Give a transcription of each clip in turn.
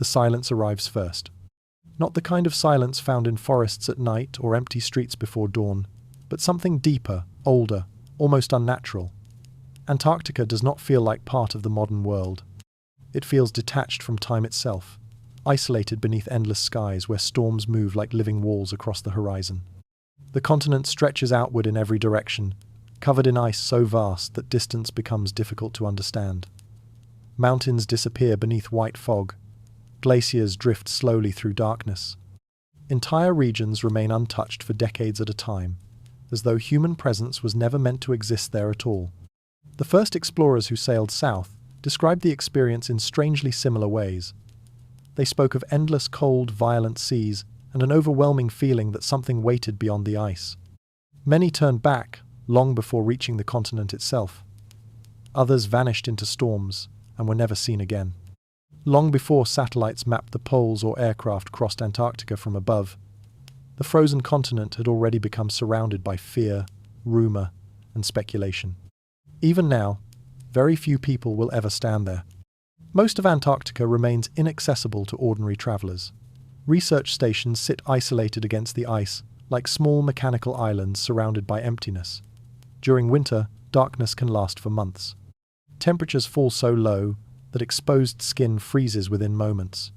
the silence arrives first. Not the kind of silence found in forests at night or empty streets before dawn, but something deeper, older, almost unnatural. Antarctica does not feel like part of the modern world. It feels detached from time itself, isolated beneath endless skies where storms move like living walls across the horizon. The continent stretches outward in every direction, covered in ice so vast that distance becomes difficult to understand. Mountains disappear beneath white fog. Glaciers drift slowly through darkness. Entire regions remain untouched for decades at a time, as though human presence was never meant to exist there at all. The first explorers who sailed south described the experience in strangely similar ways. They spoke of endless cold, violent seas and an overwhelming feeling that something waited beyond the ice. Many turned back, long before reaching the continent itself. Others vanished into storms and were never seen again. Long before satellites mapped the poles or aircraft crossed Antarctica from above, the frozen continent had already become surrounded by fear, rumor, and speculation. Even now, very few people will ever stand there. Most of Antarctica remains inaccessible to ordinary travelers. Research stations sit isolated against the ice, like small mechanical islands surrounded by emptiness. During winter, darkness can last for months. Temperatures fall so low that exposed skin freezes within moments.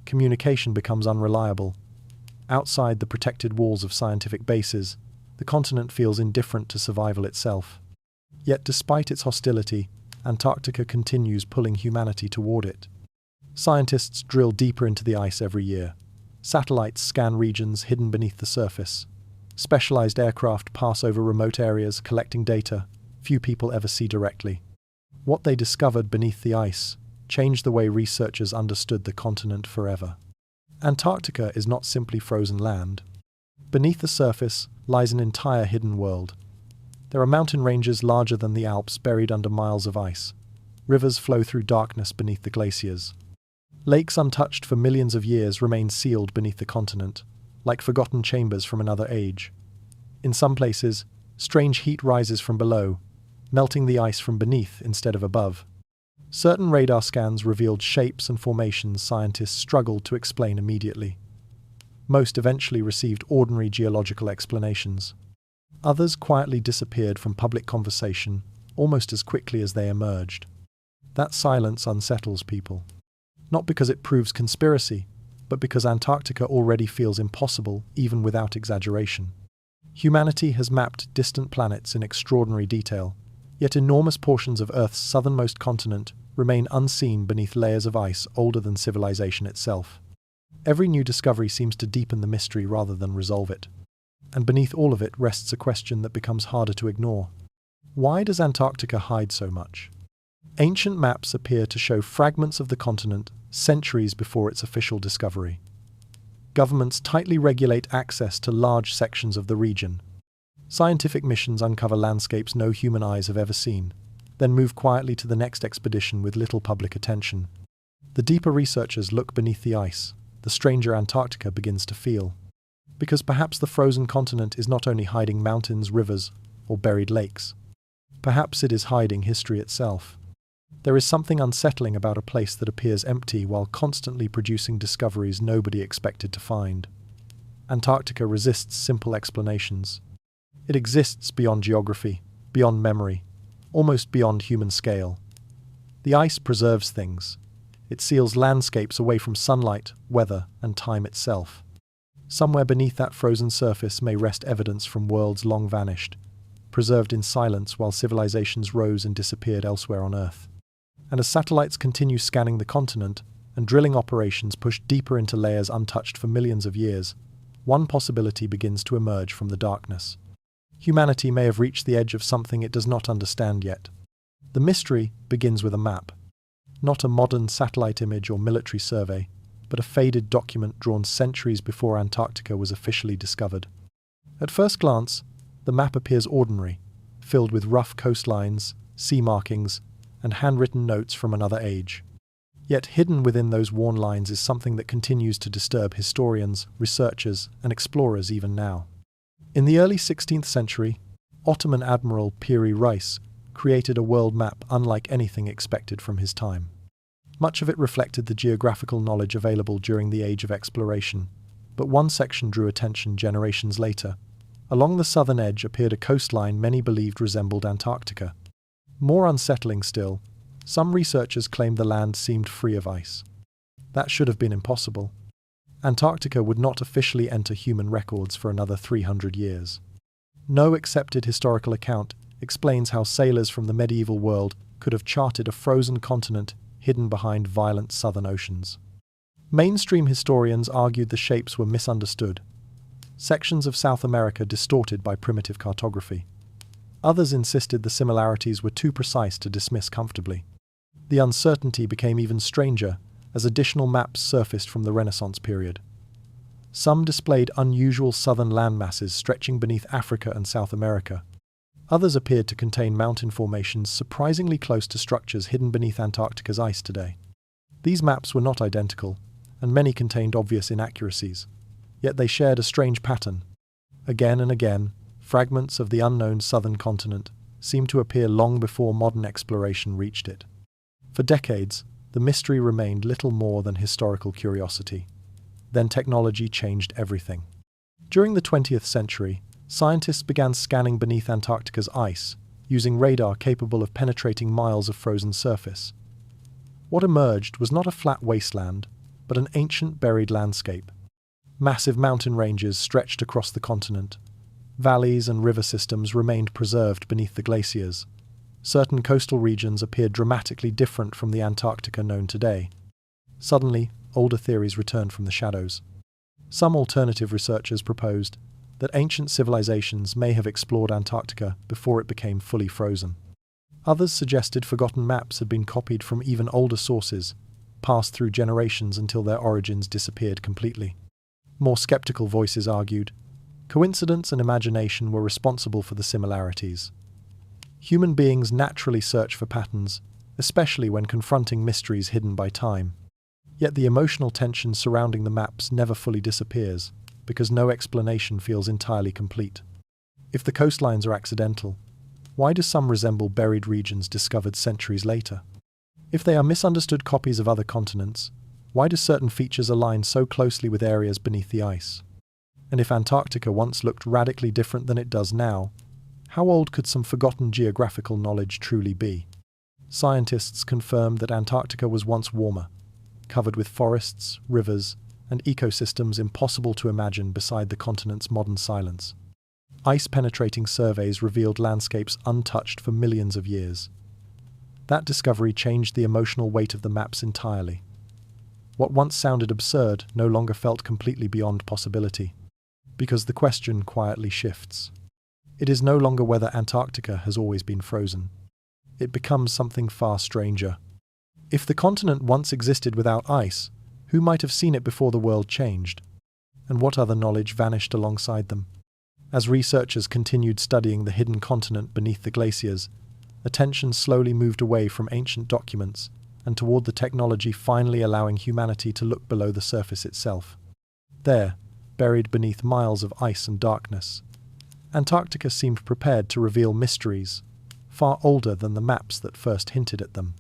Communication becomes unreliable. Outside the protected walls of scientific bases, the continent feels indifferent to survival itself. Yet despite its hostility, Antarctica continues pulling humanity toward it. Scientists drill deeper into the ice every year. Satellites scan regions hidden beneath the surface. Specialized aircraft pass over remote areas collecting data few people ever see directly. What they discovered beneath the ice changed the way researchers understood the continent forever. Antarctica is not simply frozen land. Beneath the surface lies an entire hidden world. There are mountain ranges larger than the Alps buried under miles of ice. Rivers flow through darkness beneath the glaciers. Lakes untouched for millions of years remain sealed beneath the continent, like forgotten chambers from another age. In some places, strange heat rises from below, melting the ice from beneath instead of above. Certain radar scans revealed shapes and formations scientists struggled to explain immediately. Most eventually received ordinary geological explanations. Others quietly disappeared from public conversation almost as quickly as they emerged. That silence unsettles people. Not because it proves conspiracy, but because Antarctica already feels impossible even without exaggeration. Humanity has mapped distant planets in extraordinary detail, yet enormous portions of Earth's southernmost continent remain unseen beneath layers of ice older than civilization itself. Every new discovery seems to deepen the mystery rather than resolve it. And beneath all of it rests a question that becomes harder to ignore. Why does Antarctica hide so much? Ancient maps appear to show fragments of the continent centuries before its official discovery. Governments tightly regulate access to large sections of the region. Scientific missions uncover landscapes no human eyes have ever seen, then move quietly to the next expedition with little public attention. The deeper researchers look beneath the ice, the stranger Antarctica begins to feel. Because perhaps the frozen continent is not only hiding mountains, rivers, or buried lakes. Perhaps it is hiding history itself. There is something unsettling about a place that appears empty while constantly producing discoveries nobody expected to find. Antarctica resists simple explanations. It exists beyond geography, beyond memory, almost beyond human scale. The ice preserves things. It seals landscapes away from sunlight, weather, and time itself. Somewhere beneath that frozen surface may rest evidence from worlds long vanished, preserved in silence while civilizations rose and disappeared elsewhere on Earth. And as satellites continue scanning the continent and drilling operations push deeper into layers untouched for millions of years, one possibility begins to emerge from the darkness. Humanity may have reached the edge of something it does not understand yet. The mystery begins with a map. Not a modern satellite image or military survey, but a faded document drawn centuries before Antarctica was officially discovered. At first glance, the map appears ordinary, filled with rough coastlines, sea markings, and handwritten notes from another age. Yet hidden within those worn lines is something that continues to disturb historians, researchers, and explorers even now. In the early 16th century, Ottoman Admiral Piri Reis created a world map unlike anything expected from his time. Much of it reflected the geographical knowledge available during the age of exploration, but one section drew attention generations later. Along the southern edge appeared a coastline many believed resembled Antarctica. More unsettling still, some researchers claimed the land seemed free of ice. That should have been impossible. Antarctica would not officially enter human records for another 300 years. No accepted historical account explains how sailors from the medieval world could have charted a frozen continent hidden behind violent southern oceans. Mainstream historians argued the shapes were misunderstood, sections of South America distorted by primitive cartography. Others insisted the similarities were too precise to dismiss comfortably. The uncertainty became even stranger as additional maps surfaced from the Renaissance period. Some displayed unusual southern landmasses stretching beneath Africa and South America. Others appeared to contain mountain formations surprisingly close to structures hidden beneath Antarctica's ice today. These maps were not identical, and many contained obvious inaccuracies. Yet they shared a strange pattern. Again and again, fragments of the unknown southern continent seemed to appear long before modern exploration reached it. For decades, the mystery remained little more than historical curiosity. Then technology changed everything. During the 20th century, scientists began scanning beneath Antarctica's ice, using radar capable of penetrating miles of frozen surface. What emerged was not a flat wasteland, but an ancient buried landscape. Massive mountain ranges stretched across the continent. Valleys and river systems remained preserved beneath the glaciers. Certain coastal regions appeared dramatically different from the Antarctica known today. Suddenly, older theories returned from the shadows. Some alternative researchers proposed that ancient civilizations may have explored Antarctica before it became fully frozen. Others suggested forgotten maps had been copied from even older sources, passed through generations until their origins disappeared completely. More skeptical voices argued coincidence and imagination were responsible for the similarities. Human beings naturally search for patterns, especially when confronting mysteries hidden by time. Yet the emotional tension surrounding the maps never fully disappears, because no explanation feels entirely complete. If the coastlines are accidental, why do some resemble buried regions discovered centuries later? If they are misunderstood copies of other continents, why do certain features align so closely with areas beneath the ice? And if Antarctica once looked radically different than it does now, how old could some forgotten geographical knowledge truly be? Scientists confirmed that Antarctica was once warmer, covered with forests, rivers, and ecosystems impossible to imagine beside the continent's modern silence. Ice-penetrating surveys revealed landscapes untouched for millions of years. That discovery changed the emotional weight of the maps entirely. What once sounded absurd no longer felt completely beyond possibility, because the question quietly shifts. It is no longer whether Antarctica has always been frozen. It becomes something far stranger. If the continent once existed without ice, who might have seen it before the world changed? And what other knowledge vanished alongside them? As researchers continued studying the hidden continent beneath the glaciers, attention slowly moved away from ancient documents and toward the technology finally allowing humanity to look below the surface itself. There, buried beneath miles of ice and darkness, Antarctica seemed prepared to reveal mysteries, far older than the maps that first hinted at them.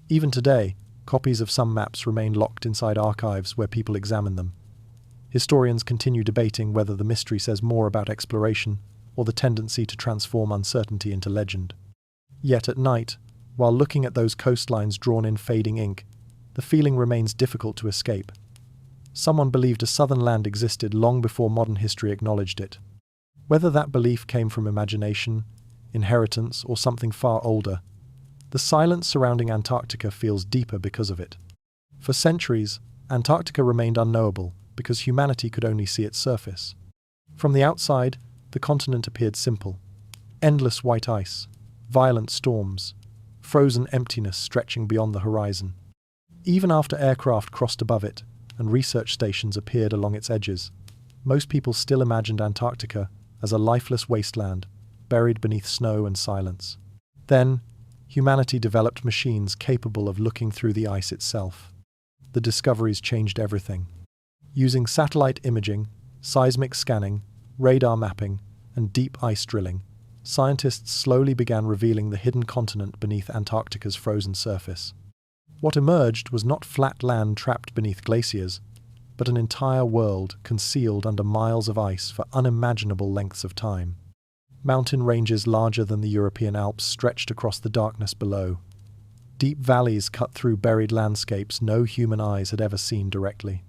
Even today, copies of some maps remain locked inside archives where people examine them. Historians continue debating whether the mystery says more about exploration or the tendency to transform uncertainty into legend. Yet at night, while looking at those coastlines drawn in fading ink, the feeling remains difficult to escape. Someone believed a southern land existed long before modern history acknowledged it. Whether that belief came from imagination, inheritance, or something far older, the silence surrounding Antarctica feels deeper because of it. For centuries, Antarctica remained unknowable because humanity could only see its surface. From the outside, the continent appeared simple. Endless white ice, violent storms, frozen emptiness stretching beyond the horizon. Even after aircraft crossed above it and research stations appeared along its edges, most people still imagined Antarctica as a lifeless wasteland, buried beneath snow and silence. Then, humanity developed machines capable of looking through the ice itself. The discoveries changed everything. Using satellite imaging, seismic scanning, radar mapping, and deep ice drilling, scientists slowly began revealing the hidden continent beneath Antarctica's frozen surface. What emerged was not flat land trapped beneath glaciers, but an entire world concealed under miles of ice for unimaginable lengths of time. Mountain ranges larger than the European Alps stretched across the darkness below. Deep valleys cut through buried landscapes no human eyes had ever seen directly.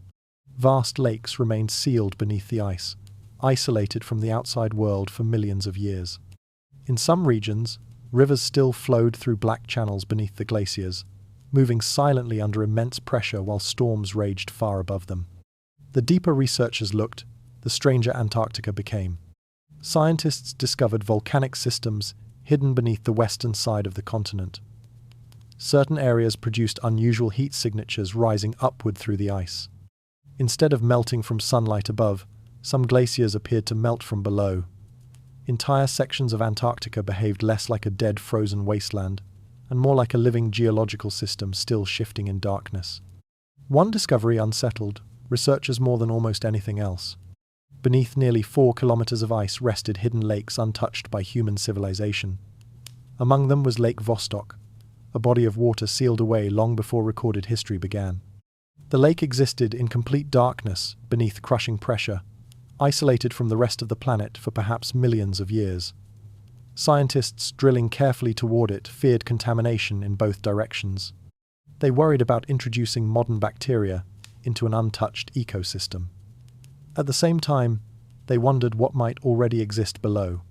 Vast lakes remained sealed beneath the ice, isolated from the outside world for millions of years. In some regions, rivers still flowed through black channels beneath the glaciers, moving silently under immense pressure while storms raged far above them. The deeper researchers looked, the stranger Antarctica became. Scientists discovered volcanic systems hidden beneath the western side of the continent. Certain areas produced unusual heat signatures rising upward through the ice. Instead of melting from sunlight above, some glaciers appeared to melt from below. Entire sections of Antarctica behaved less like a dead frozen wasteland, and more like a living geological system still shifting in darkness. One discovery unsettled researchers more than almost anything else. Beneath nearly 4 kilometers of ice rested hidden lakes untouched by human civilization. Among them was Lake Vostok, a body of water sealed away long before recorded history began. The lake existed in complete darkness beneath crushing pressure, isolated from the rest of the planet for perhaps millions of years. Scientists drilling carefully toward it feared contamination in both directions. They worried about introducing modern bacteria into an untouched ecosystem. At the same time, they wondered what might already exist below.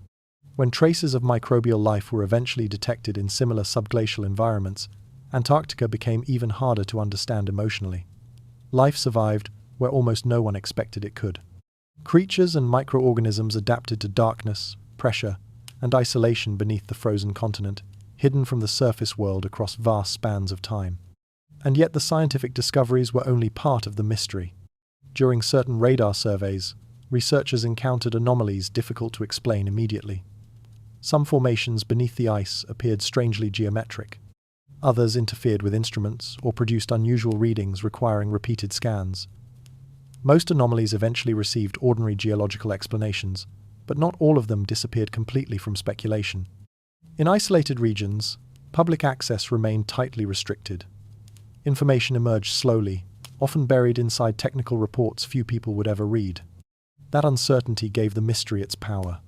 When traces of microbial life were eventually detected in similar subglacial environments, Antarctica became even harder to understand emotionally. Life survived where almost no one expected it could. Creatures and microorganisms adapted to darkness, pressure, and isolation beneath the frozen continent, hidden from the surface world across vast spans of time. And yet the scientific discoveries were only part of the mystery. During certain radar surveys, researchers encountered anomalies difficult to explain immediately. Some formations beneath the ice appeared strangely geometric. Others interfered with instruments or produced unusual readings requiring repeated scans. Most anomalies eventually received ordinary geological explanations, but not all of them disappeared completely from speculation. In isolated regions, public access remained tightly restricted. Information emerged slowly, often buried inside technical reports few people would ever read. That uncertainty gave the mystery its power.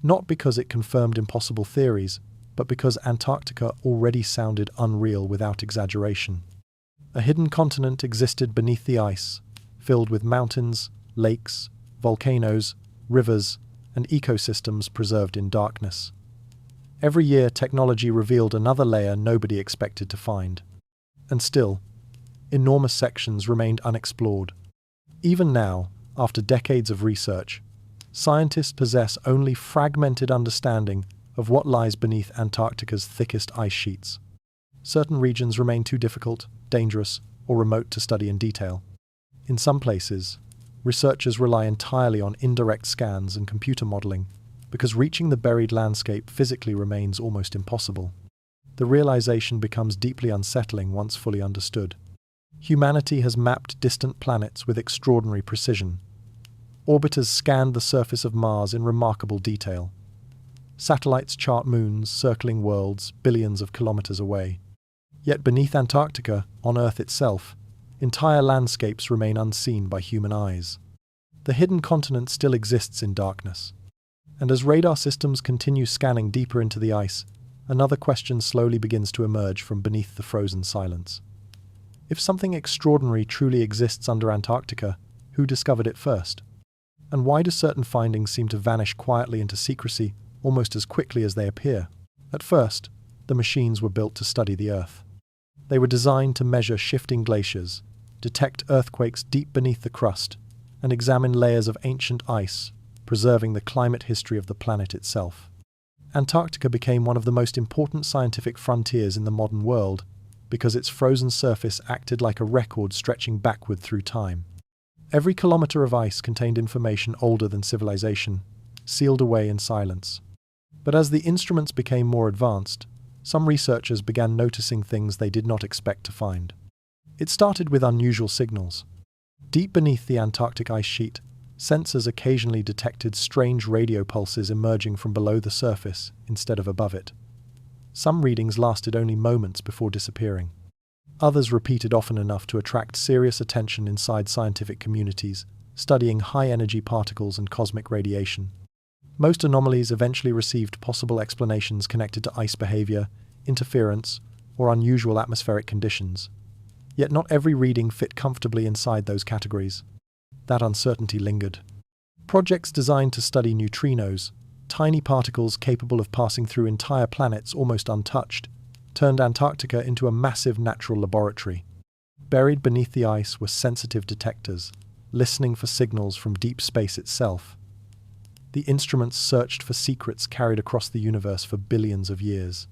Not because it confirmed impossible theories, but because Antarctica already sounded unreal without exaggeration. A hidden continent existed beneath the ice, filled with mountains, lakes, volcanoes, rivers, and ecosystems preserved in darkness. Every year, technology revealed another layer nobody expected to find. And still, enormous sections remained unexplored. Even now, after decades of research, scientists possess only fragmented understanding of what lies beneath Antarctica's thickest ice sheets. Certain regions remain too difficult, dangerous, or remote to study in detail. In some places, researchers rely entirely on indirect scans and computer modeling because reaching the buried landscape physically remains almost impossible. The realization becomes deeply unsettling once fully understood. Humanity has mapped distant planets with extraordinary precision. Orbiters scanned the surface of Mars in remarkable detail. Satellites chart moons circling worlds billions of kilometers away. Yet beneath Antarctica, on Earth itself, entire landscapes remain unseen by human eyes. The hidden continent still exists in darkness. And as radar systems continue scanning deeper into the ice, another question slowly begins to emerge from beneath the frozen silence. If something extraordinary truly exists under Antarctica, who discovered it first? And why do certain findings seem to vanish quietly into secrecy almost as quickly as they appear? At first, the machines were built to study the Earth. They were designed to measure shifting glaciers, detect earthquakes deep beneath the crust, and examine layers of ancient ice, preserving the climate history of the planet itself. Antarctica became one of the most important scientific frontiers in the modern world because its frozen surface acted like a record stretching backward through time. Every kilometer of ice contained information older than civilization, sealed away in silence. But as the instruments became more advanced, some researchers began noticing things they did not expect to find. It started with unusual signals. Deep beneath the Antarctic ice sheet, sensors occasionally detected strange radio pulses emerging from below the surface instead of above it. Some readings lasted only moments before disappearing. Others repeated often enough to attract serious attention inside scientific communities, studying high-energy particles and cosmic radiation. Most anomalies eventually received possible explanations connected to ice behavior, interference, or unusual atmospheric conditions. Yet not every reading fit comfortably inside those categories. That uncertainty lingered. Projects designed to study neutrinos, tiny particles capable of passing through entire planets almost untouched, turned Antarctica into a massive natural laboratory. Buried beneath the ice were sensitive detectors, listening for signals from deep space itself. The instruments searched for secrets carried across the universe for billions of years.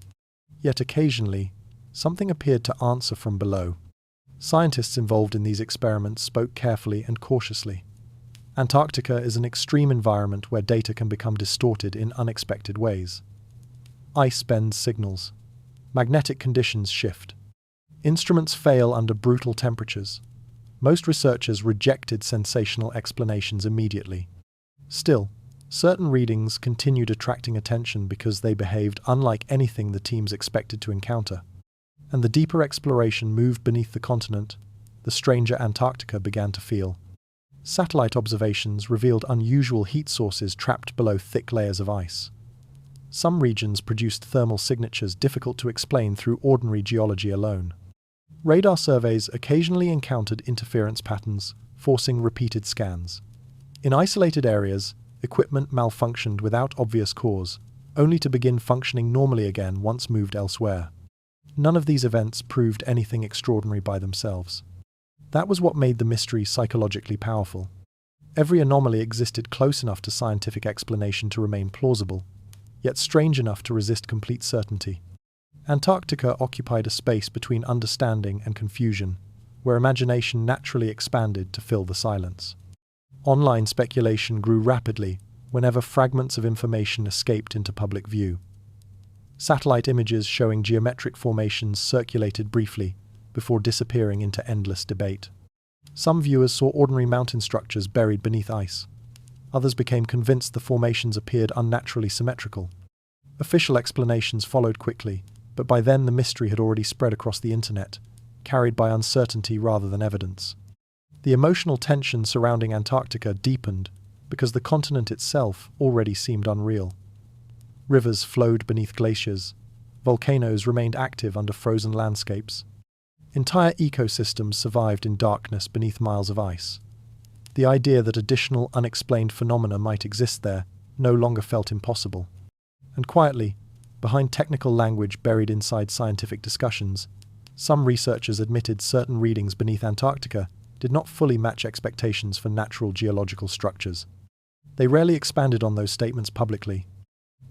Yet occasionally, something appeared to answer from below. Scientists involved in these experiments spoke carefully and cautiously. Antarctica is an extreme environment where data can become distorted in unexpected ways. Ice bends signals. Magnetic conditions shift. Instruments fail under brutal temperatures. Most researchers rejected sensational explanations immediately. Still, certain readings continued attracting attention because they behaved unlike anything the teams expected to encounter. And the deeper exploration moved beneath the continent, the stranger Antarctica began to feel. Satellite observations revealed unusual heat sources trapped below thick layers of ice. Some regions produced thermal signatures difficult to explain through ordinary geology alone. Radar surveys occasionally encountered interference patterns, forcing repeated scans. In isolated areas, equipment malfunctioned without obvious cause, only to begin functioning normally again once moved elsewhere. None of these events proved anything extraordinary by themselves. That was what made the mystery psychologically powerful. Every anomaly existed close enough to scientific explanation to remain plausible, yet strange enough to resist complete certainty. Antarctica occupied a space between understanding and confusion, where imagination naturally expanded to fill the silence. Online speculation grew rapidly whenever fragments of information escaped into public view. Satellite images showing geometric formations circulated briefly before disappearing into endless debate. Some viewers saw ordinary mountain structures buried beneath ice. Others became convinced the formations appeared unnaturally symmetrical. Official explanations followed quickly, but by then the mystery had already spread across the internet, carried by uncertainty rather than evidence. The emotional tension surrounding Antarctica deepened because the continent itself already seemed unreal. Rivers flowed beneath glaciers. Volcanoes remained active under frozen landscapes. Entire ecosystems survived in darkness beneath miles of ice. The idea that additional unexplained phenomena might exist there no longer felt impossible. And quietly, behind technical language buried inside scientific discussions, some researchers admitted certain readings beneath Antarctica did not fully match expectations for natural geological structures. They rarely expanded on those statements publicly,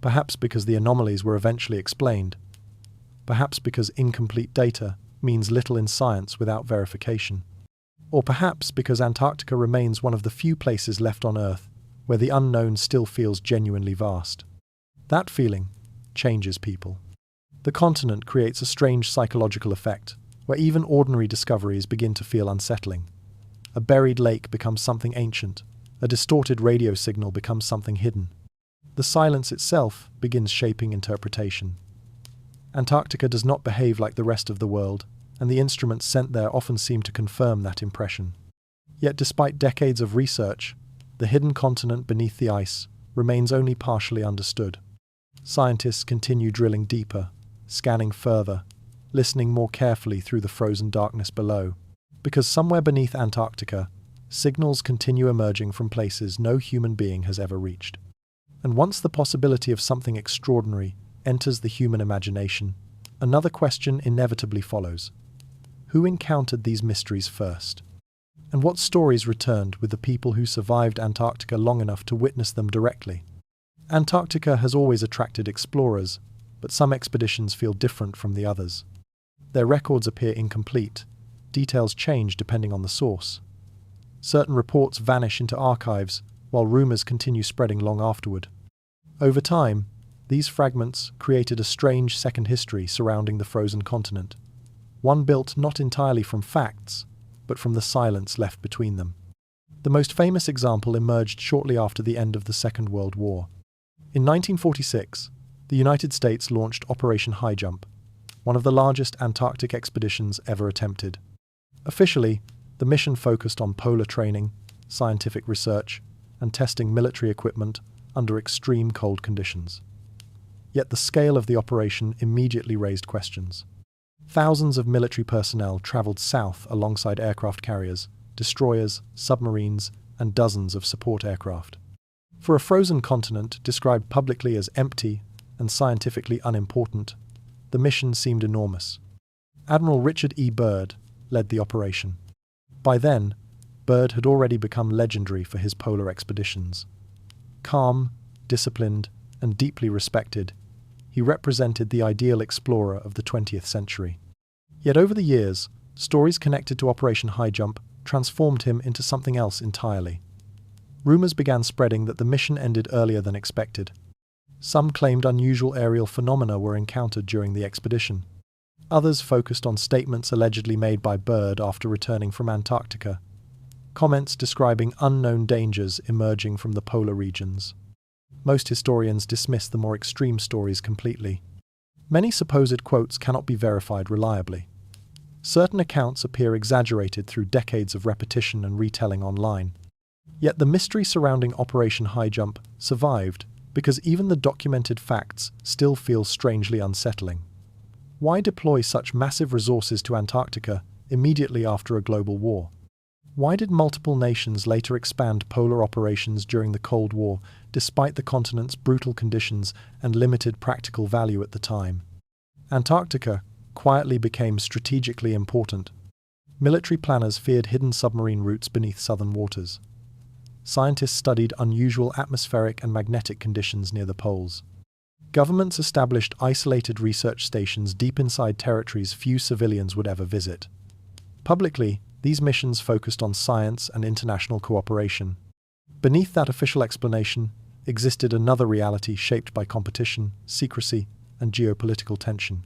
perhaps because the anomalies were eventually explained, perhaps because incomplete data means little in science without verification. Or perhaps because Antarctica remains one of the few places left on Earth where the unknown still feels genuinely vast. That feeling changes people. The continent creates a strange psychological effect, where even ordinary discoveries begin to feel unsettling. A buried lake becomes something ancient, a distorted radio signal becomes something hidden. The silence itself begins shaping interpretation. Antarctica does not behave like the rest of the world, and the instruments sent there often seem to confirm that impression. Yet despite decades of research, the hidden continent beneath the ice remains only partially understood. Scientists continue drilling deeper, scanning further, listening more carefully through the frozen darkness below. Because somewhere beneath Antarctica, signals continue emerging from places no human being has ever reached. And once the possibility of something extraordinary enters the human imagination, another question inevitably follows. Who encountered these mysteries first? And what stories returned with the people who survived Antarctica long enough to witness them directly? Antarctica has always attracted explorers, but some expeditions feel different from the others. Their records appear incomplete. Details change depending on the source. Certain reports vanish into archives, while rumors continue spreading long afterward. Over time, these fragments created a strange second history surrounding the frozen continent, one built not entirely from facts, but from the silence left between them. The most famous example emerged shortly after the end of the Second World War. In 1946, the United States launched Operation High Jump. one of the largest Antarctic expeditions ever attempted. Officially, the mission focused on polar training, scientific research, and testing military equipment under extreme cold conditions. Yet the scale of the operation immediately raised questions. Thousands of military personnel traveled south alongside aircraft carriers, destroyers, submarines, and dozens of support aircraft. For a frozen continent described publicly as empty and scientifically unimportant, the mission seemed enormous. Admiral Richard E. Byrd led the operation. By then, Byrd had already become legendary for his polar expeditions. Calm, disciplined, and deeply respected, he represented the ideal explorer of the 20th century. Yet over the years, stories connected to Operation High Jump transformed him into something else entirely. Rumors began spreading that the mission ended earlier than expected. Some claimed unusual aerial phenomena were encountered during the expedition. Others focused on statements allegedly made by Byrd after returning from Antarctica, comments describing unknown dangers emerging from the polar regions. Most historians dismiss the more extreme stories completely. Many supposed quotes cannot be verified reliably. Certain accounts appear exaggerated through decades of repetition and retelling online. Yet the mystery surrounding Operation High Jump survived because even the documented facts still feel strangely unsettling. Why deploy such massive resources to Antarctica immediately after a global war? Why did multiple nations later expand polar operations during the Cold War, despite the continent's brutal conditions and limited practical value at the time? Antarctica quietly became strategically important. Military planners feared hidden submarine routes beneath southern waters. Scientists studied unusual atmospheric and magnetic conditions near the poles. Governments established isolated research stations deep inside territories few civilians would ever visit. Publicly, these missions focused on science and international cooperation. Beneath that official explanation existed another reality shaped by competition, secrecy, and geopolitical tension.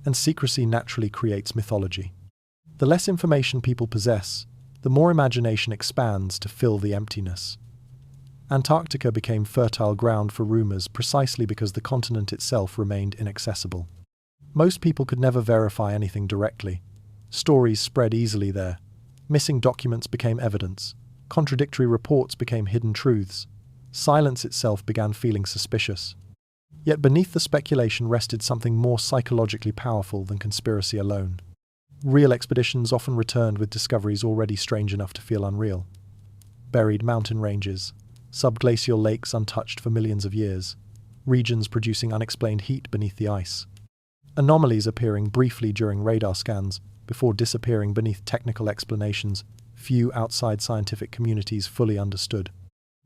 And secrecy naturally creates mythology. The less information people possess, the more imagination expands to fill the emptiness. Antarctica became fertile ground for rumors precisely because the continent itself remained inaccessible. Most people could never verify anything directly. Stories spread easily there. Missing documents became evidence. Contradictory reports became hidden truths. Silence itself began feeling suspicious. Yet beneath the speculation rested something more psychologically powerful than conspiracy alone. Real expeditions often returned with discoveries already strange enough to feel unreal. Buried mountain ranges, subglacial lakes untouched for millions of years, regions producing unexplained heat beneath the ice. Anomalies appearing briefly during radar scans before disappearing beneath technical explanations few outside scientific communities fully understood.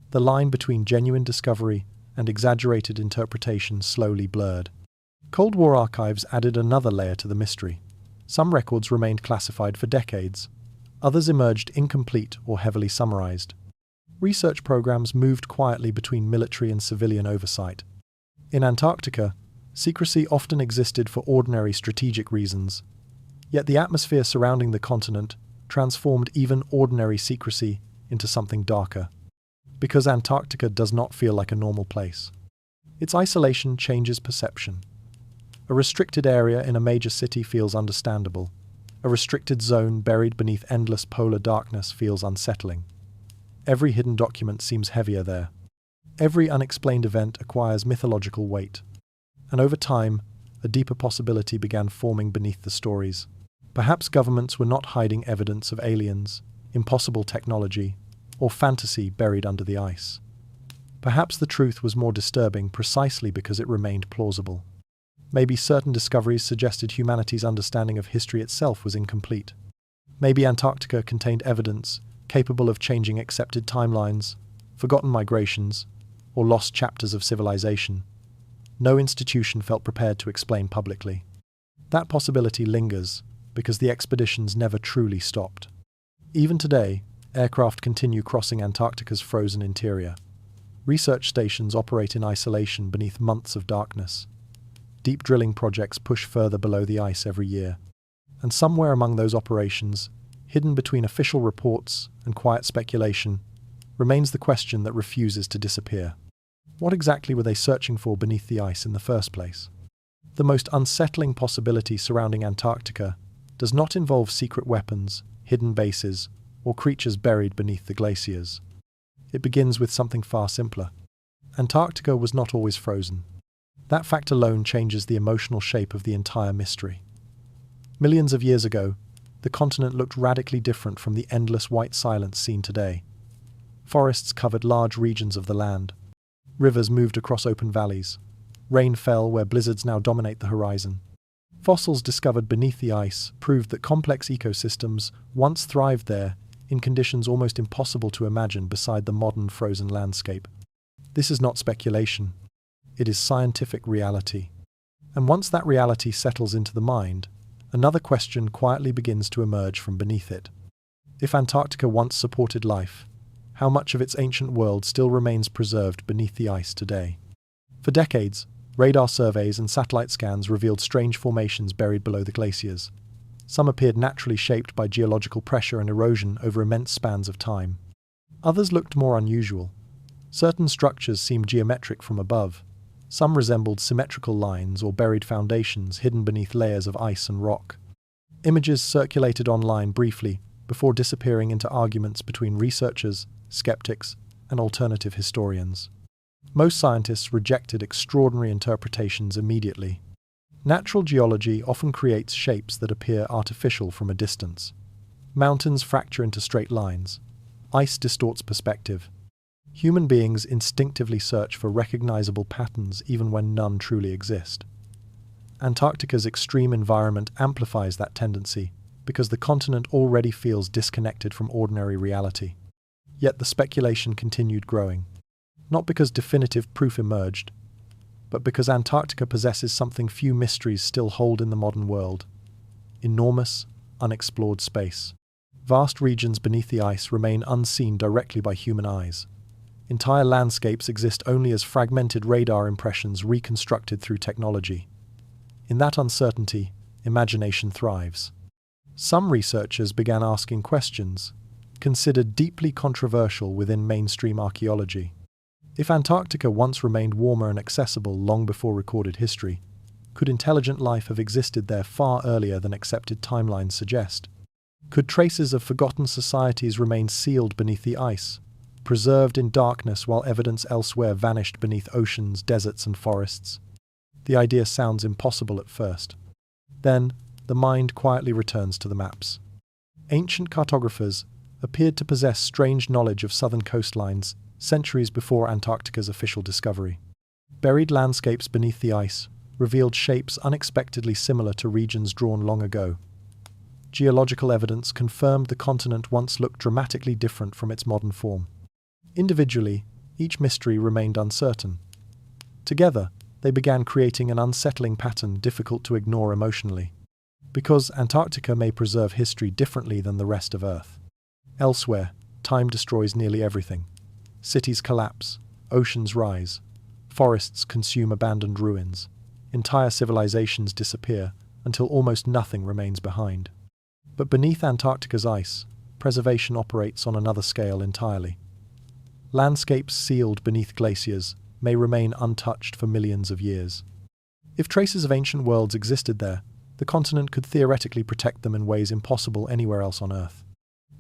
The line between genuine discovery and exaggerated interpretation slowly blurred. Cold War archives added another layer to the mystery. Some records remained classified for decades. Others emerged incomplete or heavily summarized. Research programs moved quietly between military and civilian oversight. In Antarctica, secrecy often existed for ordinary strategic reasons. Yet the atmosphere surrounding the continent transformed even ordinary secrecy into something darker. Because Antarctica does not feel like a normal place. Its isolation changes perception. A restricted area in a major city feels understandable. A restricted zone buried beneath endless polar darkness feels unsettling. Every hidden document seems heavier there. Every unexplained event acquires mythological weight. And over time, a deeper possibility began forming beneath the stories. Perhaps governments were not hiding evidence of aliens, impossible technology, or fantasy buried under the ice. Perhaps the truth was more disturbing precisely because it remained plausible. Maybe certain discoveries suggested humanity's understanding of history itself was incomplete. Maybe Antarctica contained evidence capable of changing accepted timelines, forgotten migrations, or lost chapters of civilization. No institution felt prepared to explain publicly. That possibility lingers because the expeditions never truly stopped. Even today, aircraft continue crossing Antarctica's frozen interior. Research stations operate in isolation beneath months of darkness. Deep drilling projects push further below the ice every year. And somewhere among those operations, hidden between official reports and quiet speculation, remains the question that refuses to disappear. What exactly were they searching for beneath the ice in the first place? The most unsettling possibility surrounding Antarctica does not involve secret weapons, hidden bases, or creatures buried beneath the glaciers. It begins with something far simpler. Antarctica was not always frozen. That fact alone changes the emotional shape of the entire mystery. Millions of years ago, the continent looked radically different from the endless white silence seen today. Forests covered large regions of the land. Rivers moved across open valleys. Rain fell where blizzards now dominate the horizon. Fossils discovered beneath the ice proved that complex ecosystems once thrived there in conditions almost impossible to imagine beside the modern frozen landscape. This is not speculation. It is scientific reality. And once that reality settles into the mind, another question quietly begins to emerge from beneath it. If Antarctica once supported life, how much of its ancient world still remains preserved beneath the ice today? For decades, radar surveys and satellite scans revealed strange formations buried below the glaciers. Some appeared naturally shaped by geological pressure and erosion over immense spans of time. Others looked more unusual. Certain structures seemed geometric from above. Some resembled symmetrical lines or buried foundations hidden beneath layers of ice and rock. Images circulated online briefly before disappearing into arguments between researchers, skeptics, and alternative historians. Most scientists rejected extraordinary interpretations immediately. Natural geology often creates shapes that appear artificial from a distance. Mountains fracture into straight lines. Ice distorts perspective. Human beings instinctively search for recognizable patterns even when none truly exist. Antarctica's extreme environment amplifies that tendency because the continent already feels disconnected from ordinary reality. Yet the speculation continued growing. Not because definitive proof emerged, but because Antarctica possesses something few mysteries still hold in the modern world: enormous, unexplored space. Vast regions beneath the ice remain unseen directly by human eyes. Entire landscapes exist only as fragmented radar impressions reconstructed through technology. In that uncertainty, imagination thrives. Some researchers began asking questions, considered deeply controversial within mainstream archaeology. If Antarctica once remained warmer and accessible long before recorded history, could intelligent life have existed there far earlier than accepted timelines suggest? Could traces of forgotten societies remain sealed beneath the ice, preserved in darkness while evidence elsewhere vanished beneath oceans, deserts, and forests? The idea sounds impossible at first. Then, the mind quietly returns to the maps. Ancient cartographers appeared to possess strange knowledge of southern coastlines centuries before Antarctica's official discovery. Buried landscapes beneath the ice revealed shapes unexpectedly similar to regions drawn long ago. Geological evidence confirmed the continent once looked dramatically different from its modern form. Individually, each mystery remained uncertain. Together, they began creating an unsettling pattern difficult to ignore emotionally. Because Antarctica may preserve history differently than the rest of Earth. Elsewhere, time destroys nearly everything. Cities collapse, oceans rise, forests consume abandoned ruins, entire civilizations disappear until almost nothing remains behind. But beneath Antarctica's ice, preservation operates on another scale entirely. Landscapes sealed beneath glaciers may remain untouched for millions of years. If traces of ancient worlds existed there, the continent could theoretically protect them in ways impossible anywhere else on Earth.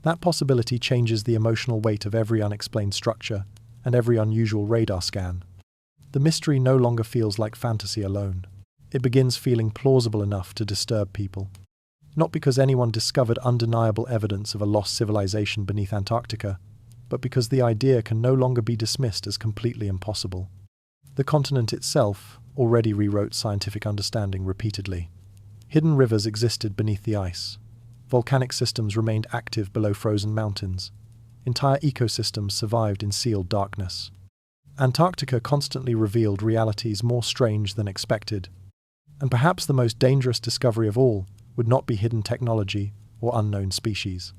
That possibility changes the emotional weight of every unexplained structure and every unusual radar scan. The mystery no longer feels like fantasy alone. It begins feeling plausible enough to disturb people. Not because anyone discovered undeniable evidence of a lost civilization beneath Antarctica, but because the idea can no longer be dismissed as completely impossible. The continent itself already rewrote scientific understanding repeatedly. Hidden rivers existed beneath the ice. Volcanic systems remained active below frozen mountains. Entire ecosystems survived in sealed darkness. Antarctica constantly revealed realities more strange than expected. And perhaps the most dangerous discovery of all would not be hidden technology or unknown species.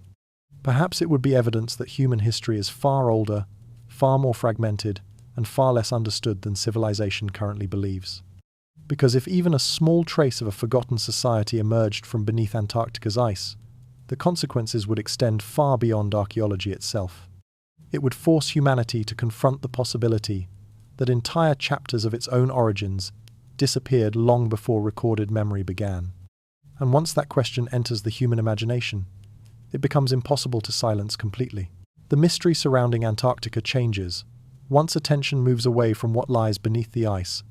Perhaps it would be evidence that human history is far older, far more fragmented, and far less understood than civilization currently believes. Because if even a small trace of a forgotten society emerged from beneath Antarctica's ice, the consequences would extend far beyond archaeology itself. It would force humanity to confront the possibility that entire chapters of its own origins disappeared long before recorded memory began. And once that question enters the human imagination, it becomes impossible to silence completely. The mystery surrounding Antarctica changes once attention moves away from what lies beneath the ice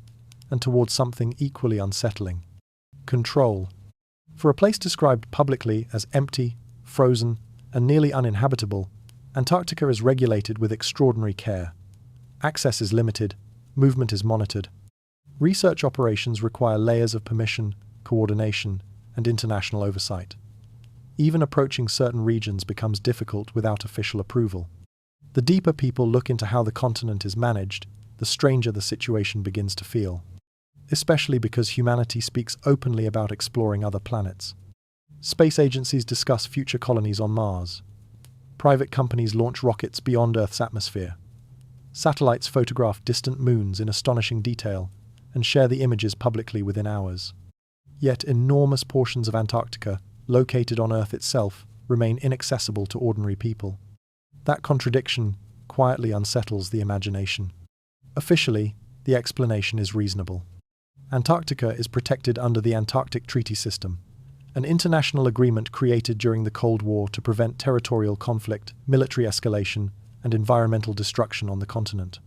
and towards something equally unsettling: control. For a place described publicly as empty, frozen, and nearly uninhabitable, Antarctica is regulated with extraordinary care. Access is limited, movement is monitored. Research operations require layers of permission, coordination, and international oversight. Even approaching certain regions becomes difficult without official approval. The deeper people look into how the continent is managed, the stranger the situation begins to feel, especially because humanity speaks openly about exploring other planets. Space agencies discuss future colonies on Mars. Private companies launch rockets beyond Earth's atmosphere. Satellites photograph distant moons in astonishing detail and share the images publicly within hours. Yet enormous portions of Antarctica, located on Earth itself, remain inaccessible to ordinary people. That contradiction quietly unsettles the imagination. Officially, the explanation is reasonable. Antarctica is protected under the Antarctic Treaty System, an international agreement created during the Cold War to prevent territorial conflict, military escalation, and environmental destruction on the continent.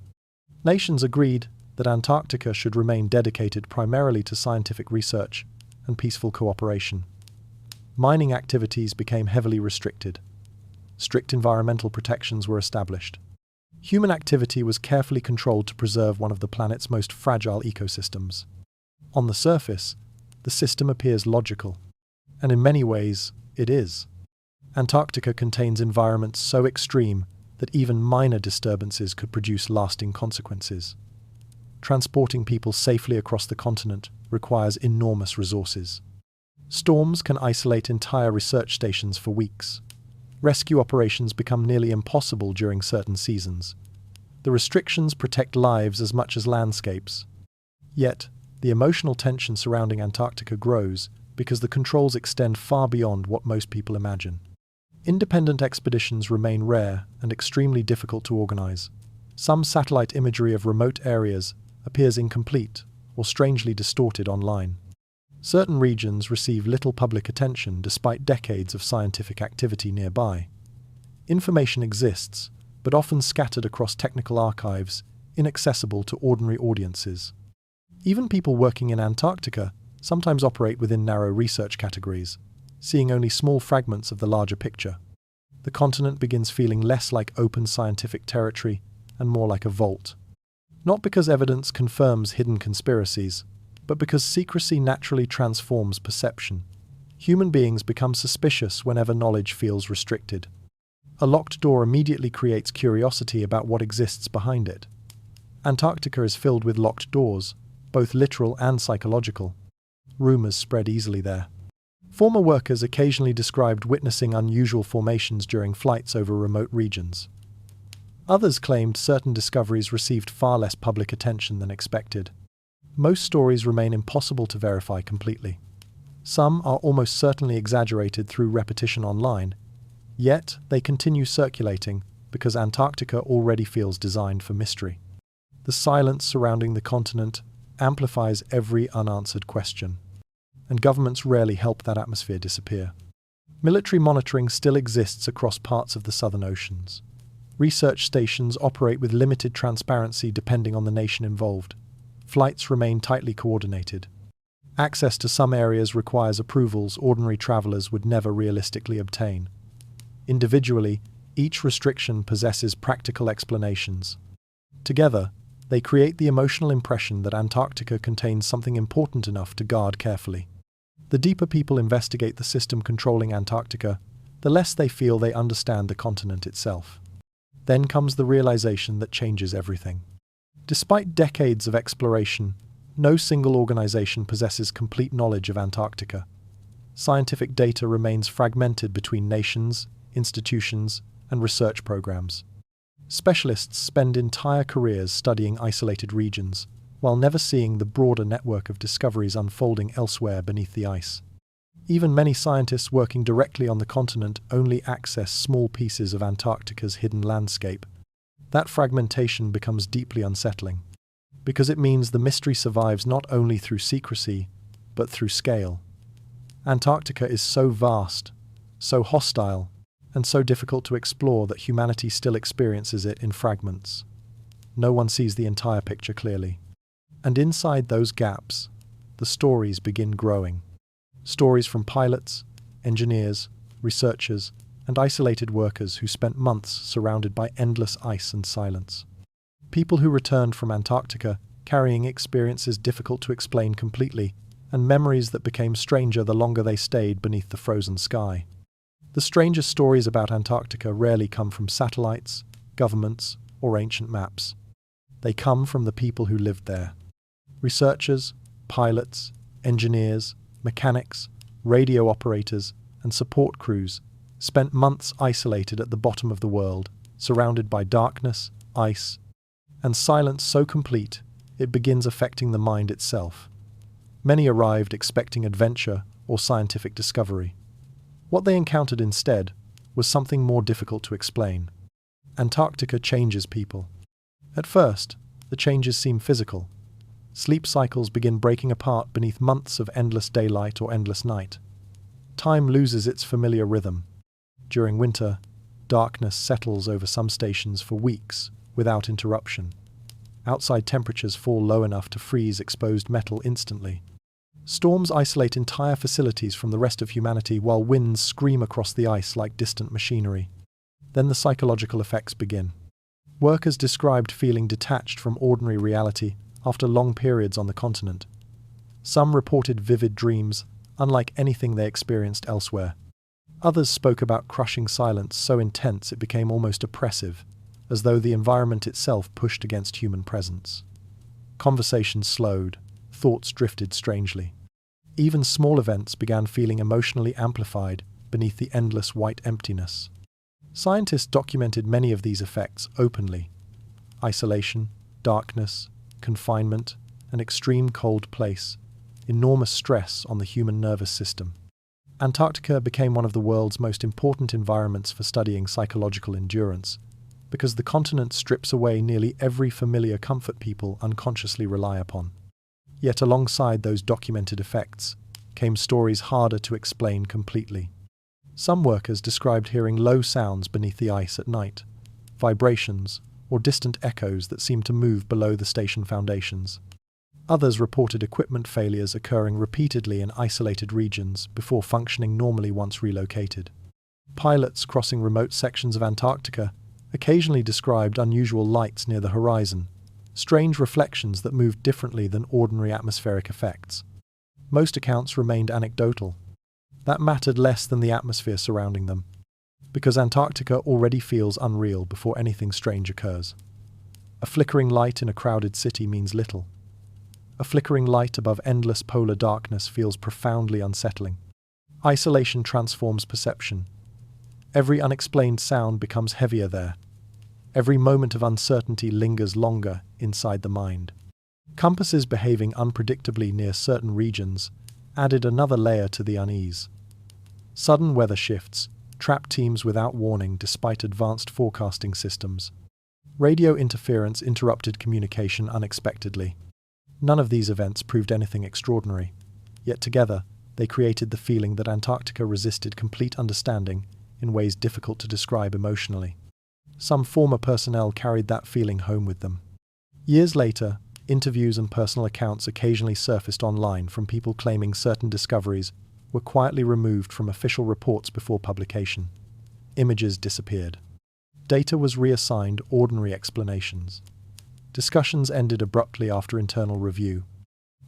Nations agreed that Antarctica should remain dedicated primarily to scientific research and peaceful cooperation. Mining activities became heavily restricted. Strict environmental protections were established. Human activity was carefully controlled to preserve one of the planet's most fragile ecosystems. On the surface, the system appears logical, and in many ways, it is. Antarctica contains environments so extreme that even minor disturbances could produce lasting consequences. Transporting people safely across the continent requires enormous resources. Storms can isolate entire research stations for weeks. Rescue operations become nearly impossible during certain seasons. The restrictions protect lives as much as landscapes. Yet, the emotional tension surrounding Antarctica grows because the controls extend far beyond what most people imagine. Independent expeditions remain rare and extremely difficult to organize. Some satellite imagery of remote areas appears incomplete or strangely distorted online. Certain regions receive little public attention despite decades of scientific activity nearby. Information exists, but often scattered across technical archives, inaccessible to ordinary audiences. Even people working in Antarctica sometimes operate within narrow research categories, seeing only small fragments of the larger picture. The continent begins feeling less like open scientific territory and more like a vault. Not because evidence confirms hidden conspiracies, but because secrecy naturally transforms perception. Human beings become suspicious whenever knowledge feels restricted. A locked door immediately creates curiosity about what exists behind it. Antarctica is filled with locked doors, both literal and psychological. Rumors spread easily there. Former workers occasionally described witnessing unusual formations during flights over remote regions. Others claimed certain discoveries received far less public attention than expected. Most stories remain impossible to verify completely. Some are almost certainly exaggerated through repetition online, yet they continue circulating because Antarctica already feels designed for mystery. The silence surrounding the continent amplifies every unanswered question, and governments rarely help that atmosphere disappear. Military monitoring still exists across parts of the southern oceans. Research stations operate with limited transparency depending on the nation involved. Flights remain tightly coordinated. Access to some areas requires approvals ordinary travelers would never realistically obtain. Individually, each restriction possesses practical explanations. Together, they create the emotional impression that Antarctica contains something important enough to guard carefully. The deeper people investigate the system controlling Antarctica, the less they feel they understand the continent itself. Then comes the realization that changes everything. Despite decades of exploration, no single organization possesses complete knowledge of Antarctica. Scientific data remains fragmented between nations, institutions, and research programs. Specialists spend entire careers studying isolated regions, while never seeing the broader network of discoveries unfolding elsewhere beneath the ice. Even many scientists working directly on the continent only access small pieces of Antarctica's hidden landscape. That fragmentation becomes deeply unsettling. because it means the mystery survives not only through secrecy, but through scale. Antarctica is so vast, so hostile, and so difficult to explore that humanity still experiences it in fragments. No one sees the entire picture clearly. And inside those gaps, the stories begin growing. Stories from pilots, engineers, researchers, and isolated workers who spent months surrounded by endless ice and silence. People who returned from Antarctica carrying experiences difficult to explain completely, and memories that became stranger the longer they stayed beneath the frozen sky. The strangest stories about Antarctica rarely come from satellites, governments, or ancient maps. They come from the people who lived there. Researchers, pilots, engineers, mechanics, radio operators, and support crews spent months isolated at the bottom of the world, surrounded by darkness, ice, and silence so complete it begins affecting the mind itself. Many arrived expecting adventure or scientific discovery. What they encountered instead was something more difficult to explain. Antarctica changes people. At first, the changes seem physical. Sleep cycles begin breaking apart beneath months of endless daylight or endless night. Time loses its familiar rhythm. During winter, darkness settles over some stations for weeks without interruption. Outside temperatures fall low enough to freeze exposed metal instantly. Storms isolate entire facilities from the rest of humanity while winds scream across the ice like distant machinery. Then the psychological effects begin. Workers described feeling detached from ordinary reality after long periods on the continent. Some reported vivid dreams, unlike anything they experienced elsewhere. Others spoke about crushing silence so intense it became almost oppressive, as though the environment itself pushed against human presence. Conversations slowed, thoughts drifted strangely. Even small events began feeling emotionally amplified beneath the endless white emptiness. Scientists documented many of these effects openly. Isolation, darkness, confinement, an extreme cold place, enormous stress on the human nervous system. Antarctica became one of the world's most important environments for studying psychological endurance, because the continent strips away nearly every familiar comfort people unconsciously rely upon. Yet alongside those documented effects came stories harder to explain completely. Some workers described hearing low sounds beneath the ice at night, vibrations, or distant echoes that seemed to move below the station foundations. Others reported equipment failures occurring repeatedly in isolated regions before functioning normally once relocated. Pilots crossing remote sections of Antarctica occasionally described unusual lights near the horizon, strange reflections that moved differently than ordinary atmospheric effects. Most accounts remained anecdotal. That mattered less than the atmosphere surrounding them, because Antarctica already feels unreal before anything strange occurs. A flickering light in a crowded city means little. A flickering light above endless polar darkness feels profoundly unsettling. Isolation transforms perception. Every unexplained sound becomes heavier there. Every moment of uncertainty lingers longer inside the mind. Compasses behaving unpredictably near certain regions added another layer to the unease. Sudden weather shifts trapped teams without warning despite advanced forecasting systems. Radio interference interrupted communication unexpectedly. None of these events proved anything extraordinary, yet together they created the feeling that Antarctica resisted complete understanding in ways difficult to describe emotionally. Some former personnel carried that feeling home with them. Years later, interviews and personal accounts occasionally surfaced online from people claiming certain discoveries were quietly removed from official reports before publication. Images disappeared. Data was reassigned ordinary explanations. Discussions ended abruptly after internal review.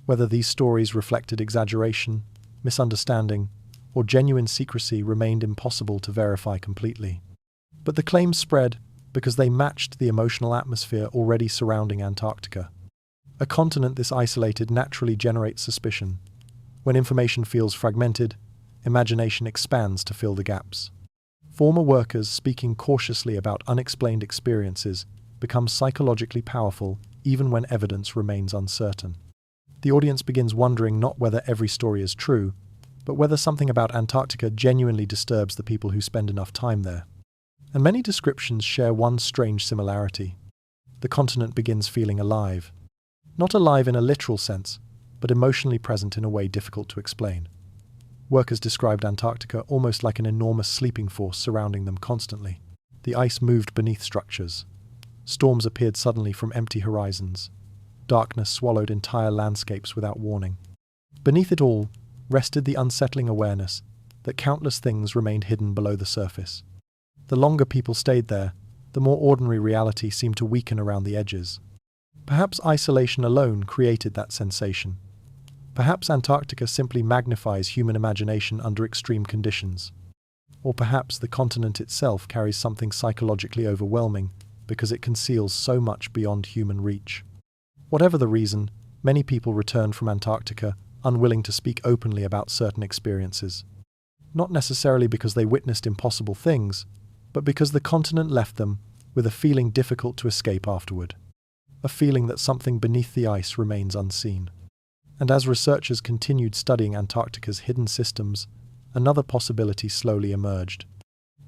Whether these stories reflected exaggeration, misunderstanding, or genuine secrecy remained impossible to verify completely. But the claims spread because they matched the emotional atmosphere already surrounding Antarctica. A continent this isolated naturally generates suspicion. When information feels fragmented, imagination expands to fill the gaps. Former workers speaking cautiously about unexplained experiences become psychologically powerful even when evidence remains uncertain. The audience begins wondering not whether every story is true, but whether something about Antarctica genuinely disturbs the people who spend enough time there. And many descriptions share one strange similarity. The continent begins feeling alive. Not alive in a literal sense, but emotionally present in a way difficult to explain. Workers described Antarctica almost like an enormous sleeping force surrounding them constantly. The ice moved beneath structures. Storms appeared suddenly from empty horizons. Darkness swallowed entire landscapes without warning. Beneath it all rested the unsettling awareness that countless things remained hidden below the surface. The longer people stayed there, the more ordinary reality seemed to weaken around the edges. Perhaps isolation alone created that sensation. Perhaps Antarctica simply magnifies human imagination under extreme conditions. Or perhaps the continent itself carries something psychologically overwhelming because it conceals so much beyond human reach. Whatever the reason, many people returned from Antarctica unwilling to speak openly about certain experiences. Not necessarily because they witnessed impossible things, but because the continent left them with a feeling difficult to escape afterward. A feeling that something beneath the ice remains unseen. And as researchers continued studying Antarctica's hidden systems, another possibility slowly emerged.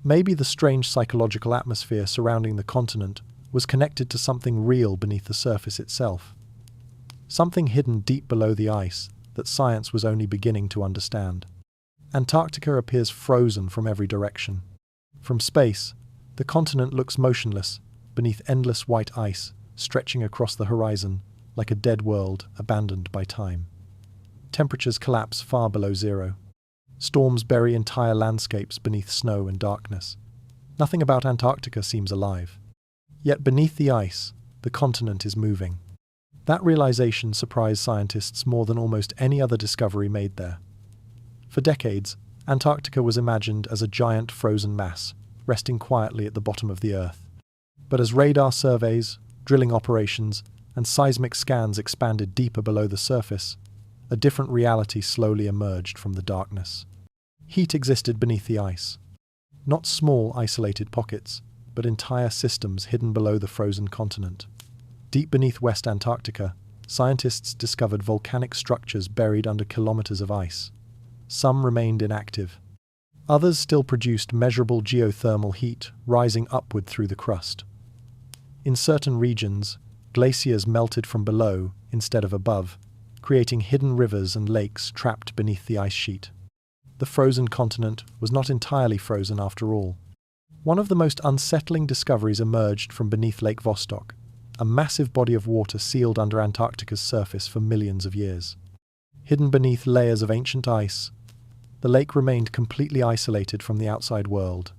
Maybe the strange psychological atmosphere surrounding the continent was connected to something real beneath the surface itself. Something hidden deep below the ice that science was only beginning to understand. Antarctica appears frozen from every direction. From space, the continent looks motionless beneath endless white ice stretching across the horizon like a dead world abandoned by time. Temperatures collapse far below zero. Storms bury entire landscapes beneath snow and darkness. Nothing about Antarctica seems alive. Yet beneath the ice, the continent is moving. That realization surprised scientists more than almost any other discovery made there. For decades, Antarctica was imagined as a giant frozen mass, resting quietly at the bottom of the Earth. But as radar surveys, drilling operations, and seismic scans expanded deeper below the surface, a different reality slowly emerged from the darkness. Heat existed beneath the ice. Not small, isolated pockets, but entire systems hidden below the frozen continent. Deep beneath West Antarctica, scientists discovered volcanic structures buried under kilometers of ice. Some remained inactive. Others still produced measurable geothermal heat, rising upward through the crust. In certain regions, glaciers melted from below instead of above, creating hidden rivers and lakes trapped beneath the ice sheet. The frozen continent was not entirely frozen after all. One of the most unsettling discoveries emerged from beneath Lake Vostok, a massive body of water sealed under Antarctica's surface for millions of years. Hidden beneath layers of ancient ice, the lake remained completely isolated from the outside world.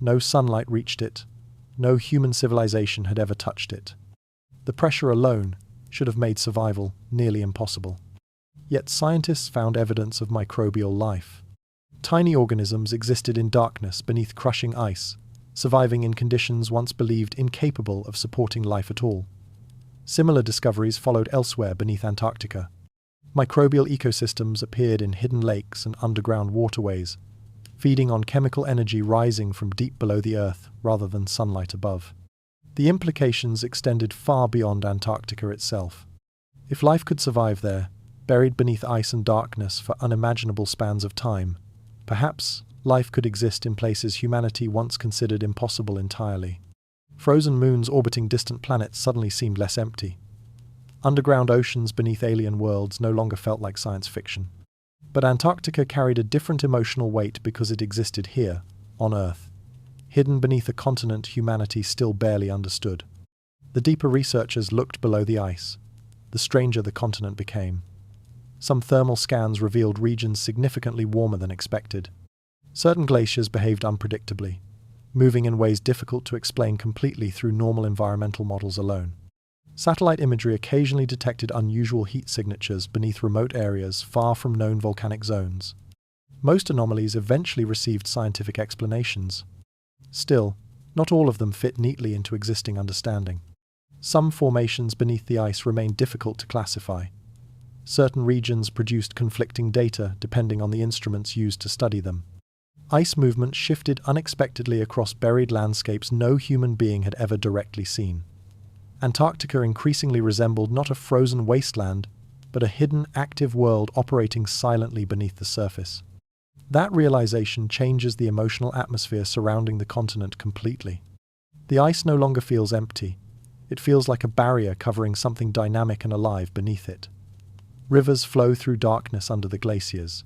No sunlight reached it. No human civilization had ever touched it. The pressure alone should have made survival nearly impossible. Yet scientists found evidence of microbial life. Tiny organisms existed in darkness beneath crushing ice, surviving in conditions once believed incapable of supporting life at all. Similar discoveries followed elsewhere beneath Antarctica. Microbial ecosystems appeared in hidden lakes and underground waterways, feeding on chemical energy rising from deep below the Earth rather than sunlight above. The implications extended far beyond Antarctica itself. If life could survive there, buried beneath ice and darkness for unimaginable spans of time, perhaps life could exist in places humanity once considered impossible entirely. Frozen moons orbiting distant planets suddenly seemed less empty. Underground oceans beneath alien worlds no longer felt like science fiction. But Antarctica carried a different emotional weight because it existed here, on Earth, hidden beneath a continent humanity still barely understood. The deeper researchers looked below the ice, the stranger the continent became. Some thermal scans revealed regions significantly warmer than expected. Certain glaciers behaved unpredictably, moving in ways difficult to explain completely through normal environmental models alone. Satellite imagery occasionally detected unusual heat signatures beneath remote areas far from known volcanic zones. Most anomalies eventually received scientific explanations. Still, not all of them fit neatly into existing understanding. Some formations beneath the ice remained difficult to classify. Certain regions produced conflicting data depending on the instruments used to study them. Ice movement shifted unexpectedly across buried landscapes no human being had ever directly seen. Antarctica increasingly resembled not a frozen wasteland, but a hidden, active world operating silently beneath the surface. That realization changes the emotional atmosphere surrounding the continent completely. The ice no longer feels empty. It feels like a barrier covering something dynamic and alive beneath it. Rivers flow through darkness under the glaciers.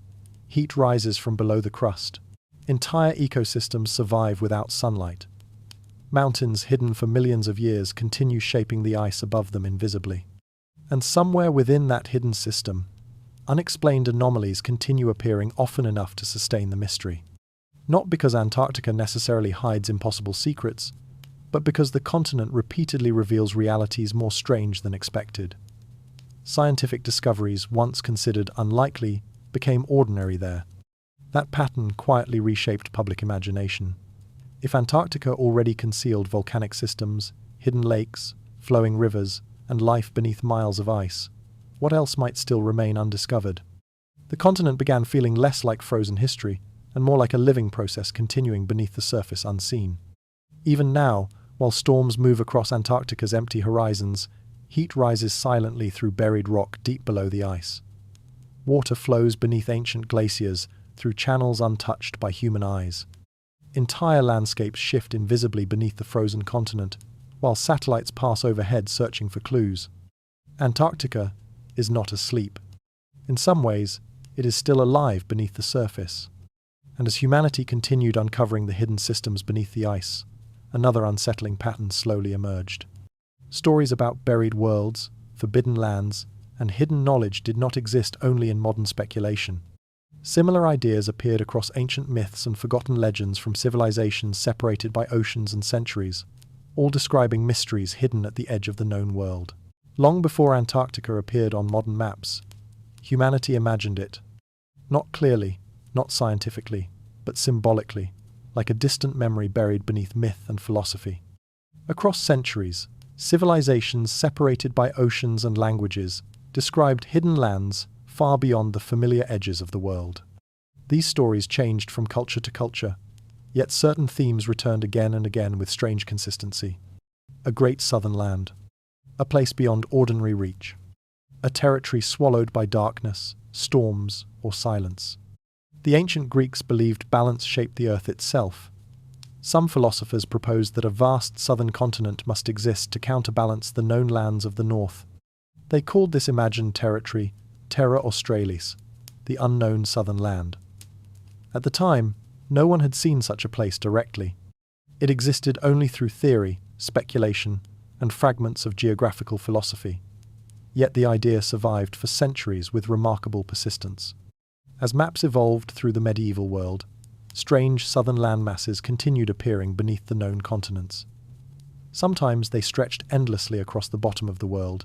Heat rises from below the crust. Entire ecosystems survive without sunlight. Mountains hidden for millions of years continue shaping the ice above them invisibly. And somewhere within that hidden system, unexplained anomalies continue appearing often enough to sustain the mystery. Not because Antarctica necessarily hides impossible secrets, but because the continent repeatedly reveals realities more strange than expected. Scientific discoveries once considered unlikely became ordinary there. That pattern quietly reshaped public imagination. If Antarctica already concealed volcanic systems, hidden lakes, flowing rivers, and life beneath miles of ice, what else might still remain undiscovered? The continent began feeling less like frozen history and more like a living process continuing beneath the surface unseen. Even now, while storms move across Antarctica's empty horizons, heat rises silently through buried rock deep below the ice. Water flows beneath ancient glaciers through channels untouched by human eyes. Entire landscapes shift invisibly beneath the frozen continent, while satellites pass overhead searching for clues. Antarctica is not asleep. In some ways, it is still alive beneath the surface. And as humanity continued uncovering the hidden systems beneath the ice, another unsettling pattern slowly emerged. Stories about buried worlds, forbidden lands, and hidden knowledge did not exist only in modern speculation. Similar ideas appeared across ancient myths and forgotten legends from civilizations separated by oceans and centuries, all describing mysteries hidden at the edge of the known world. Long before Antarctica appeared on modern maps, humanity imagined it. Not clearly, not scientifically, but symbolically, like a distant memory buried beneath myth and philosophy. Across centuries, civilizations separated by oceans and languages described hidden lands far beyond the familiar edges of the world. These stories changed from culture to culture, yet certain themes returned again and again with strange consistency. A great southern land, a place beyond ordinary reach, a territory swallowed by darkness, storms, or silence. The ancient Greeks believed balance shaped the earth itself. Some philosophers proposed that a vast southern continent must exist to counterbalance the known lands of the north. They called this imagined territory Terra Australis, the unknown southern land. At the time, no one had seen such a place directly. It existed only through theory, speculation, and fragments of geographical philosophy. Yet the idea survived for centuries with remarkable persistence. As maps evolved through the medieval world, strange southern landmasses continued appearing beneath the known continents. Sometimes they stretched endlessly across the bottom of the world.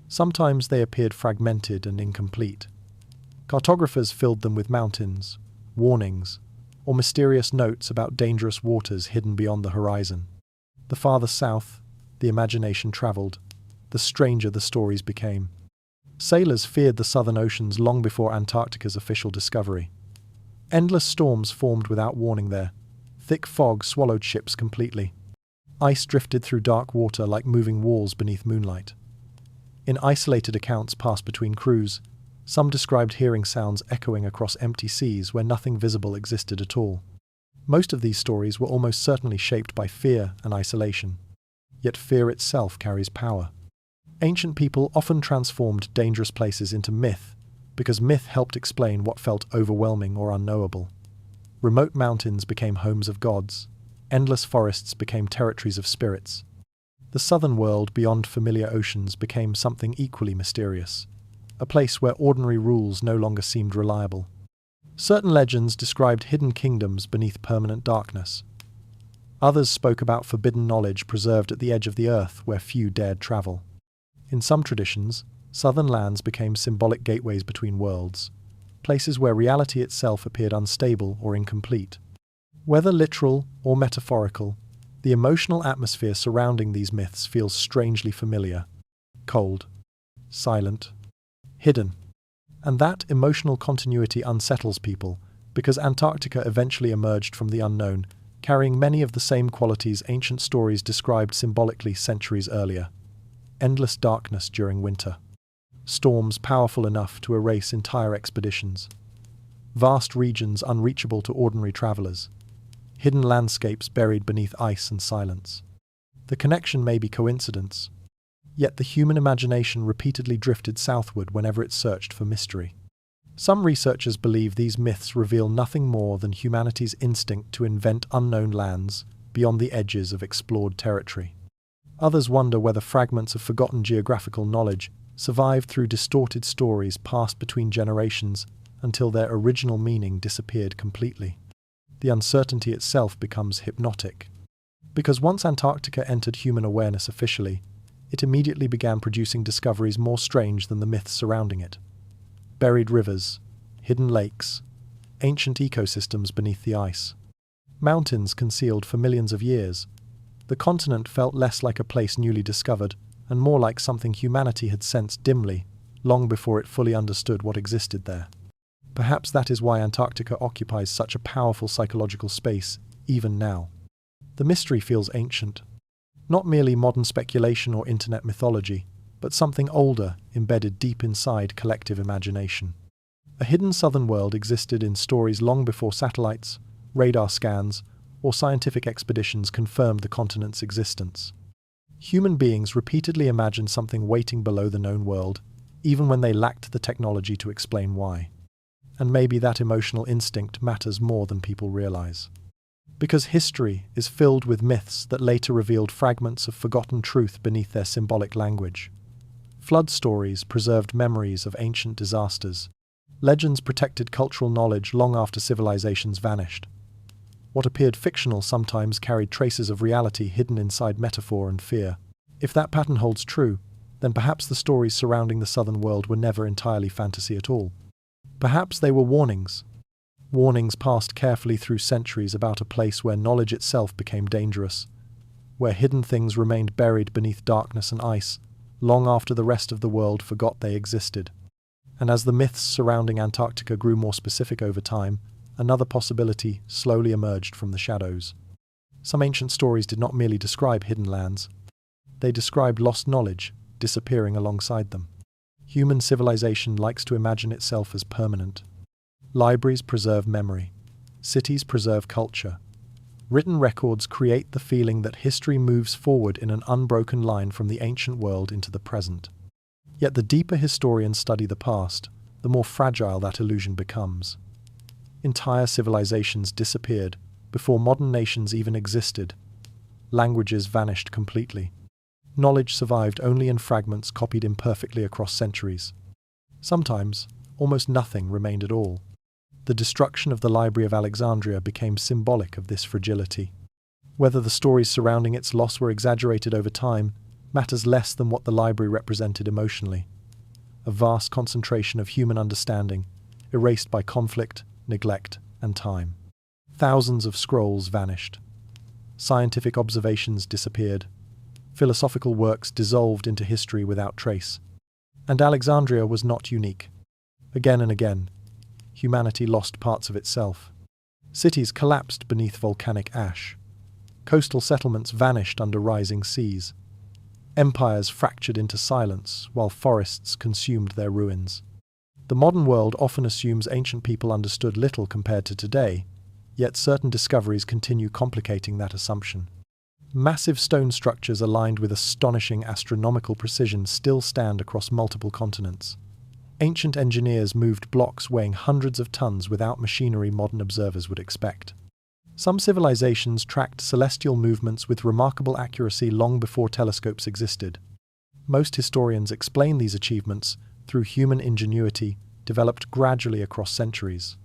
Sometimes they appeared fragmented and incomplete. Cartographers filled them with mountains, warnings, or mysterious notes about dangerous waters hidden beyond the horizon. The farther south the imagination travelled, the stranger the stories became. Sailors feared the southern oceans long before Antarctica's official discovery. Endless storms formed without warning there. Thick fog swallowed ships completely. Ice drifted through dark water like moving walls beneath moonlight. In isolated accounts passed between crews, some described hearing sounds echoing across empty seas where nothing visible existed at all. Most of these stories were almost certainly shaped by fear and isolation. Yet fear itself carries power. Ancient people often transformed dangerous places into myth, because myth helped explain what felt overwhelming or unknowable. Remote mountains became homes of gods. Endless forests became territories of spirits. The southern world beyond familiar oceans became something equally mysterious, a place where ordinary rules no longer seemed reliable. Certain legends described hidden kingdoms beneath permanent darkness. Others spoke about forbidden knowledge preserved at the edge of the earth where few dared travel. In some traditions, southern lands became symbolic gateways between worlds, places where reality itself appeared unstable or incomplete. Whether literal or metaphorical, the emotional atmosphere surrounding these myths feels strangely familiar. Cold, silent, hidden. And that emotional continuity unsettles people, because Antarctica eventually emerged from the unknown, carrying many of the same qualities ancient stories described symbolically centuries earlier. Endless darkness during winter. Storms powerful enough to erase entire expeditions. Vast regions unreachable to ordinary travelers. Hidden landscapes buried beneath ice and silence. The connection may be coincidence, yet the human imagination repeatedly drifted southward whenever it searched for mystery. Some researchers believe these myths reveal nothing more than humanity's instinct to invent unknown lands beyond the edges of explored territory. Others wonder whether fragments of forgotten geographical knowledge survived through distorted stories passed between generations until their original meaning disappeared completely. The uncertainty itself becomes hypnotic. Because once Antarctica entered human awareness officially, it immediately began producing discoveries more strange than the myths surrounding it. Buried rivers, hidden lakes, ancient ecosystems beneath the ice, mountains concealed for millions of years. The continent felt less like a place newly discovered and more like something humanity had sensed dimly, long before it fully understood what existed there. Perhaps that is why Antarctica occupies such a powerful psychological space, even now. The mystery feels ancient. Not merely modern speculation or internet mythology, but something older, embedded deep inside collective imagination. A hidden southern world existed in stories long before satellites, radar scans, or scientific expeditions confirmed the continent's existence. Human beings repeatedly imagined something waiting below the known world, even when they lacked the technology to explain why. And maybe that emotional instinct matters more than people realize. Because history is filled with myths that later revealed fragments of forgotten truth beneath their symbolic language. Flood stories preserved memories of ancient disasters. Legends protected cultural knowledge long after civilizations vanished. What appeared fictional sometimes carried traces of reality hidden inside metaphor and fear. If that pattern holds true, then perhaps the stories surrounding the southern world were never entirely fantasy at all. Perhaps they were warnings. Warnings passed carefully through centuries about a place where knowledge itself became dangerous, where hidden things remained buried beneath darkness and ice, long after the rest of the world forgot they existed. And as the myths surrounding Antarctica grew more specific over time, another possibility slowly emerged from the shadows. Some ancient stories did not merely describe hidden lands. They described lost knowledge, disappearing alongside them. Human civilization likes to imagine itself as permanent. Libraries preserve memory. Cities preserve culture. Written records create the feeling that history moves forward in an unbroken line from the ancient world into the present. Yet the deeper historians study the past, the more fragile that illusion becomes. Entire civilizations disappeared before modern nations even existed. Languages vanished completely. Knowledge survived only in fragments copied imperfectly across centuries. Sometimes, almost nothing remained at all. The destruction of the Library of Alexandria became symbolic of this fragility. Whether the stories surrounding its loss were exaggerated over time matters less than what the library represented emotionally. A vast concentration of human understanding, erased by conflict, neglect, and time. Thousands of scrolls vanished. Scientific observations disappeared. Philosophical works dissolved into history without trace. And Alexandria was not unique. Again and again, humanity lost parts of itself. Cities collapsed beneath volcanic ash. Coastal settlements vanished under rising seas. Empires fractured into silence while forests consumed their ruins. The modern world often assumes ancient people understood little compared to today, yet certain discoveries continue complicating that assumption. Massive stone structures aligned with astonishing astronomical precision still stand across multiple continents. Ancient engineers moved blocks weighing hundreds of tons without machinery modern observers would expect. Some civilizations tracked celestial movements with remarkable accuracy long before telescopes existed. Most historians explain these achievements through human ingenuity developed gradually across centuries.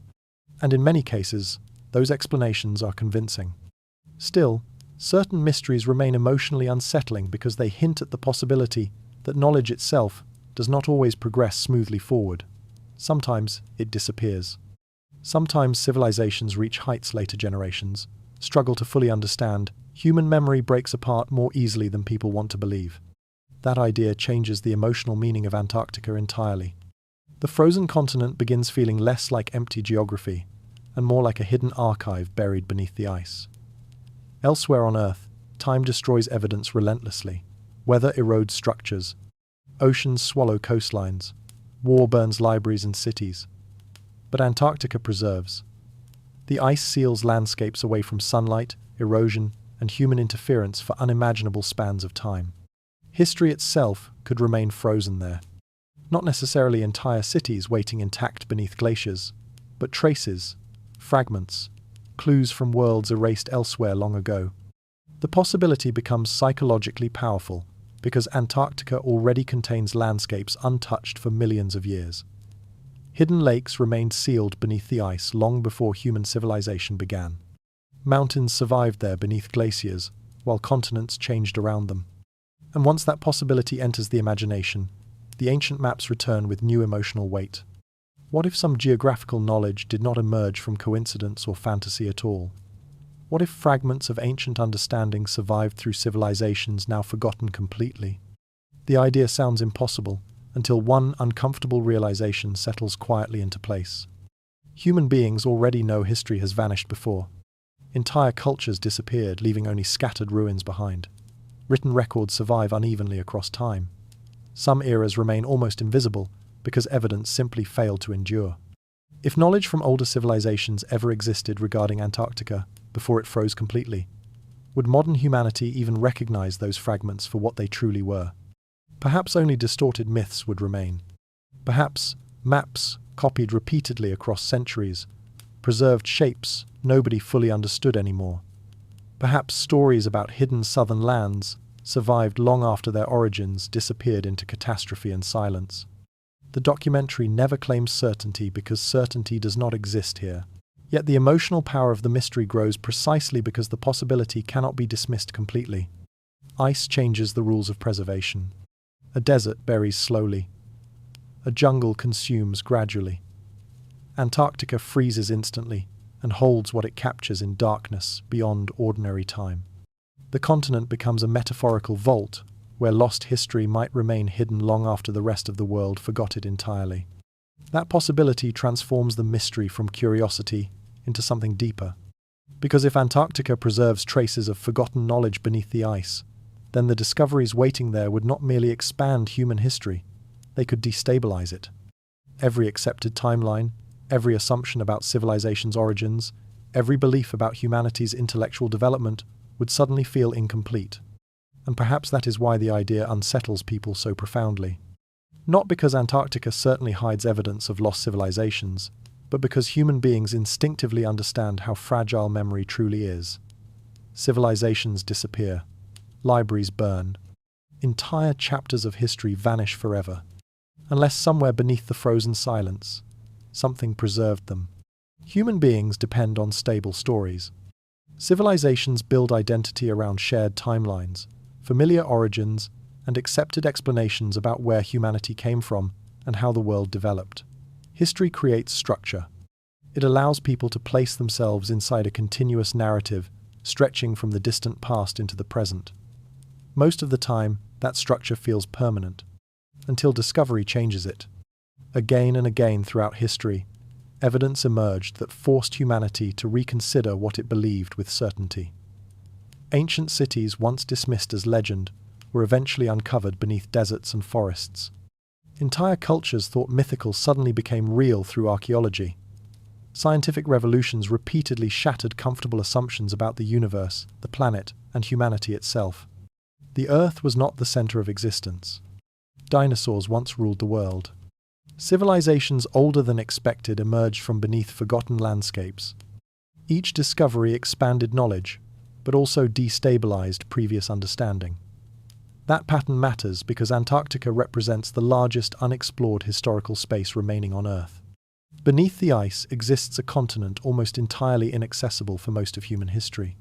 And in many cases, those explanations are convincing. Still, certain mysteries remain emotionally unsettling because they hint at the possibility that knowledge itself does not always progress smoothly forward. Sometimes it disappears. Sometimes civilizations reach heights later generations, struggle to fully understand. Human memory breaks apart more easily than people want to believe. That idea changes the emotional meaning of Antarctica entirely. The frozen continent begins feeling less like empty geography and more like a hidden archive buried beneath the ice. Elsewhere on Earth, time destroys evidence relentlessly. Weather erodes structures. Oceans swallow coastlines. War burns libraries and cities. But Antarctica preserves. The ice seals landscapes away from sunlight, erosion, and human interference for unimaginable spans of time. History itself could remain frozen there. Not necessarily entire cities waiting intact beneath glaciers, but traces, fragments, clues from worlds erased elsewhere long ago. The possibility becomes psychologically powerful because Antarctica already contains landscapes untouched for millions of years. Hidden lakes remained sealed beneath the ice long before human civilization began. Mountains survived there beneath glaciers, while continents changed around them. And once that possibility enters the imagination, the ancient maps return with new emotional weight. What if some geographical knowledge did not emerge from coincidence or fantasy at all? What if fragments of ancient understanding survived through civilizations now forgotten completely? The idea sounds impossible until one uncomfortable realization settles quietly into place. Human beings already know history has vanished before. Entire cultures disappeared, leaving only scattered ruins behind. Written records survive unevenly across time. Some eras remain almost invisible because evidence simply failed to endure. If knowledge from older civilizations ever existed regarding Antarctica before it froze completely, would modern humanity even recognize those fragments for what they truly were? Perhaps only distorted myths would remain. Perhaps maps copied repeatedly across centuries, preserved shapes nobody fully understood anymore. Perhaps stories about hidden southern lands survived long after their origins disappeared into catastrophe and silence. The documentary never claims certainty because certainty does not exist here. Yet the emotional power of the mystery grows precisely because the possibility cannot be dismissed completely. Ice changes the rules of preservation. A desert buries slowly. A jungle consumes gradually. Antarctica freezes instantly and holds what it captures in darkness beyond ordinary time. The continent becomes a metaphorical vault where lost history might remain hidden long after the rest of the world forgot it entirely. That possibility transforms the mystery from curiosity into something deeper. Because if Antarctica preserves traces of forgotten knowledge beneath the ice, then the discoveries waiting there would not merely expand human history, they could destabilize it. Every accepted timeline, every assumption about civilization's origins, every belief about humanity's intellectual development would suddenly feel incomplete. And perhaps that is why the idea unsettles people so profoundly. Not because Antarctica certainly hides evidence of lost civilizations, but because human beings instinctively understand how fragile memory truly is. Civilizations disappear. Libraries burn. Entire chapters of history vanish forever. Unless somewhere beneath the frozen silence, something preserved them. Human beings depend on stable stories. Civilizations build identity around shared timelines, familiar origins, and accepted explanations about where humanity came from and how the world developed. History creates structure. It allows people to place themselves inside a continuous narrative, stretching from the distant past into the present. Most of the time, that structure feels permanent, until discovery changes it. Again and again throughout history, evidence emerged that forced humanity to reconsider what it believed with certainty. Ancient cities, once dismissed as legend, were eventually uncovered beneath deserts and forests. Entire cultures thought mythical suddenly became real through archaeology. Scientific revolutions repeatedly shattered comfortable assumptions about the universe, the planet, and humanity itself. The Earth was not the center of existence. Dinosaurs once ruled the world. Civilizations older than expected emerged from beneath forgotten landscapes. Each discovery expanded knowledge, but also destabilized previous understanding. That pattern matters because Antarctica represents the largest unexplored historical space remaining on Earth. Beneath the ice exists a continent almost entirely inaccessible for most of human history.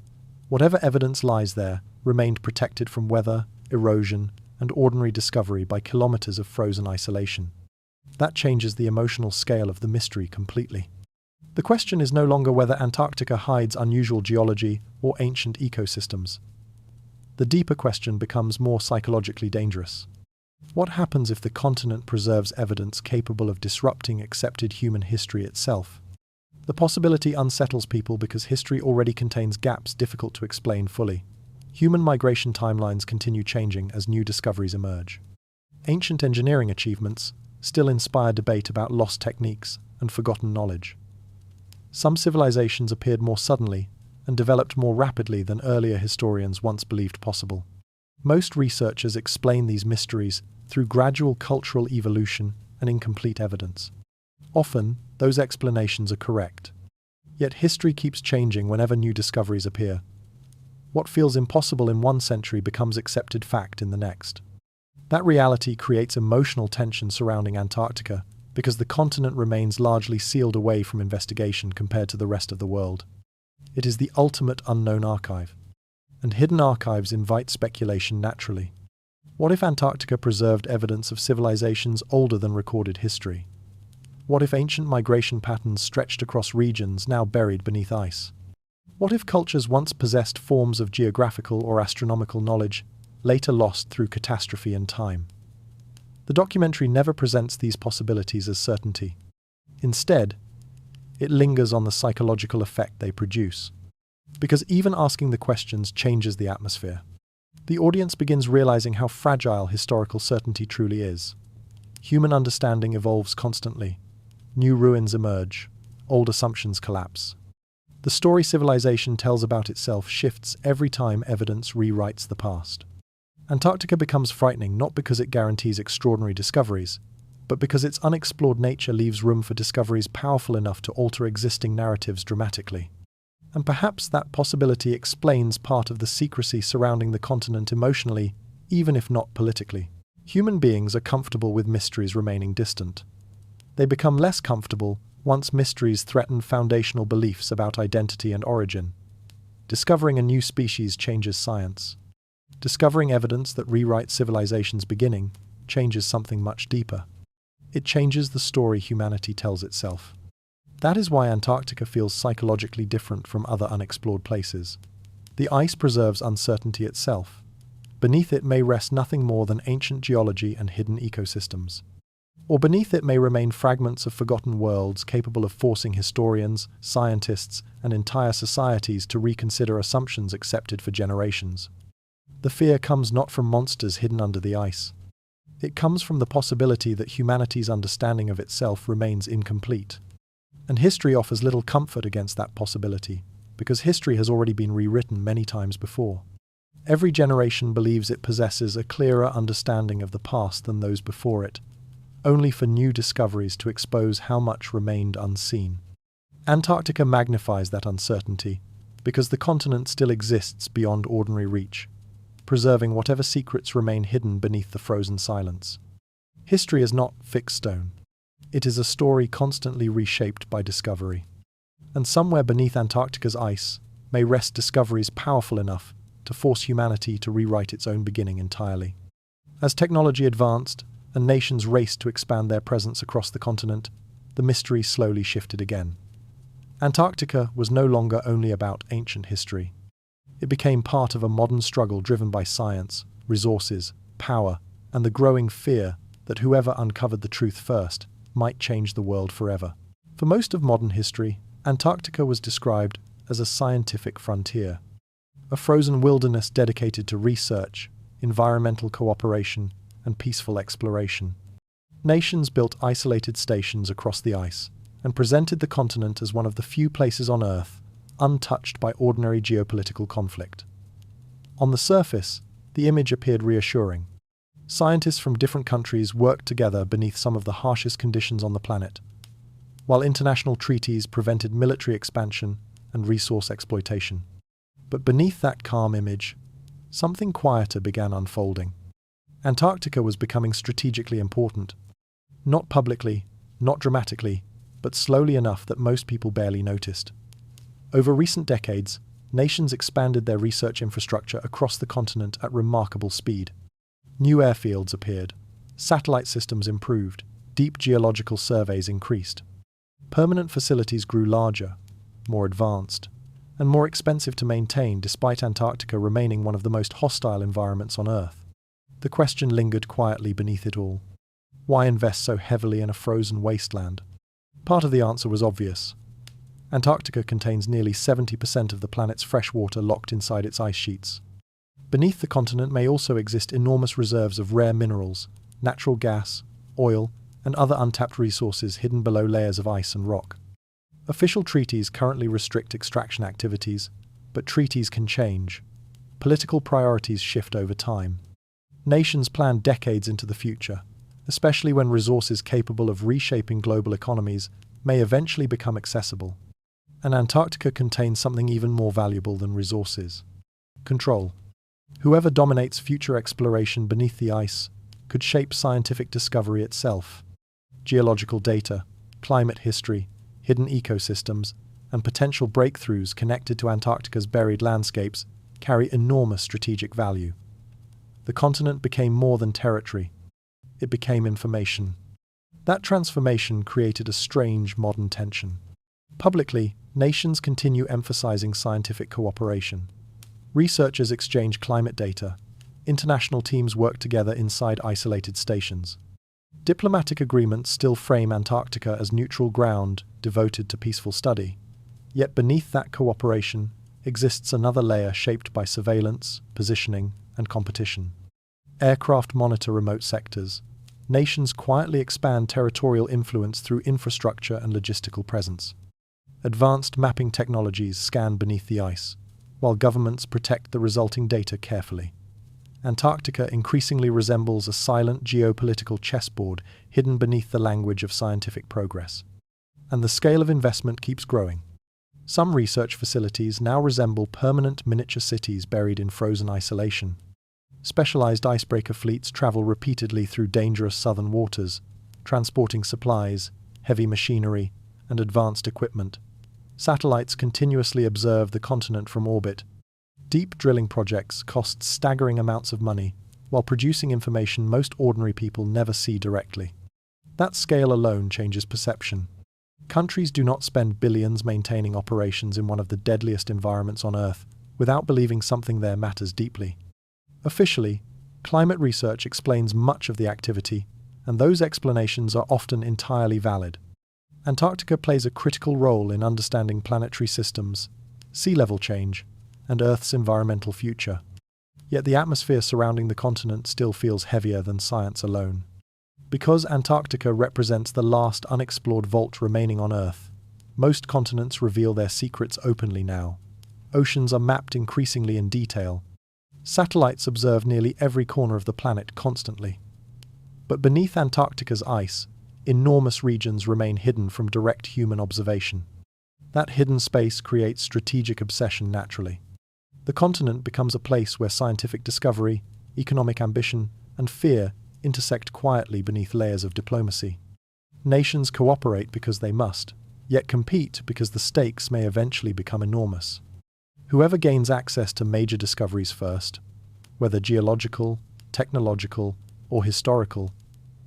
Whatever evidence lies there remained protected from weather, erosion, and ordinary discovery by kilometers of frozen isolation. That changes the emotional scale of the mystery completely. The question is no longer whether Antarctica hides unusual geology or ancient ecosystems. The deeper question becomes more psychologically dangerous. What happens if the continent preserves evidence capable of disrupting accepted human history itself? The possibility unsettles people because history already contains gaps difficult to explain fully. Human migration timelines continue changing as new discoveries emerge. Ancient engineering achievements still inspire debate about lost techniques and forgotten knowledge. Some civilizations appeared more suddenly, and developed more rapidly than earlier historians once believed possible. Most researchers explain these mysteries through gradual cultural evolution and incomplete evidence. Often, those explanations are correct. Yet history keeps changing whenever new discoveries appear. What feels impossible in one century becomes accepted fact in the next. That reality creates emotional tension surrounding Antarctica because the continent remains largely sealed away from investigation compared to the rest of the world. It is the ultimate unknown archive, and hidden archives invite speculation naturally. What if Antarctica preserved evidence of civilizations older than recorded history? What if ancient migration patterns stretched across regions now buried beneath ice? What if cultures once possessed forms of geographical or astronomical knowledge, later lost through catastrophe and time? The documentary never presents these possibilities as certainty. Instead, it lingers on the psychological effect they produce. Because even asking the questions changes the atmosphere. The audience begins realizing how fragile historical certainty truly is. Human understanding evolves constantly. New ruins emerge. Old assumptions collapse. The story civilization tells about itself shifts every time evidence rewrites the past. Antarctica becomes frightening not because it guarantees extraordinary discoveries, but because its unexplored nature leaves room for discoveries powerful enough to alter existing narratives dramatically. And perhaps that possibility explains part of the secrecy surrounding the continent emotionally, even if not politically. Human beings are comfortable with mysteries remaining distant. They become less comfortable once mysteries threaten foundational beliefs about identity and origin. Discovering a new species changes science. Discovering evidence that rewrites civilization's beginning changes something much deeper. It changes the story humanity tells itself. That is why Antarctica feels psychologically different from other unexplored places. The ice preserves uncertainty itself. Beneath it may rest nothing more than ancient geology and hidden ecosystems. Or beneath it may remain fragments of forgotten worlds capable of forcing historians, scientists, and entire societies to reconsider assumptions accepted for generations. The fear comes not from monsters hidden under the ice. It comes from the possibility that humanity's understanding of itself remains incomplete. And history offers little comfort against that possibility, because history has already been rewritten many times before. Every generation believes it possesses a clearer understanding of the past than those before it, only for new discoveries to expose how much remained unseen. Antarctica magnifies that uncertainty, because the continent still exists beyond ordinary reach, preserving whatever secrets remain hidden beneath the frozen silence. History is not fixed stone. It is a story constantly reshaped by discovery. And somewhere beneath Antarctica's ice may rest discoveries powerful enough to force humanity to rewrite its own beginning entirely. As technology advanced, and nations raced to expand their presence across the continent, the mystery slowly shifted again. Antarctica was no longer only about ancient history. It became part of a modern struggle driven by science, resources, power, and the growing fear that whoever uncovered the truth first might change the world forever. For most of modern history, Antarctica was described as a scientific frontier, a frozen wilderness dedicated to research, environmental cooperation, and peaceful exploration. Nations built isolated stations across the ice and presented the continent as one of the few places on Earth untouched by ordinary geopolitical conflict. On the surface, the image appeared reassuring. Scientists from different countries worked together beneath some of the harshest conditions on the planet, while international treaties prevented military expansion and resource exploitation. But beneath that calm image, something quieter began unfolding. Antarctica was becoming strategically important. Not publicly, not dramatically, but slowly enough that most people barely noticed. Over recent decades, nations expanded their research infrastructure across the continent at remarkable speed. New airfields appeared, satellite systems improved, deep geological surveys increased. Permanent facilities grew larger, more advanced, and more expensive to maintain despite Antarctica remaining one of the most hostile environments on Earth. The question lingered quietly beneath it all. Why invest so heavily in a frozen wasteland? Part of the answer was obvious. Antarctica contains nearly 70% of the planet's fresh water locked inside its ice sheets. Beneath the continent may also exist enormous reserves of rare minerals, natural gas, oil, and other untapped resources hidden below layers of ice and rock. Official treaties currently restrict extraction activities, But treaties can change. Political priorities shift over time. Nations plan decades into the future, especially when resources capable of reshaping global economies may eventually become accessible. And Antarctica contains something even more valuable than resources: control. Whoever dominates future exploration beneath the ice could shape scientific discovery itself. Geological data, climate history, hidden ecosystems, and potential breakthroughs connected to Antarctica's buried landscapes carry enormous strategic value. The continent became more than territory. It became information. That transformation created a strange modern tension. Publicly, nations continue emphasizing scientific cooperation. Researchers exchange climate data. International teams work together inside isolated stations. Diplomatic agreements still frame Antarctica as neutral ground devoted to peaceful study. Yet beneath that cooperation exists another layer shaped by surveillance, positioning, and competition. Aircraft monitor remote sectors. Nations quietly expand territorial influence through infrastructure and logistical presence. Advanced mapping technologies scan beneath the ice, while governments protect the resulting data carefully. Antarctica increasingly resembles a silent geopolitical chessboard hidden beneath the language of scientific progress. And the scale of investment keeps growing. Some research facilities now resemble permanent miniature cities buried in frozen isolation. Specialized icebreaker fleets travel repeatedly through dangerous southern waters, transporting supplies, heavy machinery, and advanced equipment. Satellites continuously observe the continent from orbit. Deep drilling projects cost staggering amounts of money, while producing information most ordinary people never see directly. That scale alone changes perception. Countries do not spend billions maintaining operations in one of the deadliest environments on Earth without believing something there matters deeply. Officially, climate research explains much of the activity, and those explanations are often entirely valid. Antarctica plays a critical role in understanding planetary systems, sea level change, and Earth's environmental future. Yet the atmosphere surrounding the continent still feels heavier than science alone. Because Antarctica represents the last unexplored vault remaining on Earth, most continents reveal their secrets openly now. Oceans are mapped increasingly in detail. Satellites observe nearly every corner of the planet constantly. But beneath Antarctica's ice, enormous regions remain hidden from direct human observation. That hidden space creates strategic obsession naturally. The continent becomes a place where scientific discovery, economic ambition, and fear intersect quietly beneath layers of diplomacy. Nations cooperate because they must, yet compete because the stakes may eventually become enormous. Whoever gains access to major discoveries first, whether geological, technological, or historical,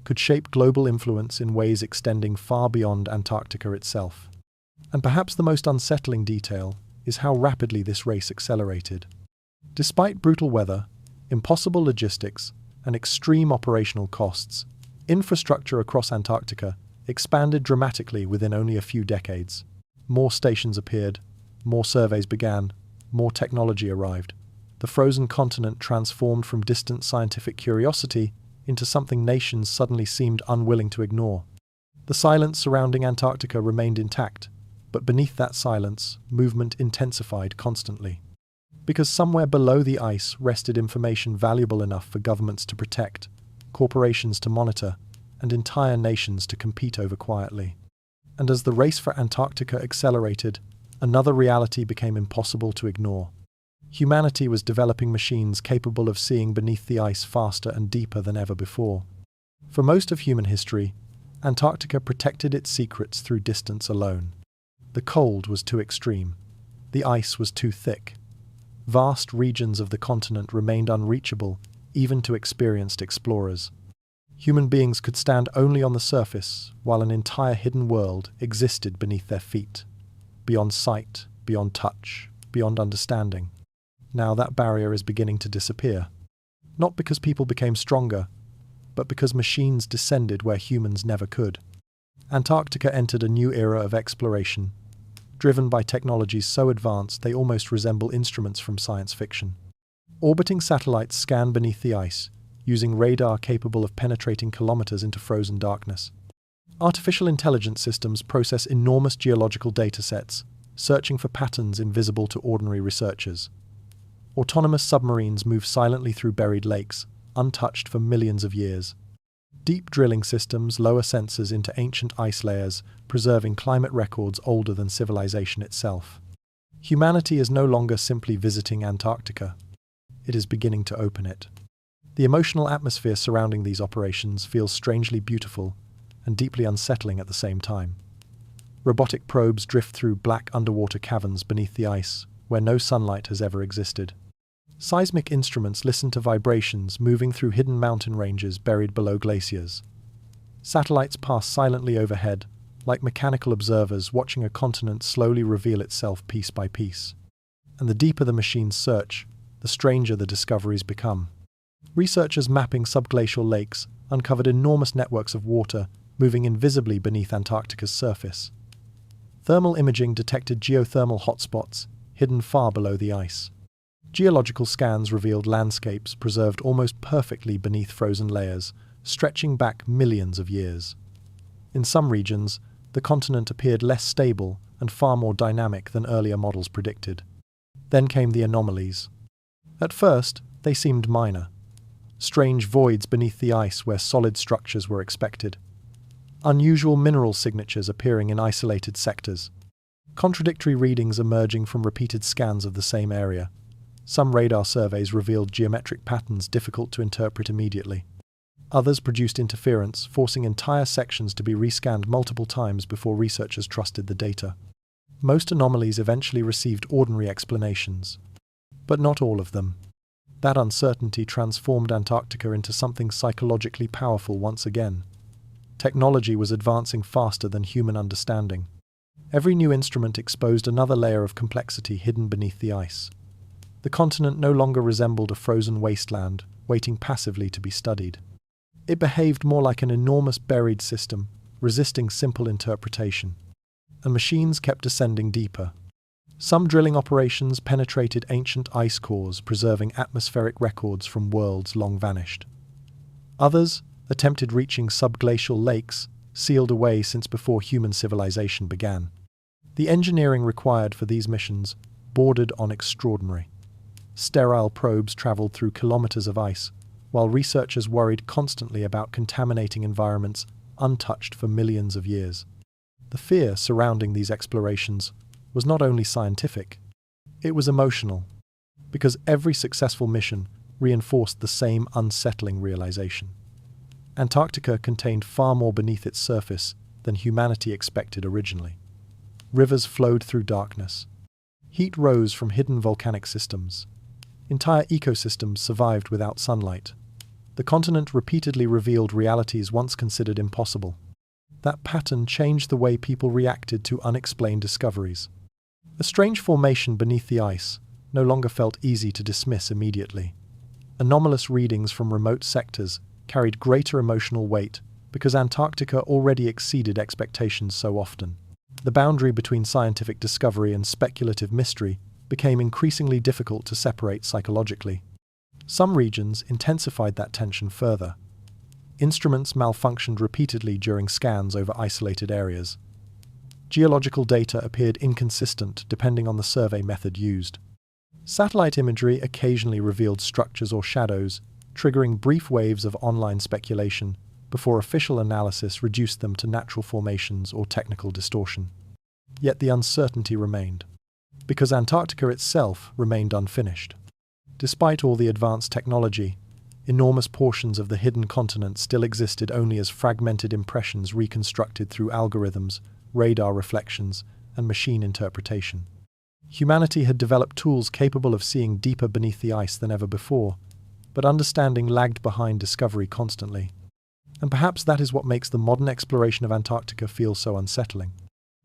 could shape global influence in ways extending far beyond Antarctica itself. And perhaps the most unsettling detail is how rapidly this race accelerated. Despite brutal weather, impossible logistics, and extreme operational costs, infrastructure across Antarctica expanded dramatically within only a few decades. More stations appeared, more surveys began, more technology arrived. The frozen continent transformed from distant scientific curiosity into something nations suddenly seemed unwilling to ignore. The silence surrounding Antarctica remained intact, but beneath that silence, movement intensified constantly. Because somewhere below the ice rested information valuable enough for governments to protect, corporations to monitor, and entire nations to compete over quietly. And as the race for Antarctica accelerated, another reality became impossible to ignore. Humanity was developing machines capable of seeing beneath the ice faster and deeper than ever before. For most of human history, Antarctica protected its secrets through distance alone. The cold was too extreme. The ice was too thick. Vast regions of the continent remained unreachable, even to experienced explorers. Human beings could stand only on the surface, while an entire hidden world existed beneath their feet. Beyond sight, beyond touch, beyond understanding. Now that barrier is beginning to disappear. Not because people became stronger, but because machines descended where humans never could. Antarctica entered a new era of exploration, driven by technologies so advanced they almost resemble instruments from science fiction. Orbiting satellites scan beneath the ice, using radar capable of penetrating kilometers into frozen darkness. Artificial intelligence systems process enormous geological datasets, searching for patterns invisible to ordinary researchers. Autonomous submarines move silently through buried lakes, untouched for millions of years. Deep drilling systems lower sensors into ancient ice layers, preserving climate records older than civilization itself. Humanity is no longer simply visiting Antarctica. It is beginning to open it. The emotional atmosphere surrounding these operations feels strangely beautiful and deeply unsettling at the same time. Robotic probes drift through black underwater caverns beneath the ice, where no sunlight has ever existed. Seismic instruments listen to vibrations moving through hidden mountain ranges buried below glaciers. Satellites pass silently overhead, like mechanical observers watching a continent slowly reveal itself piece by piece. And the deeper the machines search, the stranger the discoveries become. Researchers mapping subglacial lakes uncovered enormous networks of water moving invisibly beneath Antarctica's surface. Thermal imaging detected geothermal hotspots hidden far below the ice. Geological scans revealed landscapes preserved almost perfectly beneath frozen layers, stretching back millions of years. In some regions, the continent appeared less stable and far more dynamic than earlier models predicted. Then came the anomalies. At first, they seemed minor. Strange voids beneath the ice where solid structures were expected. Unusual mineral signatures appearing in isolated sectors. Contradictory readings emerging from repeated scans of the same area. Some radar surveys revealed geometric patterns difficult to interpret immediately. Others produced interference, forcing entire sections to be rescanned multiple times before researchers trusted the data. Most anomalies eventually received ordinary explanations, but not all of them. That uncertainty transformed Antarctica into something psychologically powerful once again. Technology was advancing faster than human understanding. Every new instrument exposed another layer of complexity hidden beneath the ice. The continent no longer resembled a frozen wasteland, waiting passively to be studied. It behaved more like an enormous buried system, resisting simple interpretation. And machines kept descending deeper. Some drilling operations penetrated ancient ice cores, preserving atmospheric records from worlds long vanished. Others attempted reaching subglacial lakes, sealed away since before human civilization began. The engineering required for these missions bordered on extraordinary. Sterile probes traveled through kilometers of ice, while researchers worried constantly about contaminating environments untouched for millions of years. The fear surrounding these explorations was not only scientific, it was emotional, because every successful mission reinforced the same unsettling realization. Antarctica contained far more beneath its surface than humanity expected originally. Rivers flowed through darkness. Heat rose from hidden volcanic systems. Entire ecosystems survived without sunlight. The continent repeatedly revealed realities once considered impossible. That pattern changed the way people reacted to unexplained discoveries. A strange formation beneath the ice no longer felt easy to dismiss immediately. Anomalous readings from remote sectors carried greater emotional weight because Antarctica already exceeded expectations so often. The boundary between scientific discovery and speculative mystery became increasingly difficult to separate psychologically. Some regions intensified that tension further. Instruments malfunctioned repeatedly during scans over isolated areas. Geological data appeared inconsistent depending on the survey method used. Satellite imagery occasionally revealed structures or shadows, triggering brief waves of online speculation before official analysis reduced them to natural formations or technical distortion. Yet the uncertainty remained, because Antarctica itself remained unfinished. Despite all the advanced technology, enormous portions of the hidden continent still existed only as fragmented impressions reconstructed through algorithms, radar reflections, and machine interpretation. Humanity had developed tools capable of seeing deeper beneath the ice than ever before, but understanding lagged behind discovery constantly. And perhaps that is what makes the modern exploration of Antarctica feel so unsettling.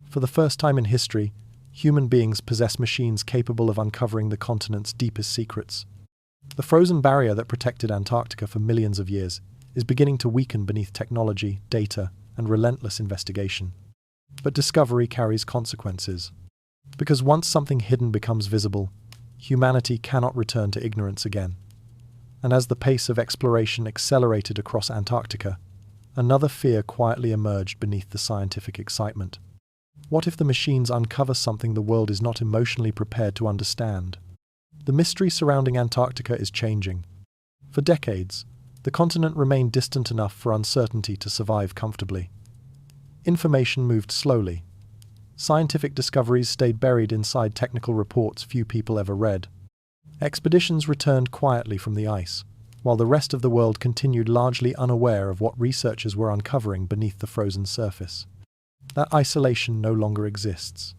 For the first time in history, human beings possess machines capable of uncovering the continent's deepest secrets. The frozen barrier that protected Antarctica for millions of years is beginning to weaken beneath technology, data, and relentless investigation. But discovery carries consequences. Because once something hidden becomes visible, humanity cannot return to ignorance again. And as the pace of exploration accelerated across Antarctica, another fear quietly emerged beneath the scientific excitement. What if the machines uncover something the world is not emotionally prepared to understand? The mystery surrounding Antarctica is changing. For decades, the continent remained distant enough for uncertainty to survive comfortably. Information moved slowly. Scientific discoveries stayed buried inside technical reports few people ever read. Expeditions returned quietly from the ice, while the rest of the world continued largely unaware of what researchers were uncovering beneath the frozen surface. That isolation no longer exists.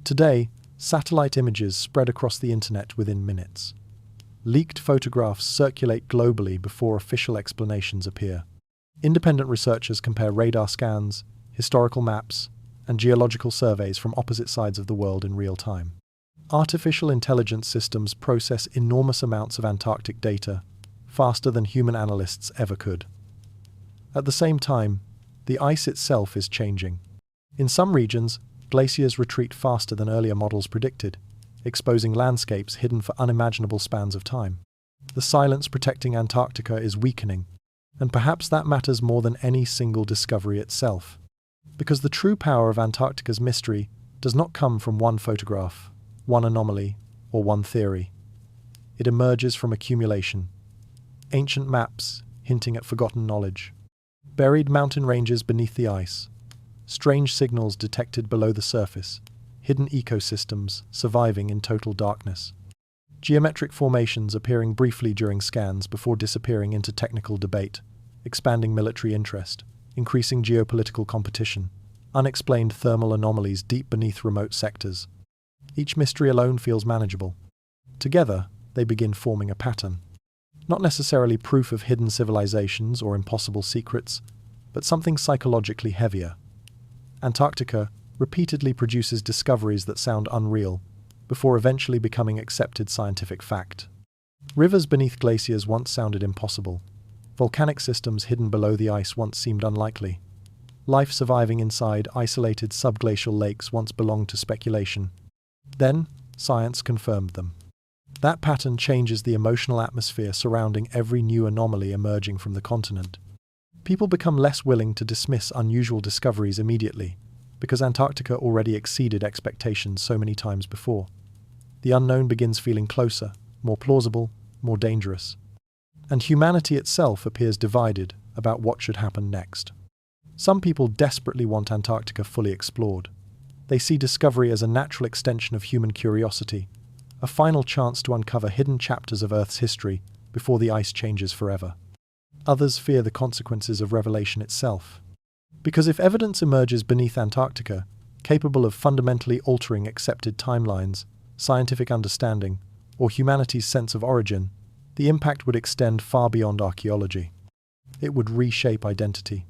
Today, satellite images spread across the internet within minutes. Leaked photographs circulate globally before official explanations appear. Independent researchers compare radar scans, historical maps, and geological surveys from opposite sides of the world in real time. Artificial intelligence systems process enormous amounts of Antarctic data, faster than human analysts ever could. At the same time, the ice itself is changing. In some regions, glaciers retreat faster than earlier models predicted, exposing landscapes hidden for unimaginable spans of time. The silence protecting Antarctica is weakening, and perhaps that matters more than any single discovery itself. Because the true power of Antarctica's mystery does not come from one photograph, one anomaly, or one theory. It emerges from accumulation. Ancient maps hinting at forgotten knowledge. Buried mountain ranges beneath the ice. Strange signals detected below the surface. Hidden ecosystems surviving in total darkness. Geometric formations appearing briefly during scans before disappearing into technical debate, expanding military interest, increasing geopolitical competition. Unexplained thermal anomalies deep beneath remote sectors. Each mystery alone feels manageable. Together, they begin forming a pattern. Not necessarily proof of hidden civilizations or impossible secrets, but something psychologically heavier. Antarctica repeatedly produces discoveries that sound unreal, before eventually becoming accepted scientific fact. Rivers beneath glaciers once sounded impossible. Volcanic systems hidden below the ice once seemed unlikely. Life surviving inside isolated subglacial lakes once belonged to speculation. Then, science confirmed them. That pattern changes the emotional atmosphere surrounding every new anomaly emerging from the continent. People become less willing to dismiss unusual discoveries immediately, because Antarctica already exceeded expectations so many times before. The unknown begins feeling closer, more plausible, more dangerous. And humanity itself appears divided about what should happen next. Some people desperately want Antarctica fully explored. They see discovery as a natural extension of human curiosity, a final chance to uncover hidden chapters of Earth's history before the ice changes forever. Others fear the consequences of revelation itself. Because if evidence emerges beneath Antarctica, capable of fundamentally altering accepted timelines, scientific understanding, or humanity's sense of origin, the impact would extend far beyond archaeology. It would reshape identity.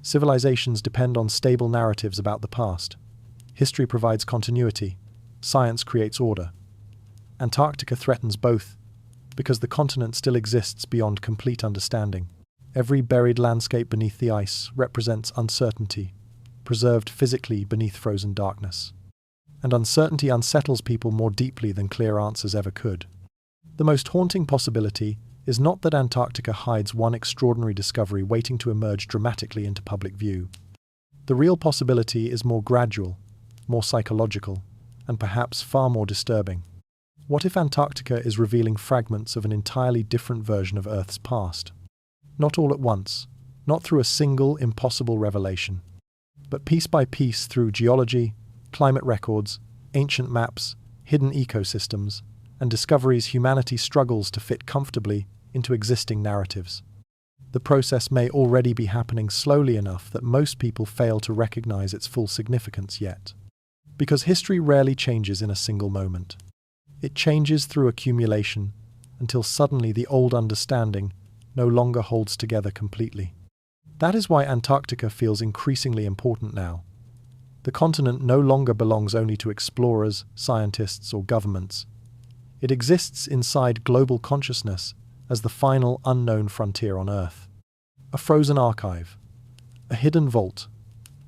Civilizations depend on stable narratives about the past. History provides continuity. Science creates order. Antarctica threatens both, because the continent still exists beyond complete understanding. Every buried landscape beneath the ice represents uncertainty, preserved physically beneath frozen darkness. And uncertainty unsettles people more deeply than clear answers ever could. The most haunting possibility is not that Antarctica hides one extraordinary discovery waiting to emerge dramatically into public view. The real possibility is more gradual, more psychological, and perhaps far more disturbing. What if Antarctica is revealing fragments of an entirely different version of Earth's past? Not all at once, not through a single impossible revelation, but piece by piece through geology, climate records, ancient maps, hidden ecosystems, and discoveries humanity struggles to fit comfortably into existing narratives. The process may already be happening slowly enough that most people fail to recognize its full significance yet. Because history rarely changes in a single moment. It changes through accumulation until suddenly the old understanding no longer holds together completely. That is why Antarctica feels increasingly important now. The continent no longer belongs only to explorers, scientists, or governments. It exists inside global consciousness as the final unknown frontier on Earth. A frozen archive, a hidden vault,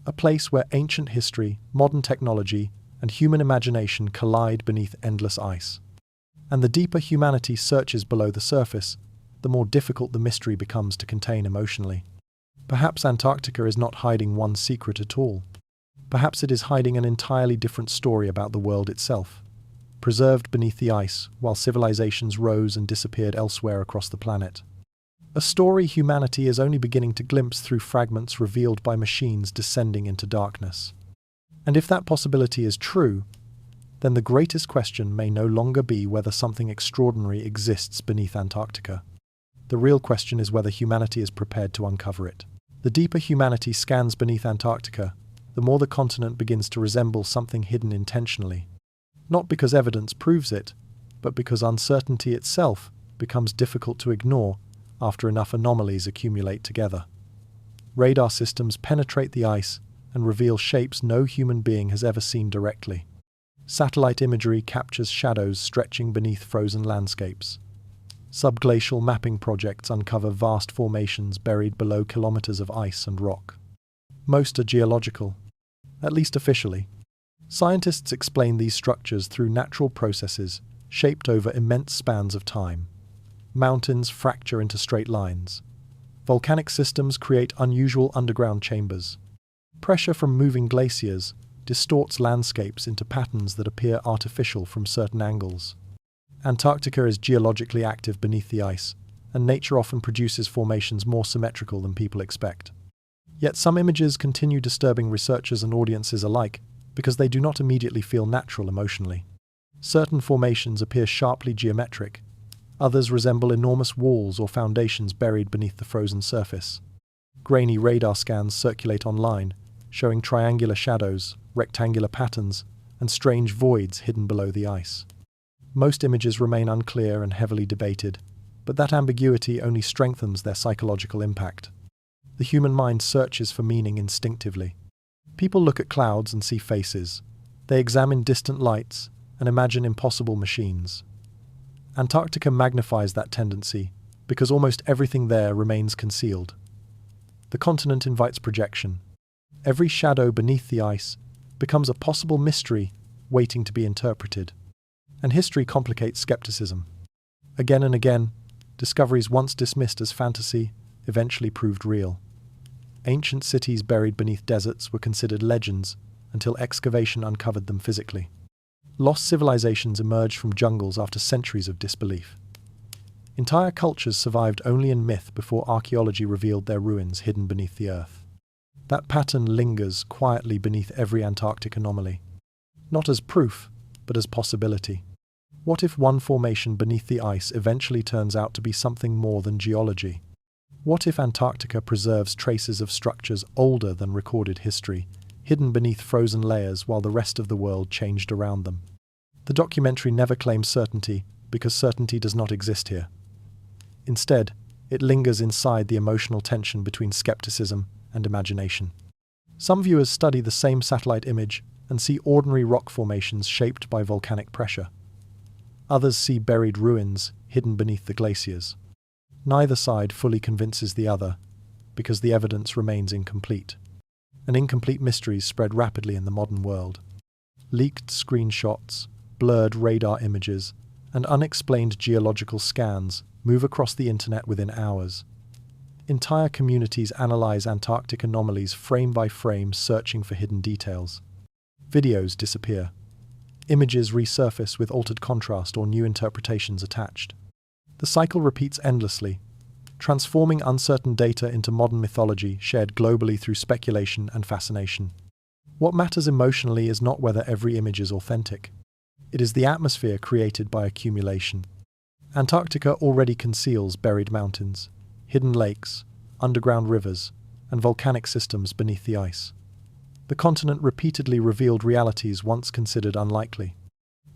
a place where ancient history, modern technology, and human imagination collide beneath endless ice. And the deeper humanity searches below the surface, the more difficult the mystery becomes to contain emotionally. Perhaps Antarctica is not hiding one secret at all. Perhaps it is hiding an entirely different story about the world itself, preserved beneath the ice while civilizations rose and disappeared elsewhere across the planet. A story humanity is only beginning to glimpse through fragments revealed by machines descending into darkness. And if that possibility is true, then the greatest question may no longer be whether something extraordinary exists beneath Antarctica. The real question is whether humanity is prepared to uncover it. The deeper humanity scans beneath Antarctica, the more the continent begins to resemble something hidden intentionally. Not because evidence proves it, but because uncertainty itself becomes difficult to ignore after enough anomalies accumulate together. Radar systems penetrate the ice and reveal shapes no human being has ever seen directly. Satellite imagery captures shadows stretching beneath frozen landscapes. Subglacial mapping projects uncover vast formations buried below kilometers of ice and rock. Most are geological, at least officially. Scientists explain these structures through natural processes shaped over immense spans of time. Mountains fracture into straight lines. Volcanic systems create unusual underground chambers. Pressure from moving glaciers distorts landscapes into patterns that appear artificial from certain angles. Antarctica is geologically active beneath the ice, and nature often produces formations more symmetrical than people expect. Yet some images continue disturbing researchers and audiences alike because they do not immediately feel natural emotionally. Certain formations appear sharply geometric. Others resemble enormous walls or foundations buried beneath the frozen surface. Grainy radar scans circulate online, showing triangular shadows, rectangular patterns, and strange voids hidden below the ice. Most images remain unclear and heavily debated, but that ambiguity only strengthens their psychological impact. The human mind searches for meaning instinctively. People look at clouds and see faces. They examine distant lights and imagine impossible machines. Antarctica magnifies that tendency because almost everything there remains concealed. The continent invites projection. Every shadow beneath the ice becomes a possible mystery waiting to be interpreted. And history complicates skepticism. Again and again, discoveries once dismissed as fantasy eventually proved real. Ancient cities buried beneath deserts were considered legends until excavation uncovered them physically. Lost civilizations emerged from jungles after centuries of disbelief. Entire cultures survived only in myth before archaeology revealed their ruins hidden beneath the earth. That pattern lingers quietly beneath every Antarctic anomaly, not as proof, but as possibility. What if one formation beneath the ice eventually turns out to be something more than geology? What if Antarctica preserves traces of structures older than recorded history, hidden beneath frozen layers while the rest of the world changed around them? The documentary never claims certainty because certainty does not exist here. Instead, it lingers inside the emotional tension between skepticism and imagination. Some viewers study the same satellite image and see ordinary rock formations shaped by volcanic pressure. Others see buried ruins hidden beneath the glaciers. Neither side fully convinces the other because the evidence remains incomplete. And incomplete mysteries spread rapidly in the modern world. Leaked screenshots, blurred radar images, and unexplained geological scans move across the internet within hours. Entire communities analyze Antarctic anomalies frame by frame, searching for hidden details. Videos disappear. Images resurface with altered contrast or new interpretations attached. The cycle repeats endlessly, transforming uncertain data into modern mythology shared globally through speculation and fascination. What matters emotionally is not whether every image is authentic. It is the atmosphere created by accumulation. Antarctica already conceals buried mountains, hidden lakes, underground rivers, and volcanic systems beneath the ice. The continent repeatedly revealed realities once considered unlikely.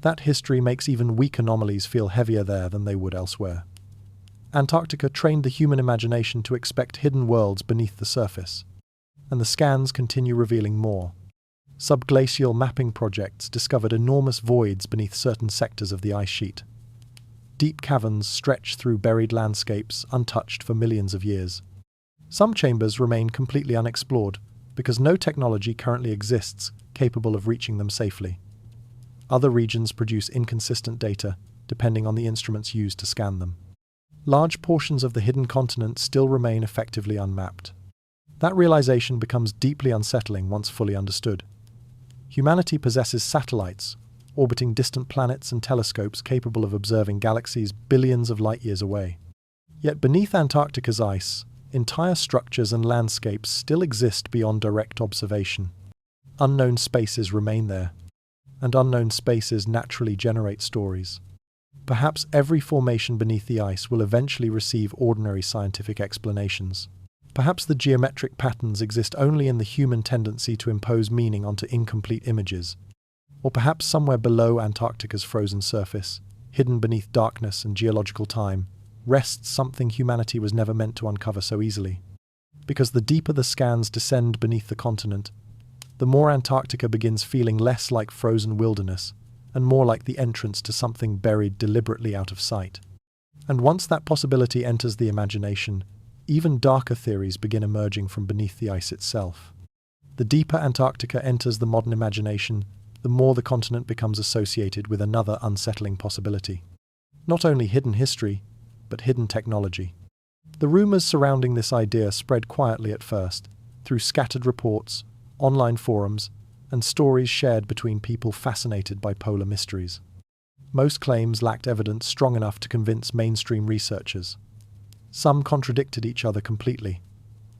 That history makes even weak anomalies feel heavier there than they would elsewhere. Antarctica trained the human imagination to expect hidden worlds beneath the surface, and the scans continue revealing more. Subglacial mapping projects discovered enormous voids beneath certain sectors of the ice sheet. Deep caverns stretch through buried landscapes untouched for millions of years. Some chambers remain completely unexplored because no technology currently exists capable of reaching them safely. Other regions produce inconsistent data depending on the instruments used to scan them. Large portions of the hidden continent still remain effectively unmapped. That realization becomes deeply unsettling once fully understood. Humanity possesses satellites, orbiting distant planets and telescopes capable of observing galaxies billions of light years away. Yet beneath Antarctica's ice, entire structures and landscapes still exist beyond direct observation. Unknown spaces remain there, and unknown spaces naturally generate stories. Perhaps every formation beneath the ice will eventually receive ordinary scientific explanations. Perhaps the geometric patterns exist only in the human tendency to impose meaning onto incomplete images. Or perhaps somewhere below Antarctica's frozen surface, hidden beneath darkness and geological time, rests something humanity was never meant to uncover so easily. Because the deeper the scans descend beneath the continent, the more Antarctica begins feeling less like frozen wilderness and more like the entrance to something buried deliberately out of sight. And once that possibility enters the imagination, even darker theories begin emerging from beneath the ice itself. The deeper Antarctica enters the modern imagination, the more the continent becomes associated with another unsettling possibility. Not only hidden history, but hidden technology. The rumors surrounding this idea spread quietly at first, through scattered reports, online forums, and stories shared between people fascinated by polar mysteries. Most claims lacked evidence strong enough to convince mainstream researchers. Some contradicted each other completely.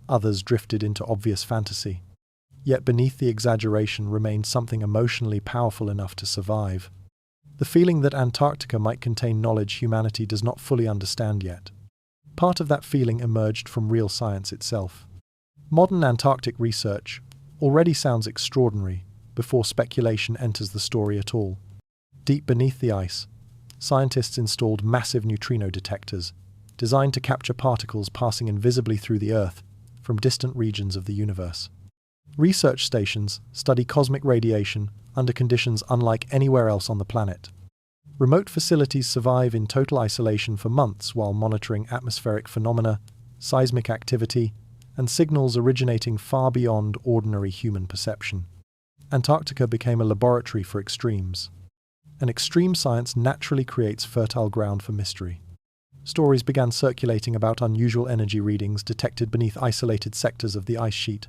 Others drifted into obvious fantasy. Yet beneath the exaggeration remained something emotionally powerful enough to survive. The feeling that Antarctica might contain knowledge humanity does not fully understand yet. Part of that feeling emerged from real science itself. Modern Antarctic research already sounds extraordinary before speculation enters the story at all. Deep beneath the ice, scientists installed massive neutrino detectors designed to capture particles passing invisibly through the Earth from distant regions of the universe. Research stations study cosmic radiation under conditions unlike anywhere else on the planet. Remote facilities survive in total isolation for months while monitoring atmospheric phenomena, seismic activity, and signals originating far beyond ordinary human perception. Antarctica became a laboratory for extremes. And extreme science naturally creates fertile ground for mystery. Stories began circulating about unusual energy readings detected beneath isolated sectors of the ice sheet.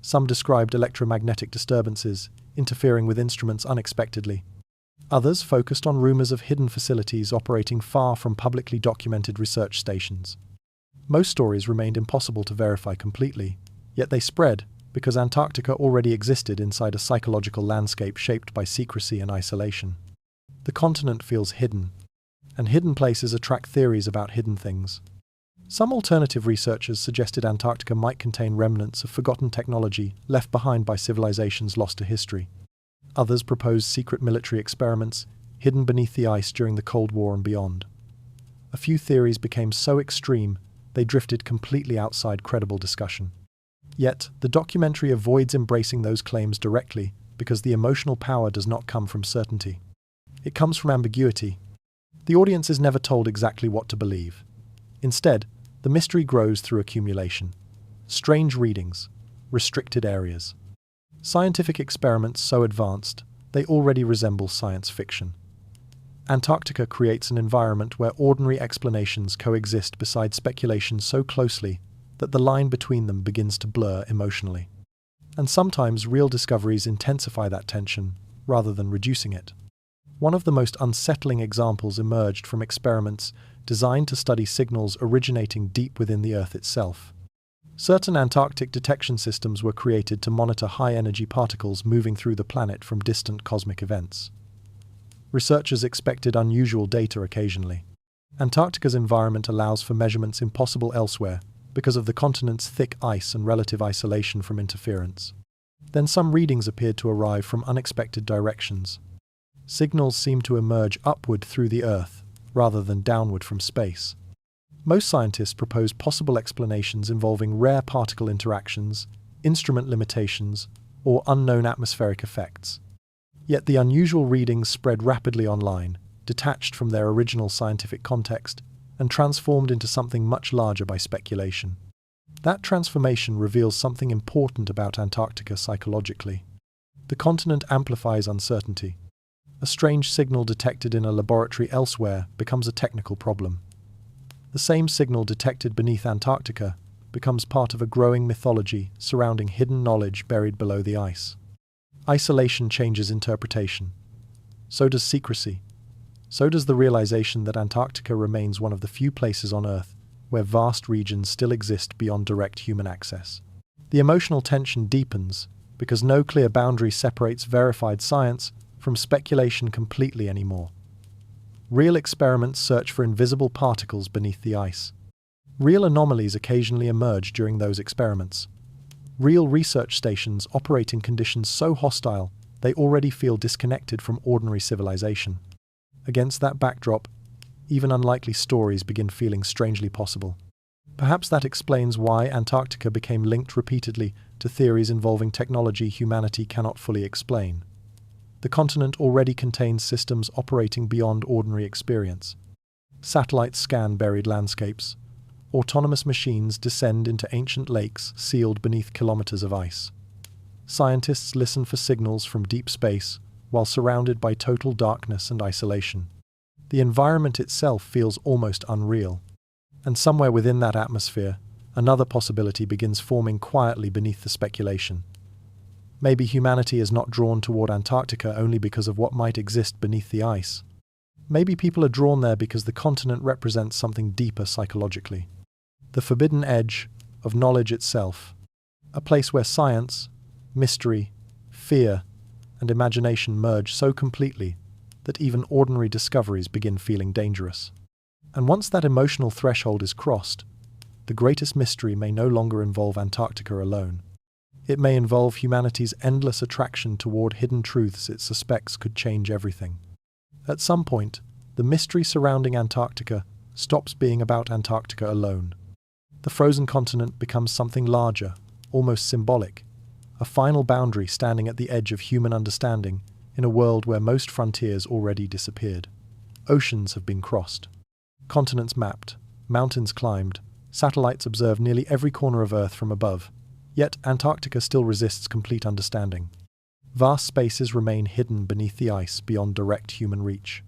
Some described electromagnetic disturbances interfering with instruments unexpectedly. Others focused on rumors of hidden facilities operating far from publicly documented research stations. Most stories remained impossible to verify completely, yet they spread because Antarctica already existed inside a psychological landscape shaped by secrecy and isolation. The continent feels hidden, and hidden places attract theories about hidden things. Some alternative researchers suggested Antarctica might contain remnants of forgotten technology left behind by civilizations lost to history. Others proposed secret military experiments hidden beneath the ice during the Cold War and beyond. A few theories became so extreme they drifted completely outside credible discussion. Yet, the documentary avoids embracing those claims directly because the emotional power does not come from certainty. It comes from ambiguity. The audience is never told exactly what to believe. Instead, the mystery grows through accumulation. Strange readings, restricted areas. Scientific experiments so advanced, they already resemble science fiction. Antarctica creates an environment where ordinary explanations coexist beside speculation so closely that the line between them begins to blur emotionally. And sometimes real discoveries intensify that tension, rather than reducing it. One of the most unsettling examples emerged from experiments designed to study signals originating deep within the Earth itself. Certain Antarctic detection systems were created to monitor high-energy particles moving through the planet from distant cosmic events. Researchers expected unusual data occasionally. Antarctica's environment allows for measurements impossible elsewhere because of the continent's thick ice and relative isolation from interference. Then some readings appeared to arrive from unexpected directions. Signals seemed to emerge upward through the Earth, rather than downward from space. Most scientists propose possible explanations involving rare particle interactions, instrument limitations, or unknown atmospheric effects. Yet the unusual readings spread rapidly online, detached from their original scientific context, and transformed into something much larger by speculation. That transformation reveals something important about Antarctica psychologically. The continent amplifies uncertainty. A strange signal detected in a laboratory elsewhere becomes a technical problem. The same signal detected beneath Antarctica becomes part of a growing mythology surrounding hidden knowledge buried below the ice. Isolation changes interpretation. So does secrecy. So does the realization that Antarctica remains one of the few places on Earth where vast regions still exist beyond direct human access. The emotional tension deepens because no clear boundary separates verified science from speculation completely anymore. Real experiments search for invisible particles beneath the ice. Real anomalies occasionally emerge during those experiments. Real research stations operate in conditions so hostile they already feel disconnected from ordinary civilization. Against that backdrop, even unlikely stories begin feeling strangely possible. Perhaps that explains why Antarctica became linked repeatedly to theories involving technology humanity cannot fully explain. The continent already contains systems operating beyond ordinary experience. Satellites scan buried landscapes. Autonomous machines descend into ancient lakes sealed beneath kilometers of ice. Scientists listen for signals from deep space while surrounded by total darkness and isolation. The environment itself feels almost unreal. And somewhere within that atmosphere, another possibility begins forming quietly beneath the speculation. Maybe humanity is not drawn toward Antarctica only because of what might exist beneath the ice. Maybe people are drawn there because the continent represents something deeper psychologically. The forbidden edge of knowledge itself. A place where science, mystery, fear, and imagination merge so completely that even ordinary discoveries begin feeling dangerous. And once that emotional threshold is crossed, the greatest mystery may no longer involve Antarctica alone. It may involve humanity's endless attraction toward hidden truths it suspects could change everything. At some point, the mystery surrounding Antarctica stops being about Antarctica alone. The frozen continent becomes something larger, almost symbolic, a final boundary standing at the edge of human understanding in a world where most frontiers already disappeared. Oceans have been crossed. Continents mapped, mountains climbed, satellites observe nearly every corner of Earth from above, yet Antarctica still resists complete understanding. Vast spaces remain hidden beneath the ice beyond direct human reach.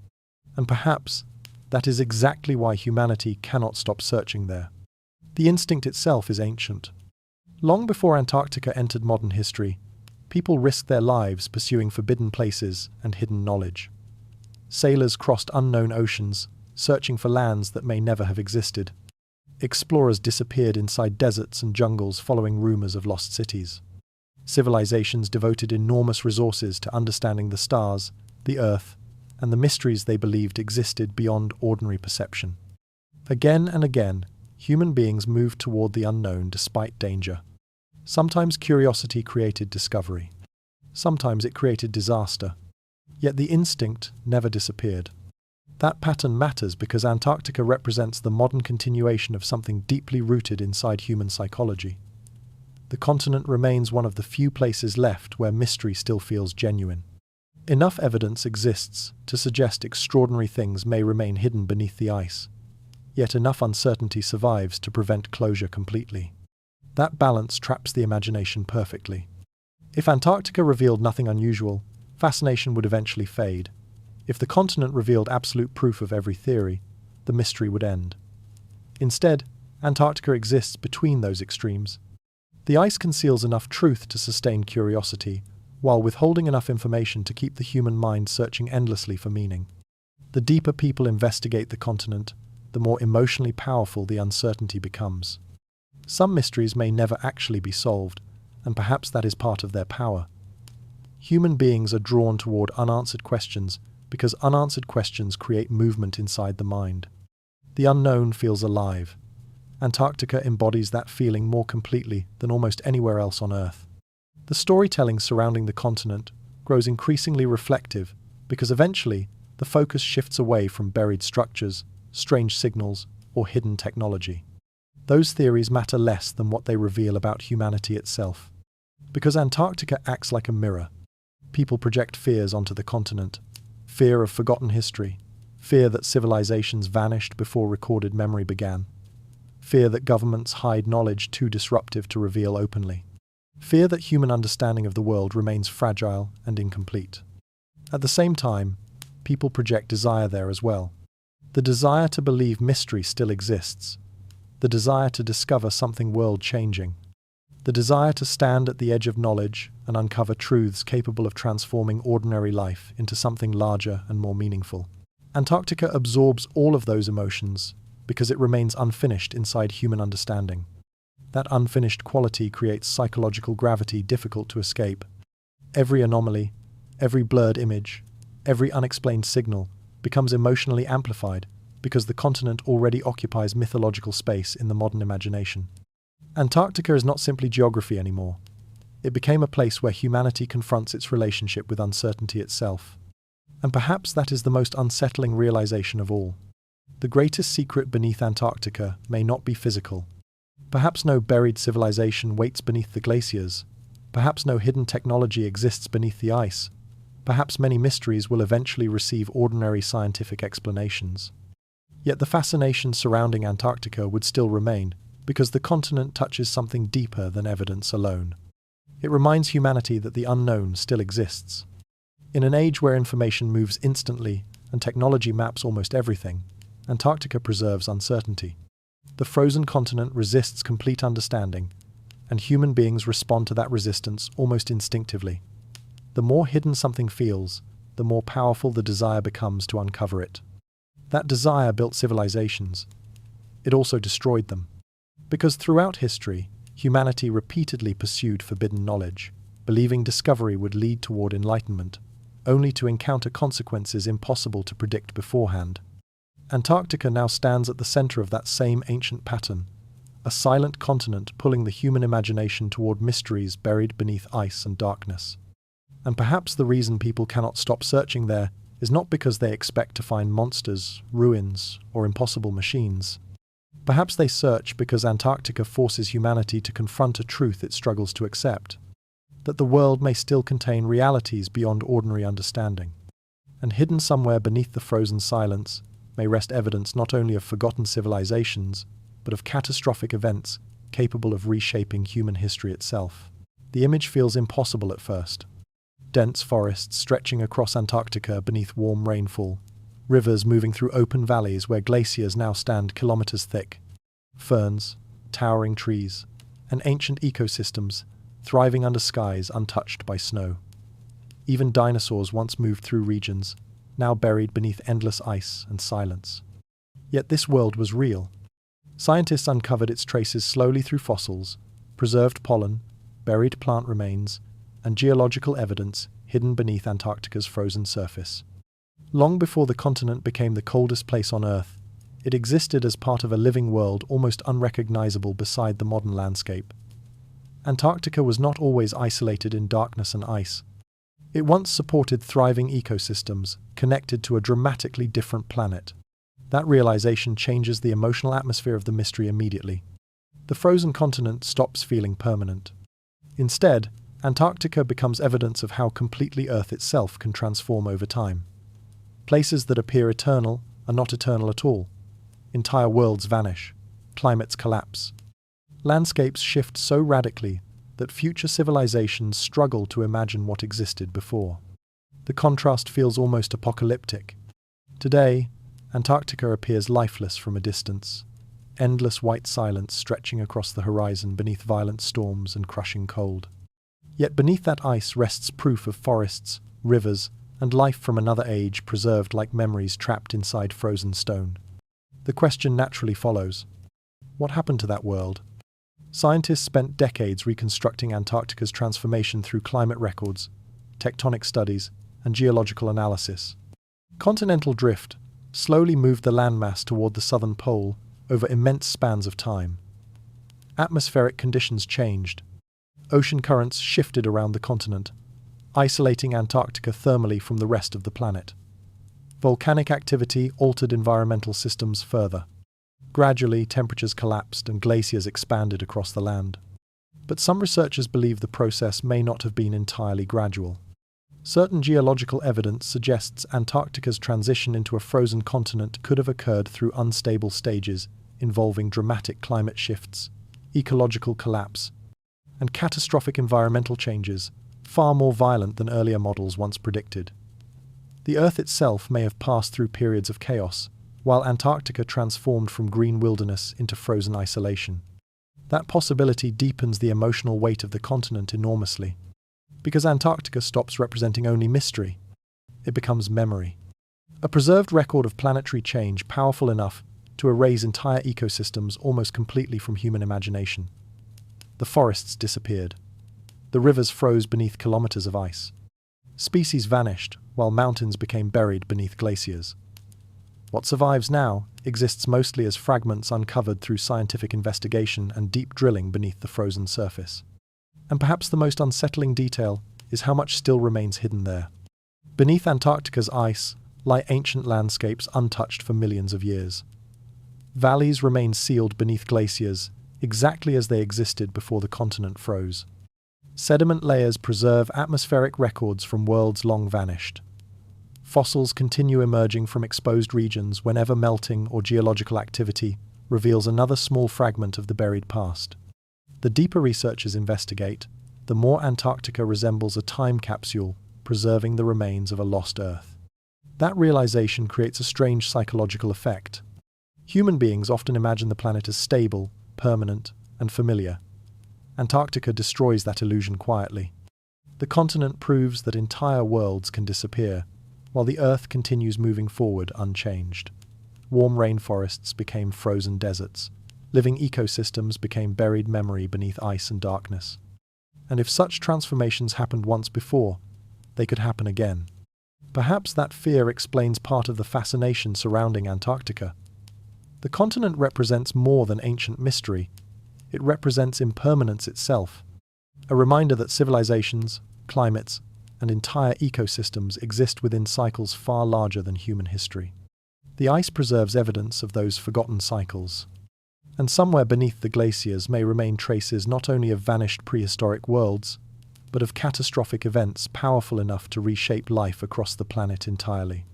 And perhaps that is exactly why humanity cannot stop searching there. The instinct itself is ancient. Long before Antarctica entered modern history, people risked their lives pursuing forbidden places and hidden knowledge. Sailors crossed unknown oceans, searching for lands that may never have existed. Explorers disappeared inside deserts and jungles following rumors of lost cities. Civilizations devoted enormous resources to understanding the stars, the Earth, and the mysteries they believed existed beyond ordinary perception. Again and again, human beings moved toward the unknown despite danger. Sometimes curiosity created discovery. Sometimes it created disaster. Yet the instinct never disappeared. That pattern matters because Antarctica represents the modern continuation of something deeply rooted inside human psychology. The continent remains one of the few places left where mystery still feels genuine. Enough evidence exists to suggest extraordinary things may remain hidden beneath the ice, yet enough uncertainty survives to prevent closure completely. That balance traps the imagination perfectly. If Antarctica revealed nothing unusual, fascination would eventually fade. If the continent revealed absolute proof of every theory, the mystery would end. Instead, Antarctica exists between those extremes. The ice conceals enough truth to sustain curiosity, while withholding enough information to keep the human mind searching endlessly for meaning. The deeper people investigate the continent, the more emotionally powerful the uncertainty becomes. Some mysteries may never actually be solved, and perhaps that is part of their power. Human beings are drawn toward unanswered questions because unanswered questions create movement inside the mind. The unknown feels alive. Antarctica embodies that feeling more completely than almost anywhere else on Earth. The storytelling surrounding the continent grows increasingly reflective because eventually the focus shifts away from buried structures, strange signals, or hidden technology. Those theories matter less than what they reveal about humanity itself. Because Antarctica acts like a mirror, people project fears onto the continent. Fear of forgotten history, fear that civilizations vanished before recorded memory began, fear that governments hide knowledge too disruptive to reveal openly, fear that human understanding of the world remains fragile and incomplete. At the same time, people project desire there as well. The desire to believe mystery still exists, the desire to discover something world-changing. The desire to stand at the edge of knowledge and uncover truths capable of transforming ordinary life into something larger and more meaningful. Antarctica absorbs all of those emotions because it remains unfinished inside human understanding. That unfinished quality creates psychological gravity difficult to escape. Every anomaly, every blurred image, every unexplained signal becomes emotionally amplified because the continent already occupies mythological space in the modern imagination. Antarctica is not simply geography anymore. It became a place where humanity confronts its relationship with uncertainty itself. And perhaps that is the most unsettling realization of all. The greatest secret beneath Antarctica may not be physical. Perhaps no buried civilization waits beneath the glaciers. Perhaps no hidden technology exists beneath the ice. Perhaps many mysteries will eventually receive ordinary scientific explanations. Yet the fascination surrounding Antarctica would still remain, because the continent touches something deeper than evidence alone. It reminds humanity that the unknown still exists. In an age where information moves instantly and technology maps almost everything, Antarctica preserves uncertainty. The frozen continent resists complete understanding, and human beings respond to that resistance almost instinctively. The more hidden something feels, the more powerful the desire becomes to uncover it. That desire built civilizations. It also destroyed them. Because throughout history, humanity repeatedly pursued forbidden knowledge, believing discovery would lead toward enlightenment, only to encounter consequences impossible to predict beforehand. Antarctica now stands at the center of that same ancient pattern, a silent continent pulling the human imagination toward mysteries buried beneath ice and darkness. And perhaps the reason people cannot stop searching there is not because they expect to find monsters, ruins, or impossible machines. Perhaps they search because Antarctica forces humanity to confront a truth it struggles to accept, that the world may still contain realities beyond ordinary understanding. And hidden somewhere beneath the frozen silence may rest evidence not only of forgotten civilizations, but of catastrophic events capable of reshaping human history itself. The image feels impossible at first. Dense forests stretching across Antarctica beneath warm rainfall, rivers moving through open valleys where glaciers now stand kilometers thick, ferns, towering trees, and ancient ecosystems thriving under skies untouched by snow. Even dinosaurs once moved through regions, now buried beneath endless ice and silence. Yet this world was real. Scientists uncovered its traces slowly through fossils, preserved pollen, buried plant remains, and geological evidence hidden beneath Antarctica's frozen surface. Long before the continent became the coldest place on Earth, it existed as part of a living world almost unrecognizable beside the modern landscape. Antarctica was not always isolated in darkness and ice. It once supported thriving ecosystems, connected to a dramatically different planet. That realization changes the emotional atmosphere of the mystery immediately. The frozen continent stops feeling permanent. Instead, Antarctica becomes evidence of how completely Earth itself can transform over time. Places that appear eternal are not eternal at all. Entire worlds vanish. Climates collapse. Landscapes shift so radically that future civilizations struggle to imagine what existed before. The contrast feels almost apocalyptic. Today, Antarctica appears lifeless from a distance, endless white silence stretching across the horizon beneath violent storms and crushing cold. Yet beneath that ice rests proof of forests, rivers, and life from another age preserved like memories trapped inside frozen stone. The question naturally follows: what happened to that world? Scientists spent decades reconstructing Antarctica's transformation through climate records, tectonic studies, and geological analysis. Continental drift slowly moved the landmass toward the southern pole over immense spans of time. Atmospheric conditions changed. Ocean currents shifted around the continent, isolating Antarctica thermally from the rest of the planet. Volcanic activity altered environmental systems further. Gradually, temperatures collapsed and glaciers expanded across the land. But some researchers believe the process may not have been entirely gradual. Certain geological evidence suggests Antarctica's transition into a frozen continent could have occurred through unstable stages involving dramatic climate shifts, ecological collapse, and catastrophic environmental changes, far more violent than earlier models once predicted. The Earth itself may have passed through periods of chaos, while Antarctica transformed from green wilderness into frozen isolation. That possibility deepens the emotional weight of the continent enormously. Because Antarctica stops representing only mystery, it becomes memory. A preserved record of planetary change powerful enough to erase entire ecosystems almost completely from human imagination. The forests disappeared. The rivers froze beneath kilometers of ice. Species vanished, while mountains became buried beneath glaciers. What survives now exists mostly as fragments uncovered through scientific investigation and deep drilling beneath the frozen surface. And perhaps the most unsettling detail is how much still remains hidden there. Beneath Antarctica's ice lie ancient landscapes untouched for millions of years. Valleys remain sealed beneath glaciers, exactly as they existed before the continent froze. Sediment layers preserve atmospheric records from worlds long vanished. Fossils continue emerging from exposed regions whenever melting or geological activity reveals another small fragment of the buried past. The deeper researchers investigate, the more Antarctica resembles a time capsule preserving the remains of a lost Earth. That realization creates a strange psychological effect. Human beings often imagine the planet as stable, permanent, and familiar. Antarctica destroys that illusion quietly. The continent proves that entire worlds can disappear, while the Earth continues moving forward unchanged. Warm rainforests became frozen deserts. Living ecosystems became buried memory beneath ice and darkness. And if such transformations happened once before, they could happen again. Perhaps that fear explains part of the fascination surrounding Antarctica. The continent represents more than ancient mystery. It represents impermanence itself, a reminder that civilizations, climates, and entire ecosystems exist within cycles far larger than human history. The ice preserves evidence of those forgotten cycles. And somewhere beneath the glaciers may remain traces not only of vanished prehistoric worlds, but of catastrophic events powerful enough to reshape life across the planet entirely.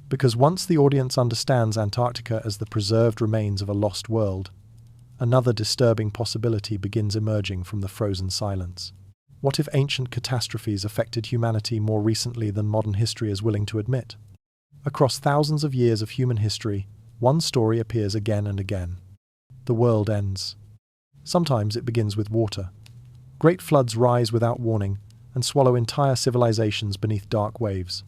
Because once the audience understands Antarctica as the preserved remains of a lost world, another disturbing possibility begins emerging from the frozen silence. What if ancient catastrophes affected humanity more recently than modern history is willing to admit? Across thousands of years of human history, one story appears again and again. The world ends. Sometimes it begins with water. Great floods rise without warning and swallow entire civilizations beneath dark waves.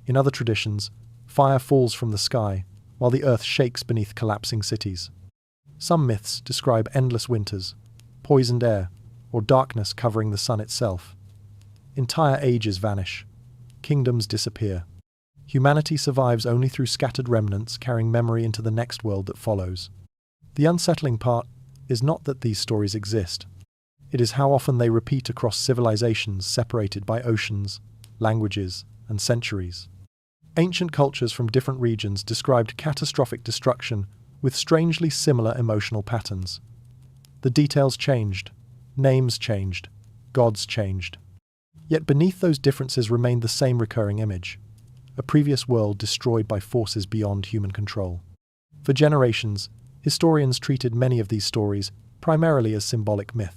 In other traditions, fire falls from the sky, while the earth shakes beneath collapsing cities. Some myths describe endless winters, poisoned air, or darkness covering the sun itself. Entire ages vanish. Kingdoms disappear. Humanity survives only through scattered remnants carrying memory into the next world that follows. The unsettling part is not that these stories exist. It is how often they repeat across civilizations separated by oceans, languages, and centuries. Ancient cultures from different regions described catastrophic destruction with strangely similar emotional patterns. The details changed, names changed, gods changed. Yet beneath those differences remained the same recurring image: a previous world destroyed by forces beyond human control. For generations, historians treated many of these stories primarily as symbolic myth.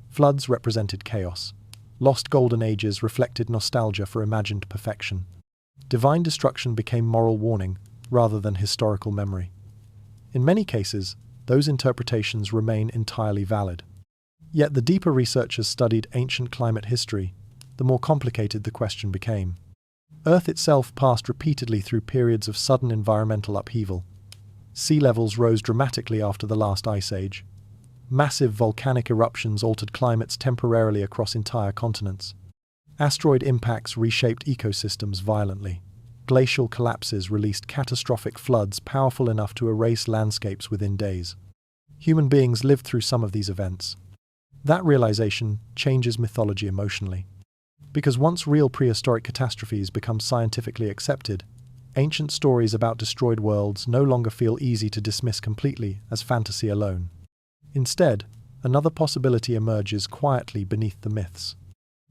Floods represented chaos. Lost golden ages reflected nostalgia for imagined perfection. Divine destruction became moral warning rather than historical memory. In many cases, those interpretations remain entirely valid. Yet the deeper researchers studied ancient climate history, the more complicated the question became. Earth itself passed repeatedly through periods of sudden environmental upheaval. Sea levels rose dramatically after the last ice age. Massive volcanic eruptions altered climates temporarily across entire continents. Asteroid impacts reshaped ecosystems violently. Glacial collapses released catastrophic floods powerful enough to erase landscapes within days. Human beings lived through some of these events. That realization changes mythology emotionally. Because once real prehistoric catastrophes become scientifically accepted, ancient stories about destroyed worlds no longer feel easy to dismiss completely as fantasy alone. Instead, another possibility emerges quietly beneath the myths.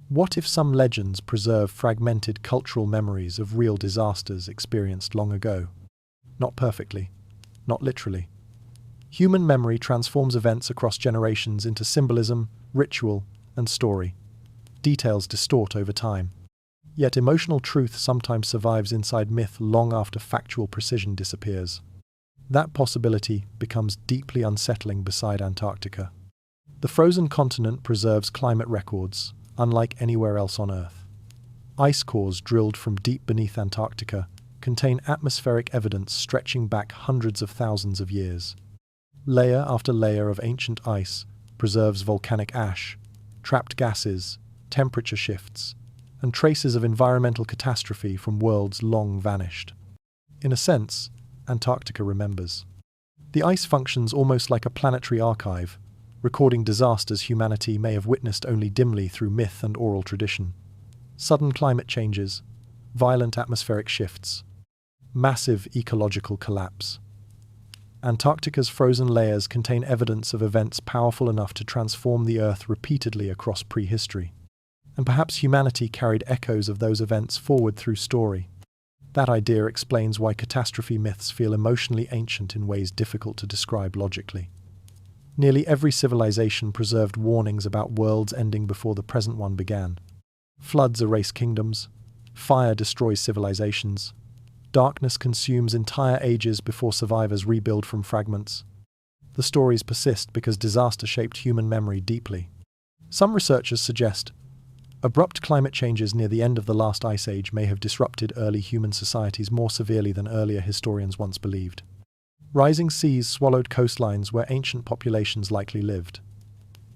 What if some legends preserve fragmented cultural memories of real disasters experienced long ago? Not perfectly, not literally. Human memory transforms events across generations into symbolism, ritual, and story. Details distort over time. Yet emotional truth sometimes survives inside myth long after factual precision disappears. That possibility becomes deeply unsettling beside Antarctica. The frozen continent preserves climate records, unlike anywhere else on Earth. Ice cores drilled from deep beneath Antarctica contain atmospheric evidence stretching back hundreds of thousands of years. Layer after layer of ancient ice preserves volcanic ash, trapped gases, temperature shifts, and traces of environmental catastrophe from worlds long vanished. In a sense, Antarctica remembers. The ice functions almost like a planetary archive, recording disasters humanity may have witnessed only dimly through myth and oral tradition. Sudden climate changes, violent atmospheric shifts, massive ecological collapse. Antarctica's frozen layers contain evidence of events powerful enough to transform the Earth repeatedly across prehistory. And perhaps humanity carried echoes of those events forward through story. That idea explains why catastrophe myths feel emotionally ancient in ways difficult to describe logically. Nearly every civilization preserved warnings about worlds ending before the present one began. Floods erase kingdoms, fire destroys civilizations, darkness consumes entire ages before survivors rebuild from fragments. The stories persist because disaster shaped human memory deeply. Some researchers suggest abrupt climate changes near the end of the last ice age may have disrupted early human societies more severely than earlier historians once believed. Rising seas swallowed coastlines where ancient populations likely lived.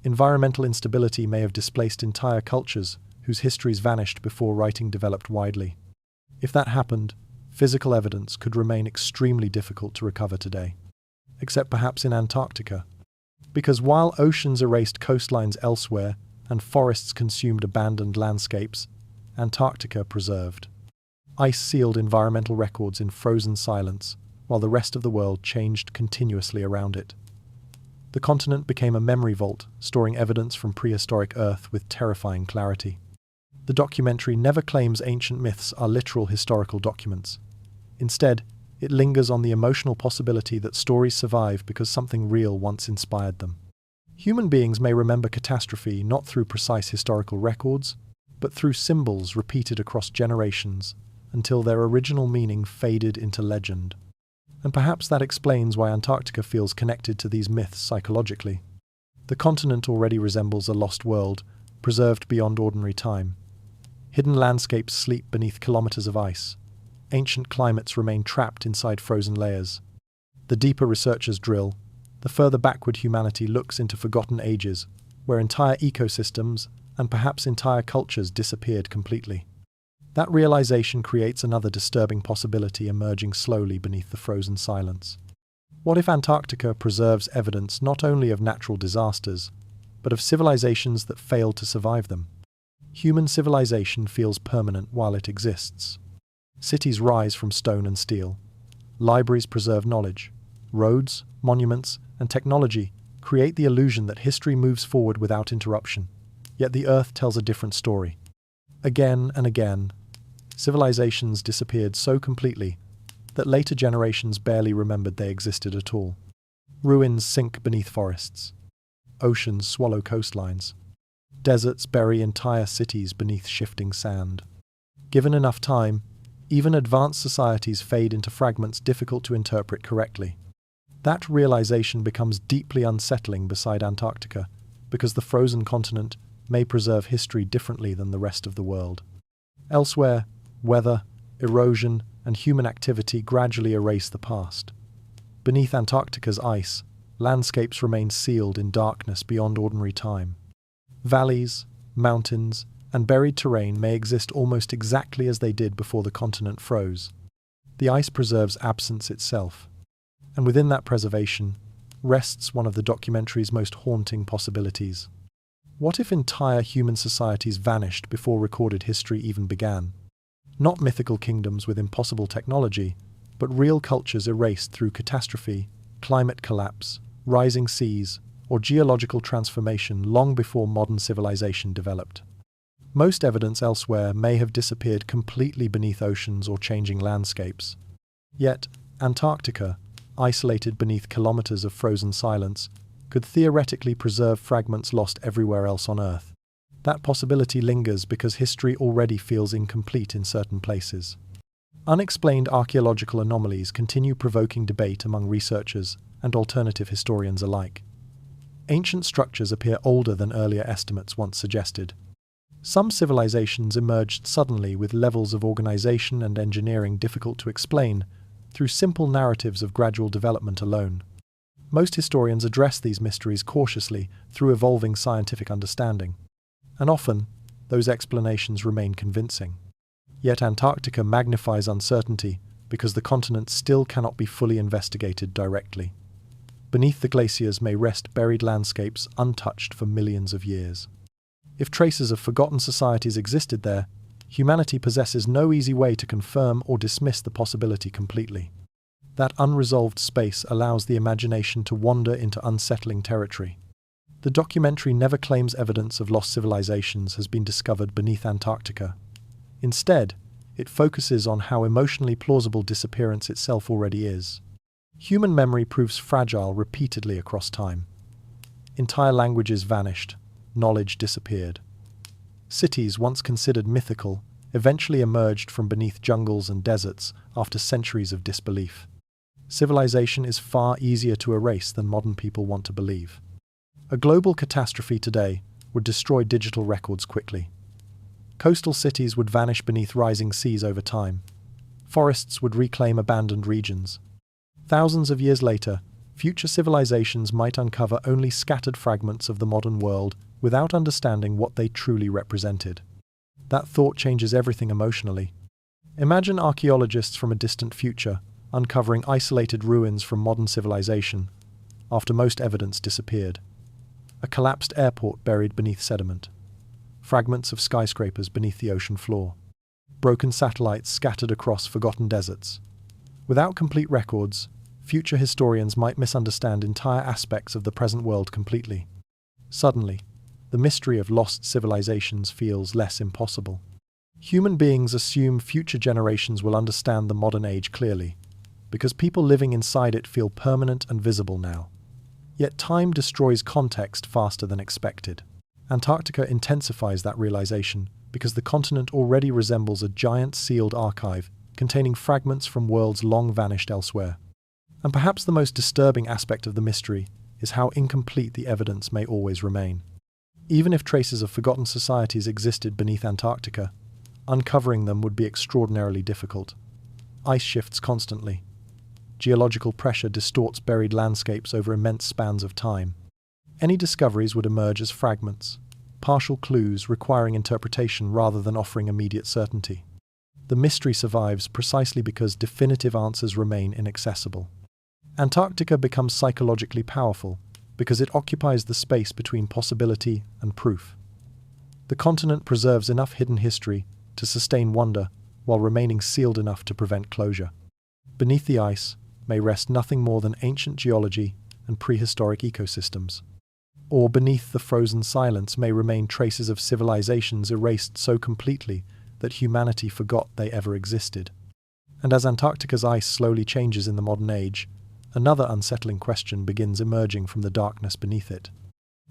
Environmental instability may have displaced entire cultures whose histories vanished before writing developed widely. If that happened, physical evidence could remain extremely difficult to recover today. Except perhaps in Antarctica. Because while oceans erased coastlines elsewhere and forests consumed abandoned landscapes, Antarctica preserved. Ice sealed environmental records in frozen silence, while the rest of the world changed continuously around it. The continent became a memory vault, storing evidence from prehistoric Earth with terrifying clarity. The documentary never claims ancient myths are literal historical documents. Instead, it lingers on the emotional possibility that stories survive because something real once inspired them. Human beings may remember catastrophe not through precise historical records, but through symbols repeated across generations until their original meaning faded into legend. And perhaps that explains why Antarctica feels connected to these myths psychologically. The continent already resembles a lost world, preserved beyond ordinary time. Hidden landscapes sleep beneath kilometers of ice. Ancient climates remain trapped inside frozen layers. The deeper researchers drill, the further backward humanity looks into forgotten ages, where entire ecosystems and perhaps entire cultures disappeared completely. That realization creates another disturbing possibility emerging slowly beneath the frozen silence. What if Antarctica preserves evidence not only of natural disasters, but of civilizations that failed to survive them? Human civilization feels permanent while it exists. Cities rise from stone and steel. Libraries preserve knowledge. Roads, monuments, and technology create the illusion that history moves forward without interruption. Yet the Earth tells a different story. Again and again, civilizations disappeared so completely that later generations barely remembered they existed at all. Ruins sink beneath forests. Oceans swallow coastlines. Deserts bury entire cities beneath shifting sand. Given enough time, even advanced societies fade into fragments difficult to interpret correctly. That realization becomes deeply unsettling beside Antarctica, because the frozen continent may preserve history differently than the rest of the world. Elsewhere, weather, erosion, and human activity gradually erase the past. Beneath Antarctica's ice, landscapes remain sealed in darkness beyond ordinary time. Valleys, mountains, and buried terrain may exist almost exactly as they did before the continent froze. The ice preserves absence itself, and within that preservation rests one of the documentary's most haunting possibilities. What if entire human societies vanished before recorded history even began? Not mythical kingdoms with impossible technology, but real cultures erased through catastrophe, climate collapse, rising seas, or geological transformation long before modern civilization developed. Most evidence elsewhere may have disappeared completely beneath oceans or changing landscapes. Yet, Antarctica, isolated beneath kilometers of frozen silence, could theoretically preserve fragments lost everywhere else on Earth. That possibility lingers because history already feels incomplete in certain places. Unexplained archaeological anomalies continue provoking debate among researchers and alternative historians alike. Ancient structures appear older than earlier estimates once suggested. Some civilizations emerged suddenly with levels of organization and engineering difficult to explain through simple narratives of gradual development alone. Most historians address these mysteries cautiously through evolving scientific understanding, and often those explanations remain convincing. Yet Antarctica magnifies uncertainty because the continent still cannot be fully investigated directly. Beneath the glaciers may rest buried landscapes untouched for millions of years. If traces of forgotten societies existed there, humanity possesses no easy way to confirm or dismiss the possibility completely. That unresolved space allows the imagination to wander into unsettling territory. The documentary never claims evidence of lost civilizations has been discovered beneath Antarctica. Instead, it focuses on how emotionally plausible disappearance itself already is. Human memory proves fragile repeatedly across time. Entire languages vanished, knowledge disappeared. Cities once considered mythical eventually emerged from beneath jungles and deserts after centuries of disbelief. Civilization is far easier to erase than modern people want to believe. A global catastrophe today would destroy digital records quickly. Coastal cities would vanish beneath rising seas over time. Forests would reclaim abandoned regions. Thousands of years later, future civilizations might uncover only scattered fragments of the modern world without understanding what they truly represented. That thought changes everything emotionally. Imagine archaeologists from a distant future uncovering isolated ruins from modern civilization after most evidence disappeared. A collapsed airport buried beneath sediment. Fragments of skyscrapers beneath the ocean floor. Broken satellites scattered across forgotten deserts. Without complete records, future historians might misunderstand entire aspects of the present world completely. Suddenly, the mystery of lost civilizations feels less impossible. Human beings assume future generations will understand the modern age clearly, because people living inside it feel permanent and visible now. Yet time destroys context faster than expected. Antarctica intensifies that realization because the continent already resembles a giant sealed archive containing fragments from worlds long vanished elsewhere. And perhaps the most disturbing aspect of the mystery is how incomplete the evidence may always remain. Even if traces of forgotten societies existed beneath Antarctica, uncovering them would be extraordinarily difficult. Ice shifts constantly. Geological pressure distorts buried landscapes over immense spans of time. Any discoveries would emerge as fragments, partial clues requiring interpretation rather than offering immediate certainty. The mystery survives precisely because definitive answers remain inaccessible. Antarctica becomes psychologically powerful because it occupies the space between possibility and proof. The continent preserves enough hidden history to sustain wonder while remaining sealed enough to prevent closure. Beneath the ice may rest nothing more than ancient geology and prehistoric ecosystems. Or beneath the frozen silence may remain traces of civilizations erased so completely that humanity forgot they ever existed. And as Antarctica's ice slowly changes in the modern age, another unsettling question begins emerging from the darkness beneath it.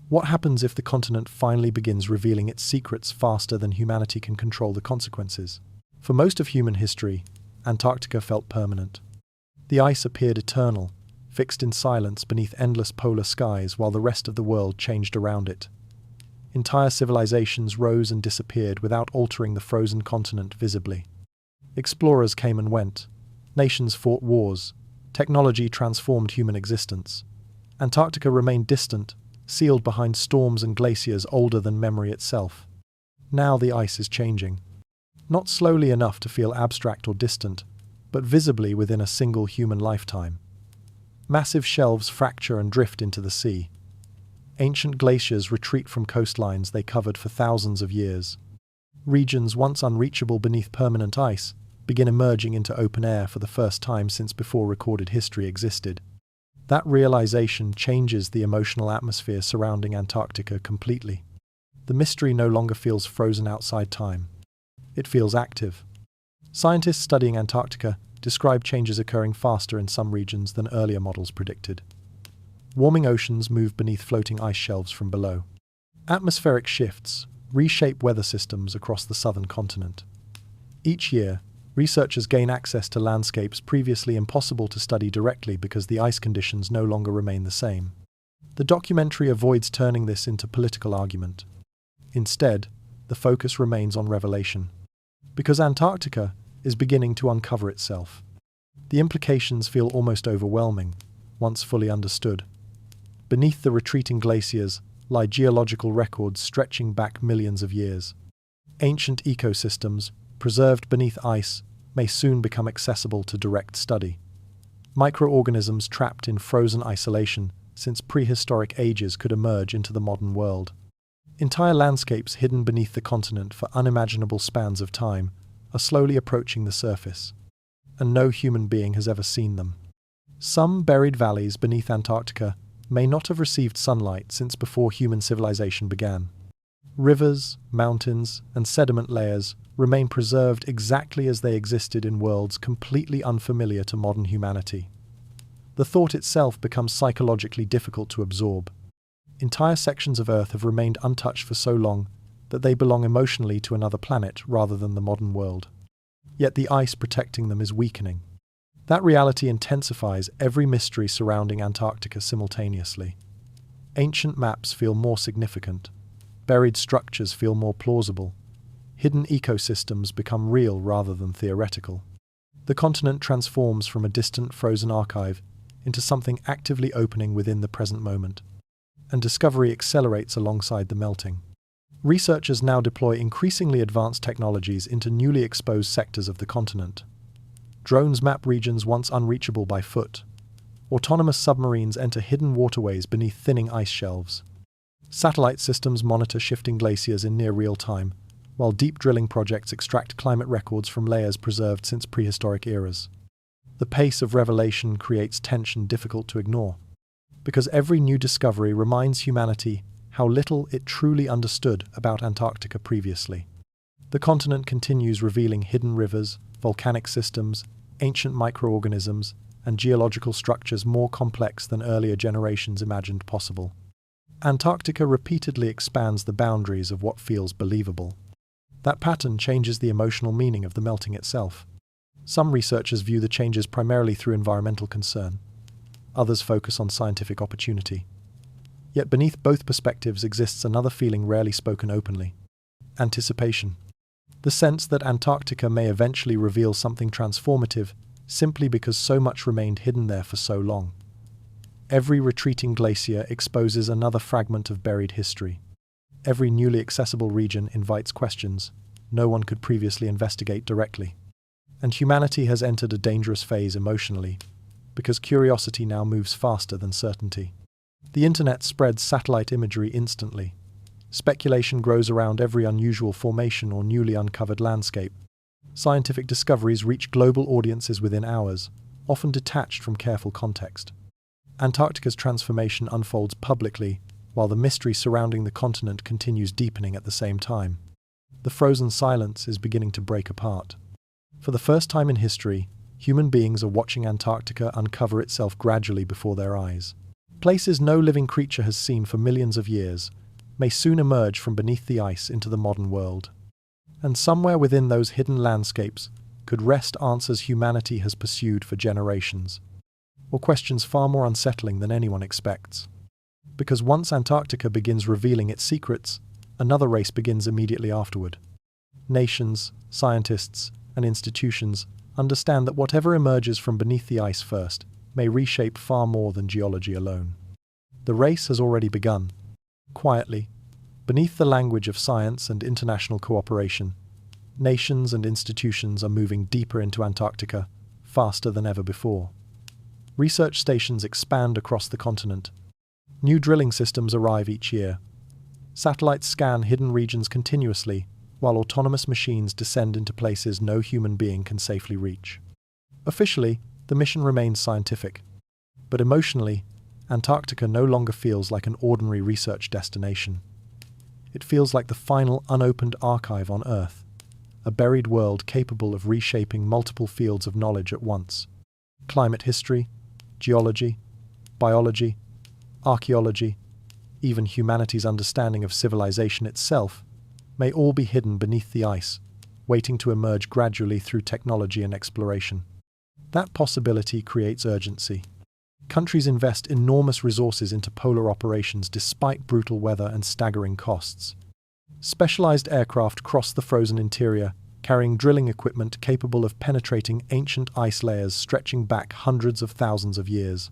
What happens if the continent finally begins revealing its secrets faster than humanity can control the consequences? For most of human history, Antarctica felt permanent. The ice appeared eternal, fixed in silence beneath endless polar skies while the rest of the world changed around it. Entire civilizations rose and disappeared without altering the frozen continent visibly. Explorers came and went. Nations fought wars. Technology transformed human existence. Antarctica remained distant, sealed behind storms and glaciers older than memory itself. Now the ice is changing. Not slowly enough to feel abstract or distant, but visibly within a single human lifetime. Massive shelves fracture and drift into the sea. Ancient glaciers retreat from coastlines they covered for thousands of years. Regions once unreachable beneath permanent ice begin emerging into open air for the first time since before recorded history existed. That realization changes the emotional atmosphere surrounding Antarctica completely. The mystery no longer feels frozen outside time. It feels active. Scientists studying Antarctica describe changes occurring faster in some regions than earlier models predicted. Warming oceans move beneath floating ice shelves from below. Atmospheric shifts reshape weather systems across the southern continent. Each year, researchers gain access to landscapes previously impossible to study directly because the ice conditions no longer remain the same. The documentary avoids turning this into political argument. Instead, the focus remains on revelation. Because Antarctica is beginning to uncover itself. The implications feel almost overwhelming, once fully understood. Beneath the retreating glaciers lie geological records stretching back millions of years. Ancient ecosystems, preserved beneath ice, may soon become accessible to direct study. Microorganisms trapped in frozen isolation since prehistoric ages could emerge into the modern world. Entire landscapes hidden beneath the continent for unimaginable spans of time are slowly approaching the surface, and no human being has ever seen them. Some buried valleys beneath Antarctica may not have received sunlight since before human civilization began. Rivers, mountains, and sediment layers remain preserved exactly as they existed in worlds completely unfamiliar to modern humanity. The thought itself becomes psychologically difficult to absorb. Entire sections of Earth have remained untouched for so long that they belong emotionally to another planet rather than the modern world. Yet the ice protecting them is weakening. That reality intensifies every mystery surrounding Antarctica simultaneously. Ancient maps feel more significant. Buried structures feel more plausible. Hidden ecosystems become real rather than theoretical. The continent transforms from a distant frozen archive into something actively opening within the present moment. And discovery accelerates alongside the melting. Researchers now deploy increasingly advanced technologies into newly exposed sectors of the continent. Drones map regions once unreachable by foot. Autonomous submarines enter hidden waterways beneath thinning ice shelves. Satellite systems monitor shifting glaciers in near real time, while deep drilling projects extract climate records from layers preserved since prehistoric eras. The pace of revelation creates tension difficult to ignore, because every new discovery reminds humanity how little it truly understood about Antarctica previously. The continent continues revealing hidden rivers, volcanic systems, ancient microorganisms, and geological structures more complex than earlier generations imagined possible. Antarctica repeatedly expands the boundaries of what feels believable. That pattern changes the emotional meaning of the melting itself. Some researchers view the changes primarily through environmental concern. Others focus on scientific opportunity. Yet beneath both perspectives exists another feeling rarely spoken openly: anticipation. The sense that Antarctica may eventually reveal something transformative simply because so much remained hidden there for so long. Every retreating glacier exposes another fragment of buried history. Every newly accessible region invites questions no one could previously investigate directly. And humanity has entered a dangerous phase emotionally, because curiosity now moves faster than certainty. The internet spreads satellite imagery instantly. Speculation grows around every unusual formation or newly uncovered landscape. Scientific discoveries reach global audiences within hours, often detached from careful context. Antarctica's transformation unfolds publicly, while the mystery surrounding the continent continues deepening at the same time. The frozen silence is beginning to break apart. For the first time in history, human beings are watching Antarctica uncover itself gradually before their eyes. Places no living creature has seen for millions of years may soon emerge from beneath the ice into the modern world. And somewhere within those hidden landscapes could rest answers humanity has pursued for generations, or questions far more unsettling than anyone expects. Because once Antarctica begins revealing its secrets, another race begins immediately afterward. Nations, scientists, and institutions understand that whatever emerges from beneath the ice first may reshape far more than geology alone. The race has already begun. Quietly, beneath the language of science and international cooperation, nations and institutions are moving deeper into Antarctica, faster than ever before. Research stations expand across the continent. New drilling systems arrive each year. Satellites scan hidden regions continuously, while autonomous machines descend into places no human being can safely reach. Officially, the mission remains scientific, but emotionally, Antarctica no longer feels like an ordinary research destination. It feels like the final unopened archive on Earth, a buried world capable of reshaping multiple fields of knowledge at once. Climate history, geology, biology, archaeology, even humanity's understanding of civilization itself, may all be hidden beneath the ice, waiting to emerge gradually through technology and exploration. That possibility creates urgency. Countries invest enormous resources into polar operations despite brutal weather and staggering costs. Specialized aircraft cross the frozen interior, carrying drilling equipment capable of penetrating ancient ice layers stretching back hundreds of thousands of years.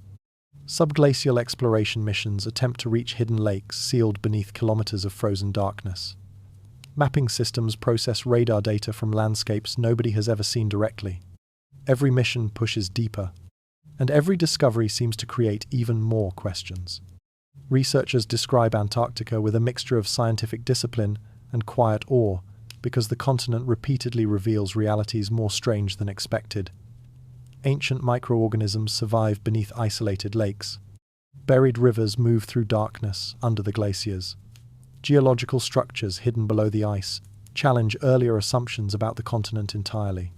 Subglacial exploration missions attempt to reach hidden lakes sealed beneath kilometers of frozen darkness. Mapping systems process radar data from landscapes nobody has ever seen directly. Every mission pushes deeper, and every discovery seems to create even more questions. Researchers describe Antarctica with a mixture of scientific discipline and quiet awe, because the continent repeatedly reveals realities more strange than expected. Ancient microorganisms survive beneath isolated lakes. Buried rivers move through darkness under the glaciers. Geological structures hidden below the ice challenge earlier assumptions about the continent entirely.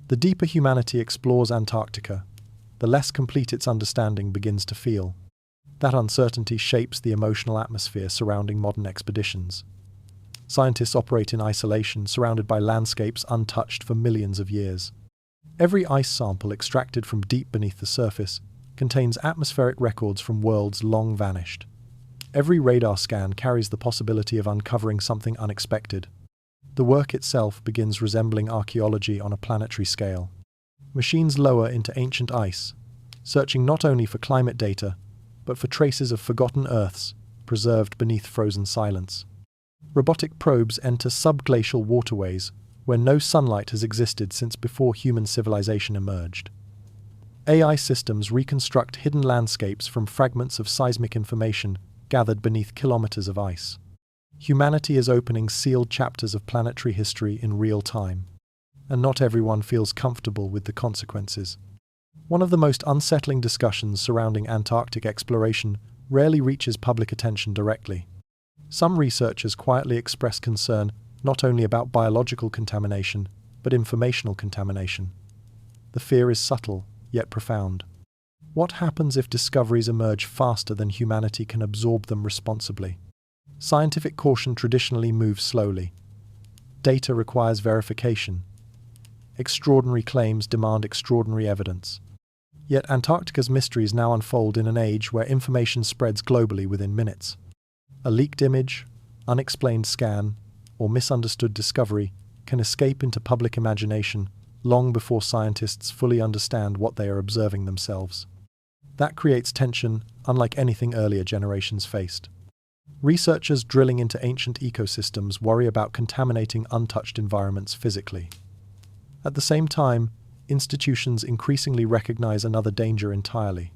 The deeper humanity explores Antarctica, the less complete its understanding begins to feel. That uncertainty shapes the emotional atmosphere surrounding modern expeditions. Scientists operate in isolation, surrounded by landscapes untouched for millions of years. Every ice sample extracted from deep beneath the surface contains atmospheric records from worlds long vanished. Every radar scan carries the possibility of uncovering something unexpected. The work itself begins resembling archaeology on a planetary scale. Machines lower into ancient ice, searching not only for climate data, but for traces of forgotten Earths preserved beneath frozen silence. Robotic probes enter subglacial waterways where no sunlight has existed since before human civilization emerged. AI systems reconstruct hidden landscapes from fragments of seismic information gathered beneath kilometers of ice. Humanity is opening sealed chapters of planetary history in real time, and not everyone feels comfortable with the consequences. One of the most unsettling discussions surrounding Antarctic exploration rarely reaches public attention directly. Some researchers quietly express concern not only about biological contamination, but informational contamination. The fear is subtle, yet profound. What happens if discoveries emerge faster than humanity can absorb them responsibly? Scientific caution traditionally moves slowly. Data requires verification. Extraordinary claims demand extraordinary evidence. Yet Antarctica's mysteries now unfold in an age where information spreads globally within minutes. A leaked image, unexplained scan, or misunderstood discovery can escape into public imagination long before scientists fully understand what they are observing themselves. That creates tension unlike anything earlier generations faced. Researchers drilling into ancient ecosystems worry about contaminating untouched environments physically. At the same time, institutions increasingly recognize another danger entirely.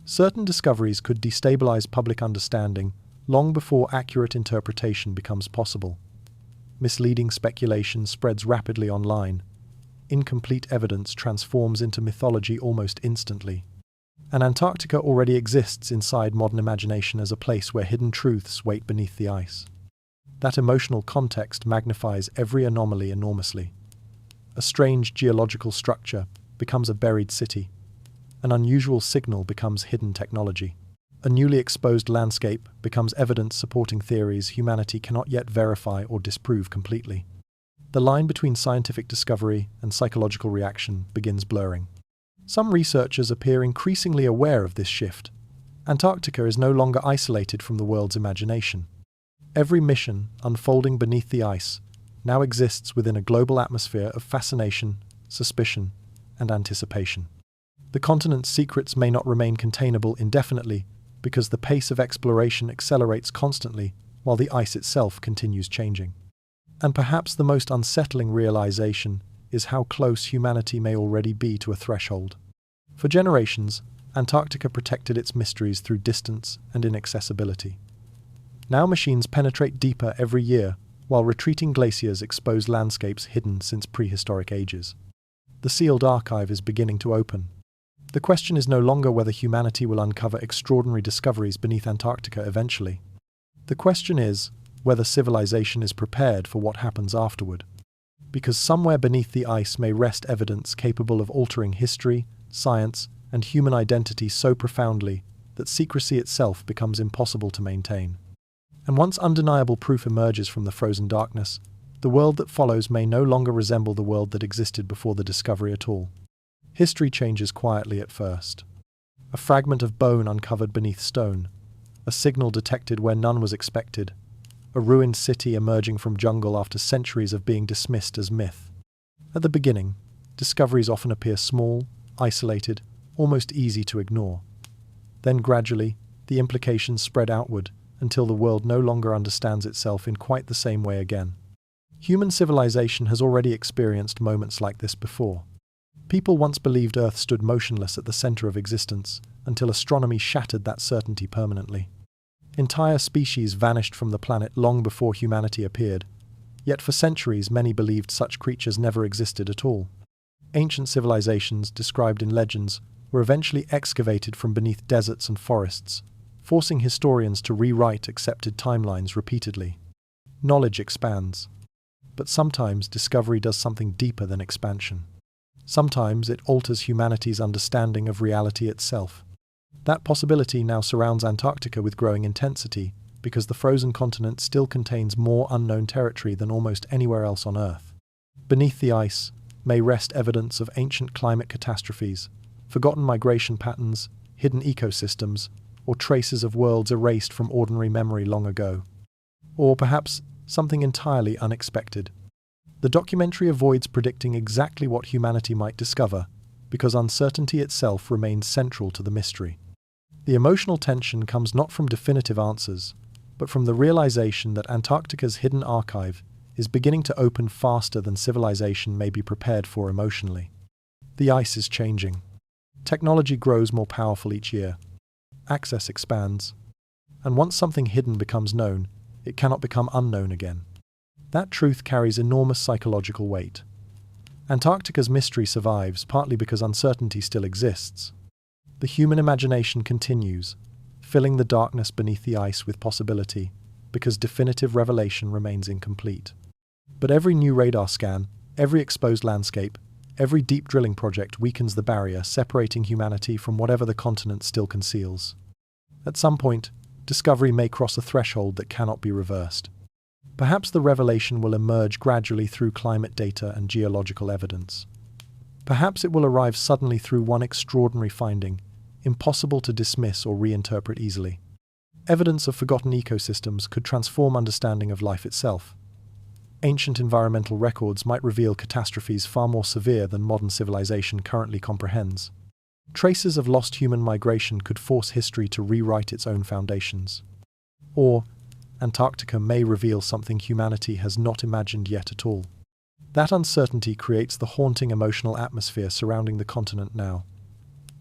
Certain discoveries could destabilize public understanding long before accurate interpretation becomes possible. Misleading speculation spreads rapidly online. Incomplete evidence transforms into mythology almost instantly. And Antarctica already exists inside modern imagination as a place where hidden truths wait beneath the ice. That emotional context magnifies every anomaly enormously. A strange geological structure becomes a buried city. An unusual signal becomes hidden technology. A newly exposed landscape becomes evidence supporting theories humanity cannot yet verify or disprove completely. The line between scientific discovery and psychological reaction begins blurring. Some researchers appear increasingly aware of this shift. Antarctica is no longer isolated from the world's imagination. Every mission unfolding beneath the ice now exists within a global atmosphere of fascination, suspicion, and anticipation. The continent's secrets may not remain containable indefinitely because the pace of exploration accelerates constantly while the ice itself continues changing. And perhaps the most unsettling realization is how close humanity may already be to a threshold. For generations, Antarctica protected its mysteries through distance and inaccessibility. Now machines penetrate deeper every year, while retreating glaciers expose landscapes hidden since prehistoric ages. The sealed archive is beginning to open. The question is no longer whether humanity will uncover extraordinary discoveries beneath Antarctica eventually. The question is whether civilization is prepared for what happens afterward. Because somewhere beneath the ice may rest evidence capable of altering history, science, and human identity so profoundly that secrecy itself becomes impossible to maintain. And once undeniable proof emerges from the frozen darkness, the world that follows may no longer resemble the world that existed before the discovery at all. History changes quietly at first. a fragment of bone uncovered beneath stone, a signal detected where none was expected, a ruined city emerging from jungle after centuries of being dismissed as myth. At the beginning, discoveries often appear small, isolated, almost easy to ignore. Then gradually, the implications spread outward until the world no longer understands itself in quite the same way again. Human civilization has already experienced moments like this before. People once believed Earth stood motionless at the center of existence until astronomy shattered that certainty permanently. Entire species vanished from the planet long before humanity appeared, yet for centuries many believed such creatures never existed at all. Ancient civilizations, described in legends, were eventually excavated from beneath deserts and forests, forcing historians to rewrite accepted timelines repeatedly. Knowledge expands. But sometimes discovery does something deeper than expansion. Sometimes it alters humanity's understanding of reality itself. That possibility now surrounds Antarctica with growing intensity, because the frozen continent still contains more unknown territory than almost anywhere else on Earth. Beneath the ice may rest evidence of ancient climate catastrophes, forgotten migration patterns, hidden ecosystems, or traces of worlds erased from ordinary memory long ago. Or perhaps something entirely unexpected. The documentary avoids predicting exactly what humanity might discover, because uncertainty itself remains central to the mystery. The emotional tension comes not from definitive answers, but from the realization that Antarctica's hidden archive is beginning to open faster than civilization may be prepared for emotionally. The ice is changing. Technology grows more powerful each year. Access expands. And once something hidden becomes known, it cannot become unknown again. That truth carries enormous psychological weight. Antarctica's mystery survives partly because uncertainty still exists. The human imagination continues, filling the darkness beneath the ice with possibility, because definitive revelation remains incomplete. But every new radar scan, every exposed landscape, every deep drilling project weakens the barrier separating humanity from whatever the continent still conceals. At some point, discovery may cross a threshold that cannot be reversed. Perhaps the revelation will emerge gradually through climate data and geological evidence. Perhaps it will arrive suddenly through one extraordinary finding, impossible to dismiss or reinterpret easily. Evidence of forgotten ecosystems could transform understanding of life itself. Ancient environmental records might reveal catastrophes far more severe than modern civilization currently comprehends. Traces of lost human migration could force history to rewrite its own foundations. Or, Antarctica may reveal something humanity has not imagined yet at all. That uncertainty creates the haunting emotional atmosphere surrounding the continent now.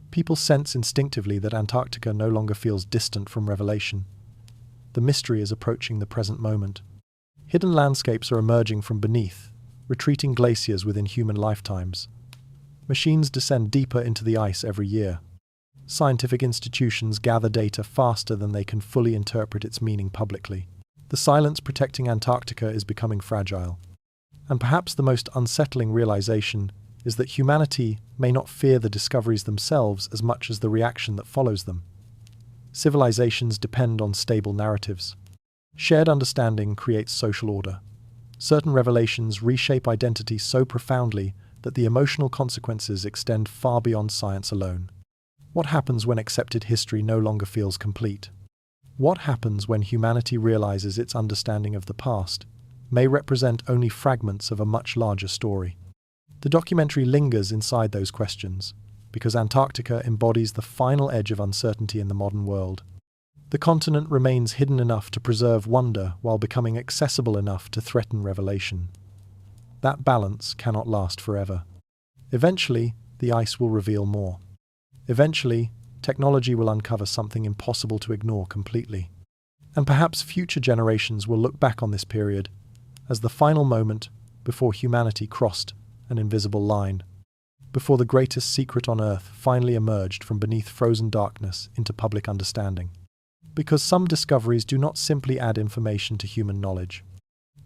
People sense instinctively that Antarctica no longer feels distant from revelation. The mystery is approaching the present moment. Hidden landscapes are emerging from beneath, retreating glaciers within human lifetimes. Machines descend deeper into the ice every year. Scientific institutions gather data faster than they can fully interpret its meaning publicly. The silence protecting Antarctica is becoming fragile. And perhaps the most unsettling realization is that humanity may not fear the discoveries themselves as much as the reaction that follows them. Civilizations depend on stable narratives. Shared understanding creates social order. Certain revelations reshape identity so profoundly that the emotional consequences extend far beyond science alone. What happens when accepted history no longer feels complete? What happens when humanity realizes its understanding of the past may represent only fragments of a much larger story? The documentary lingers inside those questions, because Antarctica embodies the final edge of uncertainty in the modern world. The continent remains hidden enough to preserve wonder while becoming accessible enough to threaten revelation. That balance cannot last forever. Eventually, the ice will reveal more. Eventually, technology will uncover something impossible to ignore completely. And perhaps future generations will look back on this period as the final moment before humanity crossed an invisible line, before the greatest secret on Earth finally emerged from beneath frozen darkness into public understanding. Because some discoveries do not simply add information to human knowledge.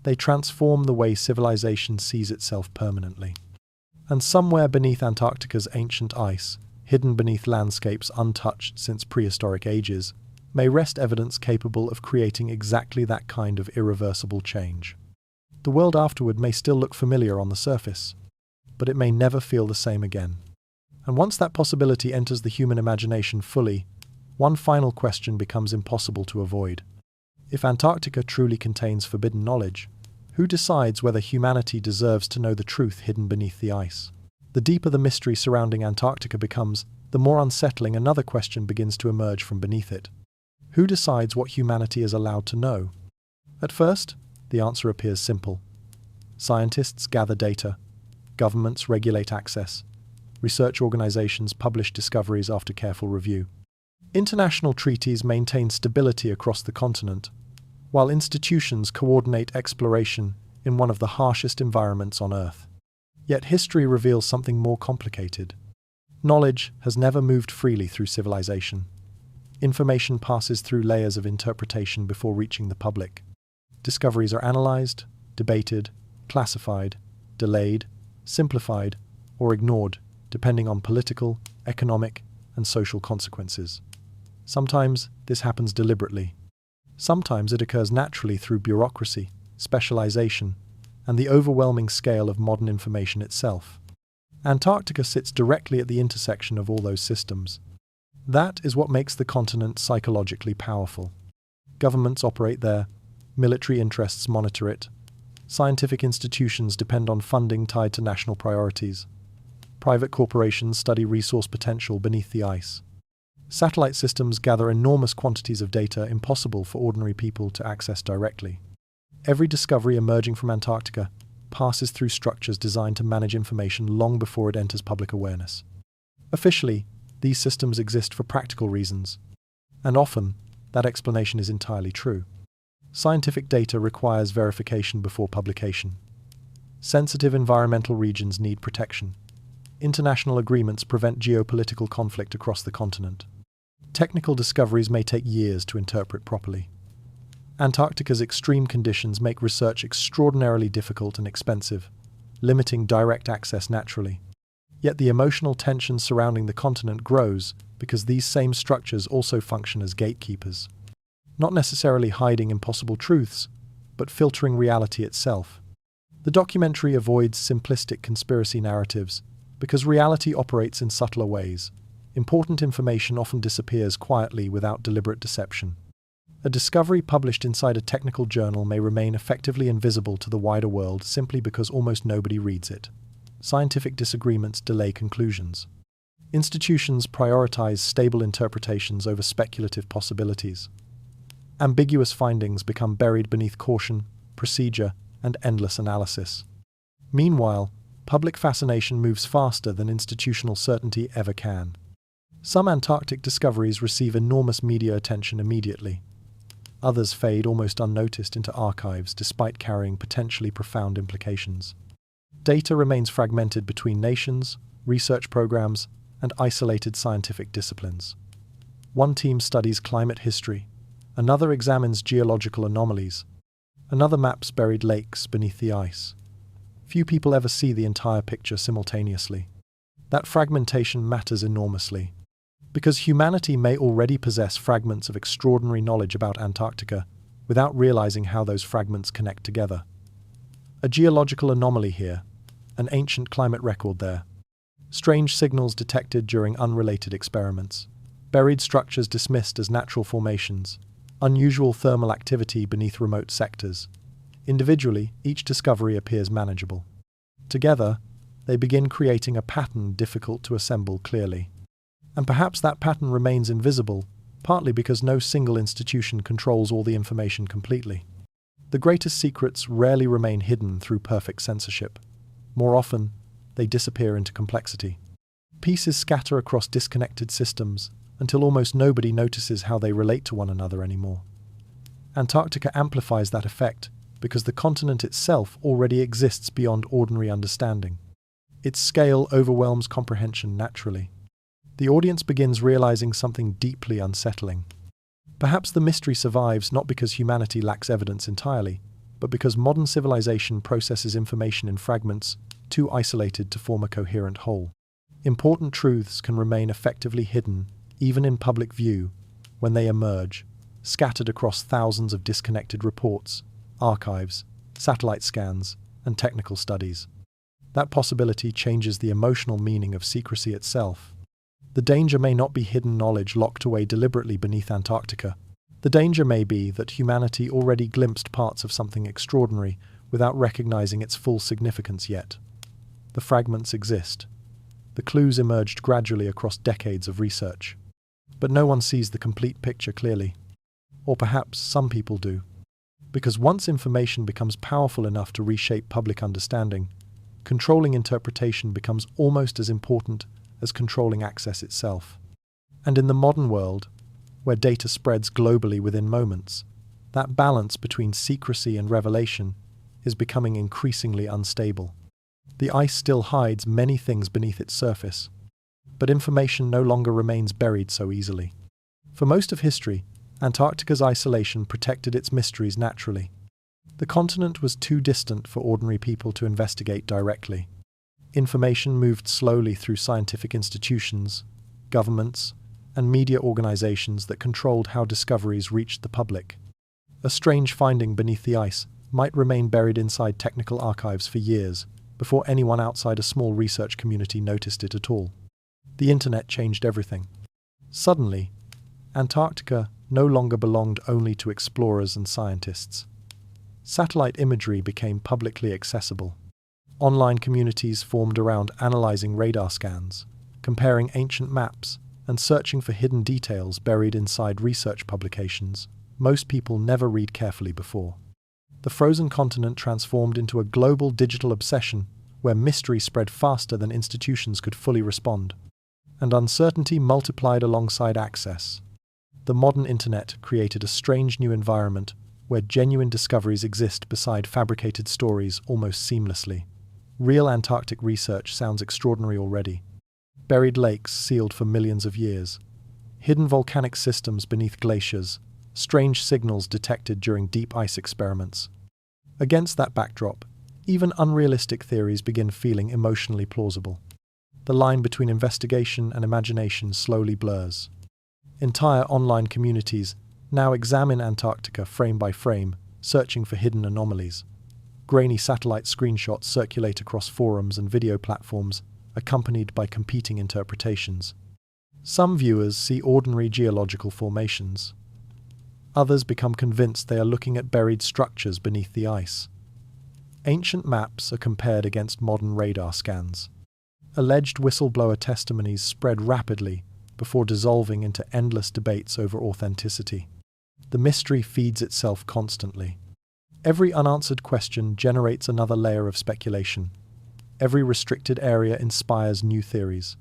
They transform the way civilization sees itself permanently. And somewhere beneath Antarctica's ancient ice, hidden beneath landscapes untouched since prehistoric ages, may rest evidence capable of creating exactly that kind of irreversible change. The world afterward may still look familiar on the surface, but it may never feel the same again. And once that possibility enters the human imagination fully, one final question becomes impossible to avoid. If Antarctica truly contains forbidden knowledge, who decides whether humanity deserves to know the truth hidden beneath the ice? The deeper the mystery surrounding Antarctica becomes, the more unsettling another question begins to emerge from beneath it. Who decides what humanity is allowed to know? At first, the answer appears simple. Scientists gather data, governments regulate access, research organizations publish discoveries after careful review. International treaties maintain stability across the continent, while institutions coordinate exploration in one of the harshest environments on Earth. Yet history reveals something more complicated. Knowledge has never moved freely through civilization. Information passes through layers of interpretation before reaching the public. Discoveries are analyzed, debated, classified, delayed, simplified, or ignored, depending on political, economic, and social consequences. Sometimes this happens deliberately. Sometimes it occurs naturally through bureaucracy, specialization, and the overwhelming scale of modern information itself. Antarctica sits directly at the intersection of all those systems. That is what makes the continent psychologically powerful. Governments operate there, military interests monitor it, scientific institutions depend on funding tied to national priorities, private corporations study resource potential beneath the ice. Satellite systems gather enormous quantities of data impossible for ordinary people to access directly. Every discovery emerging from Antarctica passes through structures designed to manage information long before it enters public awareness. Officially, these systems exist for practical reasons, and often that explanation is entirely true. Scientific data requires verification before publication. Sensitive environmental regions need protection. International agreements prevent geopolitical conflict across the continent. Technical discoveries may take years to interpret properly. Antarctica's extreme conditions make research extraordinarily difficult and expensive, limiting direct access naturally. Yet the emotional tension surrounding the continent grows because these same structures also function as gatekeepers, not necessarily hiding impossible truths, but filtering reality itself. The documentary avoids simplistic conspiracy narratives because reality operates in subtler ways. Important information often disappears quietly without deliberate deception. A discovery published inside a technical journal may remain effectively invisible to the wider world simply because almost nobody reads it. Scientific disagreements delay conclusions. Institutions prioritize stable interpretations over speculative possibilities. Ambiguous findings become buried beneath caution, procedure, and endless analysis. Meanwhile, public fascination moves faster than institutional certainty ever can. Some Antarctic discoveries receive enormous media attention immediately. Others fade almost unnoticed into archives despite carrying potentially profound implications. Data remains fragmented between nations, research programs, and isolated scientific disciplines. One team studies climate history, another examines geological anomalies, another maps buried lakes beneath the ice. Few people ever see the entire picture simultaneously. That fragmentation matters enormously, because humanity may already possess fragments of extraordinary knowledge about Antarctica without realizing how those fragments connect together. A geological anomaly here, an ancient climate record there, strange signals detected during unrelated experiments, buried structures dismissed as natural formations, unusual thermal activity beneath remote sectors. Individually, each discovery appears manageable. Together, they begin creating a pattern difficult to assemble clearly. And perhaps that pattern remains invisible, partly because no single institution controls all the information completely. The greatest secrets rarely remain hidden through perfect censorship. More often, they disappear into complexity. Pieces scatter across disconnected systems until almost nobody notices how they relate to one another anymore. Antarctica amplifies that effect because the continent itself already exists beyond ordinary understanding. Its scale overwhelms comprehension naturally. The audience begins realizing something deeply unsettling. Perhaps the mystery survives not because humanity lacks evidence entirely, but because modern civilization processes information in fragments too isolated to form a coherent whole. Important truths can remain effectively hidden, even in public view, when they emerge, scattered across thousands of disconnected reports, archives, satellite scans, and technical studies. That possibility changes the emotional meaning of secrecy itself. The danger may not be hidden knowledge locked away deliberately beneath Antarctica. The danger may be that humanity already glimpsed parts of something extraordinary without recognizing its full significance yet. The fragments exist. The clues emerged gradually across decades of research. But no one sees the complete picture clearly. Or perhaps some people do. Because once information becomes powerful enough to reshape public understanding, controlling interpretation becomes almost as important as controlling access itself. And in the modern world, where data spreads globally within moments, that balance between secrecy and revelation is becoming increasingly unstable. The ice still hides many things beneath its surface, but information no longer remains buried so easily. For most of history, Antarctica's isolation protected its mysteries naturally. The continent was too distant for ordinary people to investigate directly. Information moved slowly through scientific institutions, governments, and media organizations that controlled how discoveries reached the public. A strange finding beneath the ice might remain buried inside technical archives for years before anyone outside a small research community noticed it at all. The internet changed everything. Suddenly, Antarctica no longer belonged only to explorers and scientists. Satellite imagery became publicly accessible. Online communities formed around analyzing radar scans, comparing ancient maps, and searching for hidden details buried inside research publications most people never read carefully before. The frozen continent transformed into a global digital obsession where mystery spread faster than institutions could fully respond, and uncertainty multiplied alongside access. The modern internet created a strange new environment where genuine discoveries exist beside fabricated stories almost seamlessly. Real Antarctic research sounds extraordinary already. Buried lakes sealed for millions of years, hidden volcanic systems beneath glaciers, strange signals detected during deep ice experiments. Against that backdrop, even unrealistic theories begin feeling emotionally plausible. The line between investigation and imagination slowly blurs. Entire online communities now examine Antarctica frame by frame, searching for hidden anomalies. Grainy satellite screenshots circulate across forums and video platforms, accompanied by competing interpretations. Some viewers see ordinary geological formations. Others become convinced they are looking at buried structures beneath the ice. Ancient maps are compared against modern radar scans. Alleged whistleblower testimonies spread rapidly before dissolving into endless debates over authenticity. The mystery feeds itself constantly. Every unanswered question generates another layer of speculation. Every restricted area inspires new theories.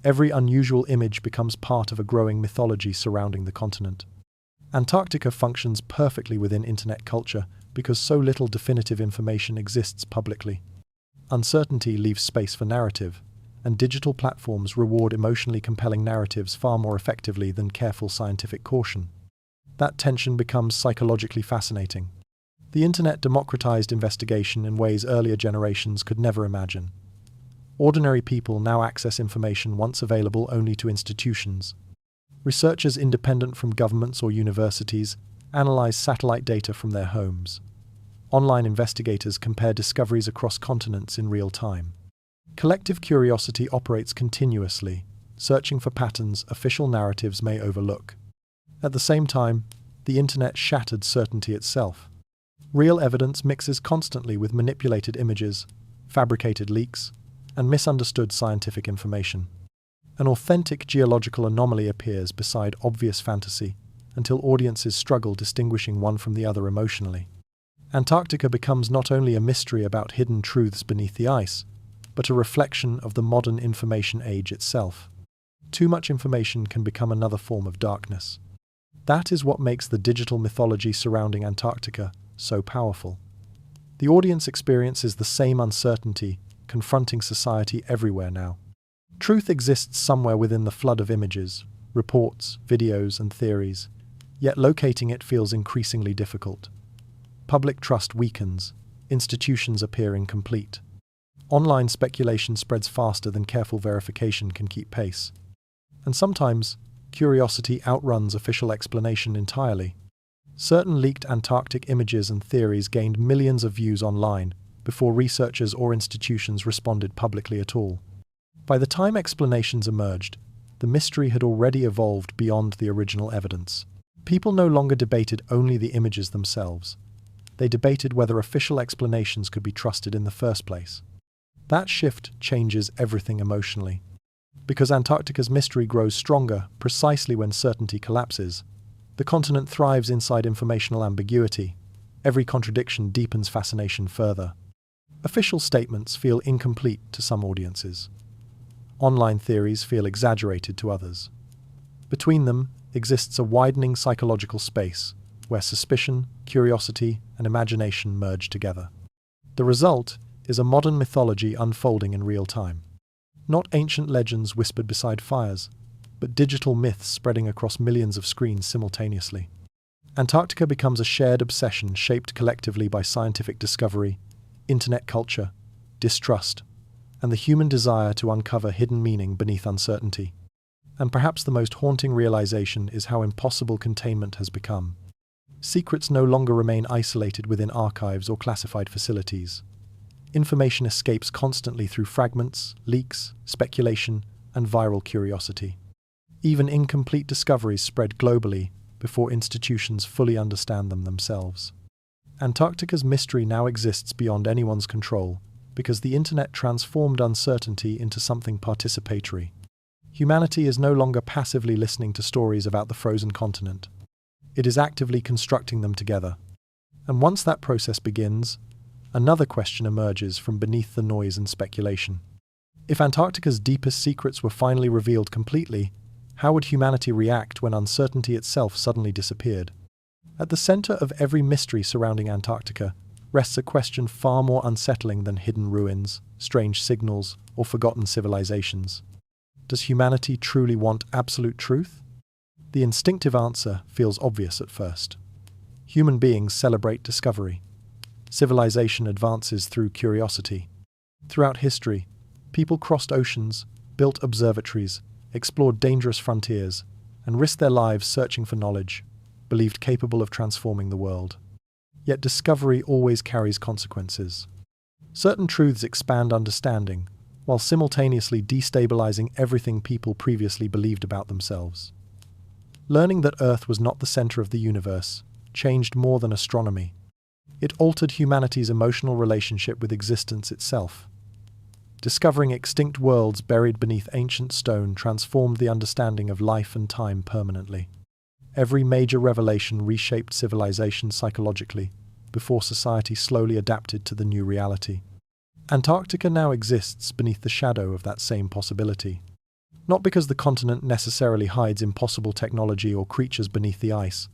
Every unusual image becomes part of a growing mythology surrounding the continent. Antarctica functions perfectly within internet culture because so little definitive information exists publicly. Uncertainty leaves space for narrative, and digital platforms reward emotionally compelling narratives far more effectively than careful scientific caution. That tension becomes psychologically fascinating. The internet democratized investigation in ways earlier generations could never imagine. Ordinary people now access information once available only to institutions. Researchers independent from governments or universities analyze satellite data from their homes. Online investigators compare discoveries across continents in real time. Collective curiosity operates continuously, searching for patterns official narratives may overlook. At the same time, the internet shattered certainty itself. Real evidence mixes constantly with manipulated images, fabricated leaks, and misunderstood scientific information. An authentic geological anomaly appears beside obvious fantasy until audiences struggle distinguishing one from the other emotionally. Antarctica becomes not only a mystery about hidden truths beneath the ice, but a reflection of the modern information age itself. Too much information can become another form of darkness. That is what makes the digital mythology surrounding Antarctica so powerful. The audience experiences the same uncertainty confronting society everywhere now. Truth exists somewhere within the flood of images, reports, videos, and theories, yet locating it feels increasingly difficult. Public trust weakens, institutions appear incomplete. Online speculation spreads faster than careful verification can keep pace. And sometimes, curiosity outruns official explanation entirely. Certain leaked Antarctic images and theories gained millions of views online, before researchers or institutions responded publicly at all. By the time explanations emerged, the mystery had already evolved beyond the original evidence. People no longer debated only the images themselves. They debated whether official explanations could be trusted in the first place. That shift changes everything emotionally. Because Antarctica's mystery grows stronger precisely when certainty collapses, the continent thrives inside informational ambiguity. Every contradiction deepens fascination further. Official statements feel incomplete to some audiences. Online theories feel exaggerated to others. Between them exists a widening psychological space where suspicion, curiosity, and imagination merge together. The result is a modern mythology unfolding in real time. Not ancient legends whispered beside fires, but digital myths spreading across millions of screens simultaneously. Antarctica becomes a shared obsession shaped collectively by scientific discovery, internet culture, distrust, and the human desire to uncover hidden meaning beneath uncertainty. And perhaps the most haunting realization is how impossible containment has become. Secrets no longer remain isolated within archives or classified facilities. Information escapes constantly through fragments, leaks, speculation, and viral curiosity. Even incomplete discoveries spread globally before institutions fully understand them themselves. Antarctica's mystery now exists beyond anyone's control because the internet transformed uncertainty into something participatory. Humanity is no longer passively listening to stories about the frozen continent. It is actively constructing them together. And once that process begins, another question emerges from beneath the noise and speculation. If Antarctica's deepest secrets were finally revealed completely, how would humanity react when uncertainty itself suddenly disappeared? At the center of every mystery surrounding Antarctica rests a question far more unsettling than hidden ruins, strange signals, or forgotten civilizations. Does humanity truly want absolute truth? The instinctive answer feels obvious at first. Human beings celebrate discovery. Civilization advances through curiosity. Throughout history, people crossed oceans, built observatories, explored dangerous frontiers, and risked their lives searching for knowledge, believed capable of transforming the world. Yet discovery always carries consequences. Certain truths expand understanding, while simultaneously destabilizing everything people previously believed about themselves. Learning that Earth was not the center of the universe changed more than astronomy. It altered humanity's emotional relationship with existence itself. Discovering extinct worlds buried beneath ancient stone transformed the understanding of life and time permanently. Every major revelation reshaped civilization psychologically, before society slowly adapted to the new reality. Antarctica now exists beneath the shadow of that same possibility. Not because the continent necessarily hides impossible technology or creatures beneath the ice,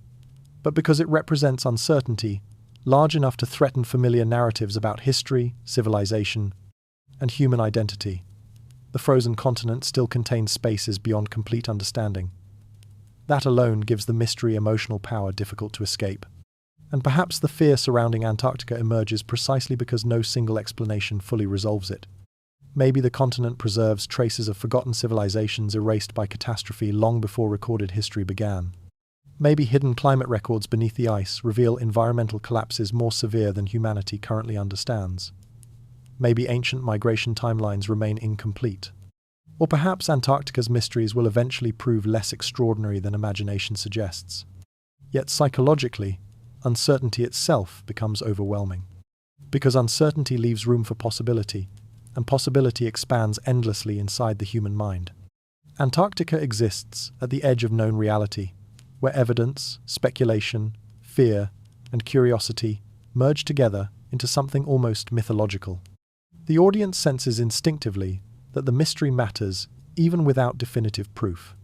but because it represents uncertainty large enough to threaten familiar narratives about history, civilization, and human identity. The frozen continent still contains spaces beyond complete understanding. That alone gives the mystery emotional power difficult to escape. And perhaps the fear surrounding Antarctica emerges precisely because no single explanation fully resolves it. Maybe the continent preserves traces of forgotten civilizations erased by catastrophe long before recorded history began. Maybe hidden climate records beneath the ice reveal environmental collapses more severe than humanity currently understands. Maybe ancient migration timelines remain incomplete. Or perhaps Antarctica's mysteries will eventually prove less extraordinary than imagination suggests. Yet psychologically, uncertainty itself becomes overwhelming. Because uncertainty leaves room for possibility, and possibility expands endlessly inside the human mind. Antarctica exists at the edge of known reality, where evidence, speculation, fear, and curiosity merge together into something almost mythological. The audience senses instinctively that the mystery matters even without definitive proof.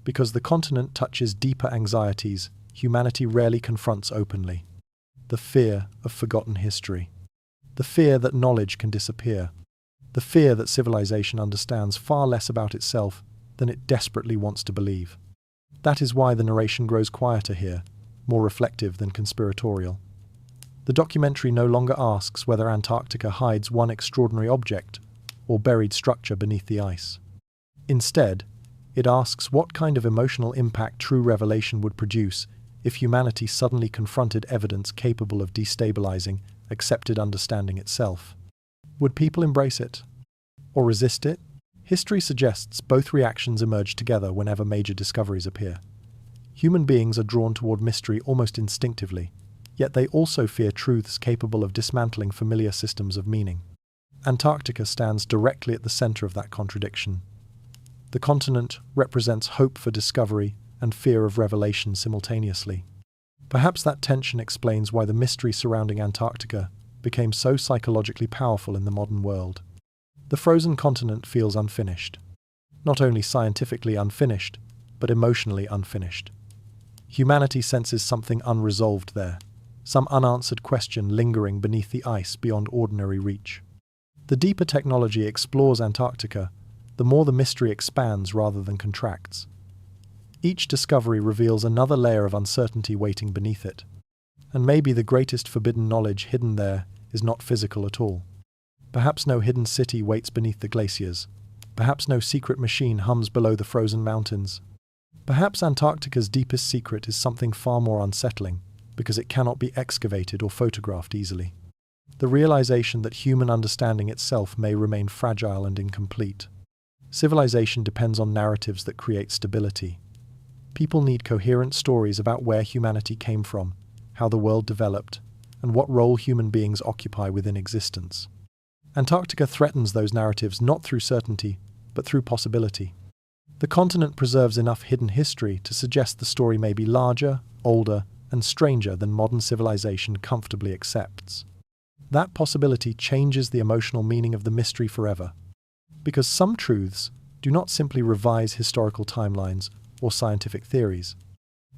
Because the continent touches deeper anxieties humanity rarely confronts openly. The fear of forgotten history. The fear that knowledge can disappear. The fear that civilization understands far less about itself than it desperately wants to believe. That is why the narration grows quieter here, more reflective than conspiratorial. The documentary no longer asks whether Antarctica hides one extraordinary object or buried structure beneath the ice. Instead, it asks what kind of emotional impact true revelation would produce if humanity suddenly confronted evidence capable of destabilizing accepted understanding itself. Would people embrace it? Or resist it? History suggests both reactions emerge together whenever major discoveries appear. Human beings are drawn toward mystery almost instinctively, yet they also fear truths capable of dismantling familiar systems of meaning. Antarctica stands directly at the center of that contradiction. The continent represents hope for discovery and fear of revelation simultaneously. Perhaps that tension explains why the mystery surrounding Antarctica became so psychologically powerful in the modern world. The frozen continent feels unfinished. Not only scientifically unfinished, but emotionally unfinished. Humanity senses something unresolved there, some unanswered question lingering beneath the ice beyond ordinary reach. The deeper technology explores Antarctica, the more the mystery expands rather than contracts. Each discovery reveals another layer of uncertainty waiting beneath it. And maybe the greatest forbidden knowledge hidden there is not physical at all. Perhaps no hidden city waits beneath the glaciers. Perhaps no secret machine hums below the frozen mountains. Perhaps Antarctica's deepest secret is something far more unsettling, because it cannot be excavated or photographed easily. The realization that human understanding itself may remain fragile and incomplete. Civilization depends on narratives that create stability. People need coherent stories about where humanity came from, how the world developed, and what role human beings occupy within existence. Antarctica threatens those narratives not through certainty, but through possibility. The continent preserves enough hidden history to suggest the story may be larger, older, and stranger than modern civilization comfortably accepts. That possibility changes the emotional meaning of the mystery forever. Because some truths do not simply revise historical timelines or scientific theories.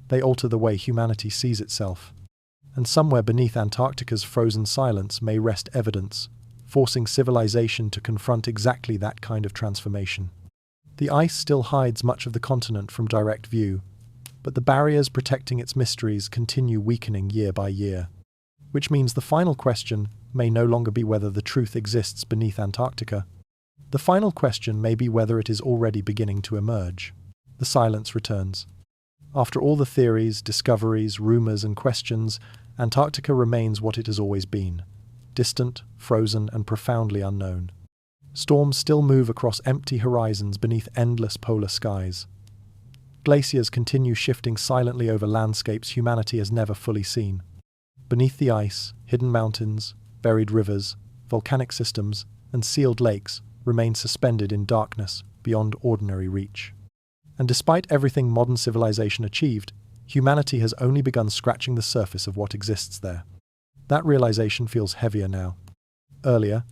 They alter the way humanity sees itself. And somewhere beneath Antarctica's frozen silence may rest evidence, forcing civilization to confront exactly that kind of transformation. The ice still hides much of the continent from direct view, but the barriers protecting its mysteries continue weakening year by year. Which means the final question may no longer be whether the truth exists beneath Antarctica. The final question may be whether it is already beginning to emerge. The silence returns. After all the theories, discoveries, rumors, and questions, Antarctica remains what it has always been. Distant, frozen, and profoundly unknown. Storms still move across empty horizons beneath endless polar skies. Glaciers continue shifting silently over landscapes humanity has never fully seen. Beneath the ice, hidden mountains, buried rivers, volcanic systems, and sealed lakes remain suspended in darkness beyond ordinary reach. And despite everything modern civilization achieved, humanity has only begun scratching the surface of what exists there. That realization feels heavier now. Earlier,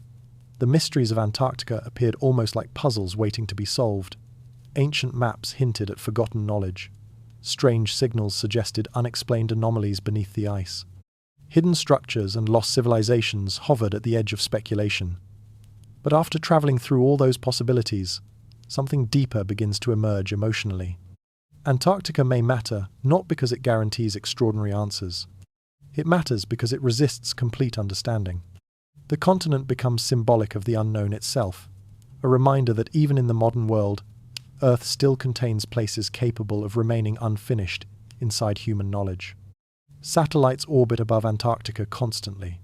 the mysteries of Antarctica appeared almost like puzzles waiting to be solved. Ancient maps hinted at forgotten knowledge. Strange signals suggested unexplained anomalies beneath the ice. Hidden structures and lost civilizations hovered at the edge of speculation. But after traveling through all those possibilities, something deeper begins to emerge emotionally. Antarctica may matter not because it guarantees extraordinary answers. It matters because it resists complete understanding. The continent becomes symbolic of the unknown itself, a reminder that even in the modern world, Earth still contains places capable of remaining unfinished inside human knowledge. Satellites orbit above Antarctica constantly.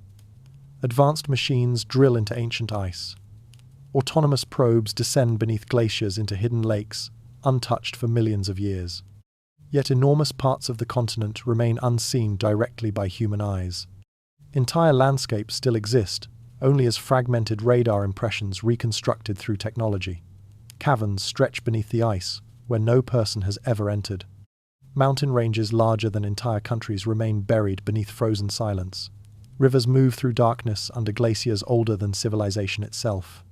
Advanced machines drill into ancient ice. Autonomous probes descend beneath glaciers into hidden lakes, untouched for millions of years. Yet enormous parts of the continent remain unseen directly by human eyes. Entire landscapes still exist, only as fragmented radar impressions reconstructed through technology. Caverns stretch beneath the ice, where no person has ever entered. Mountain ranges larger than entire countries remain buried beneath frozen silence. Rivers move through darkness under glaciers older than civilization itself.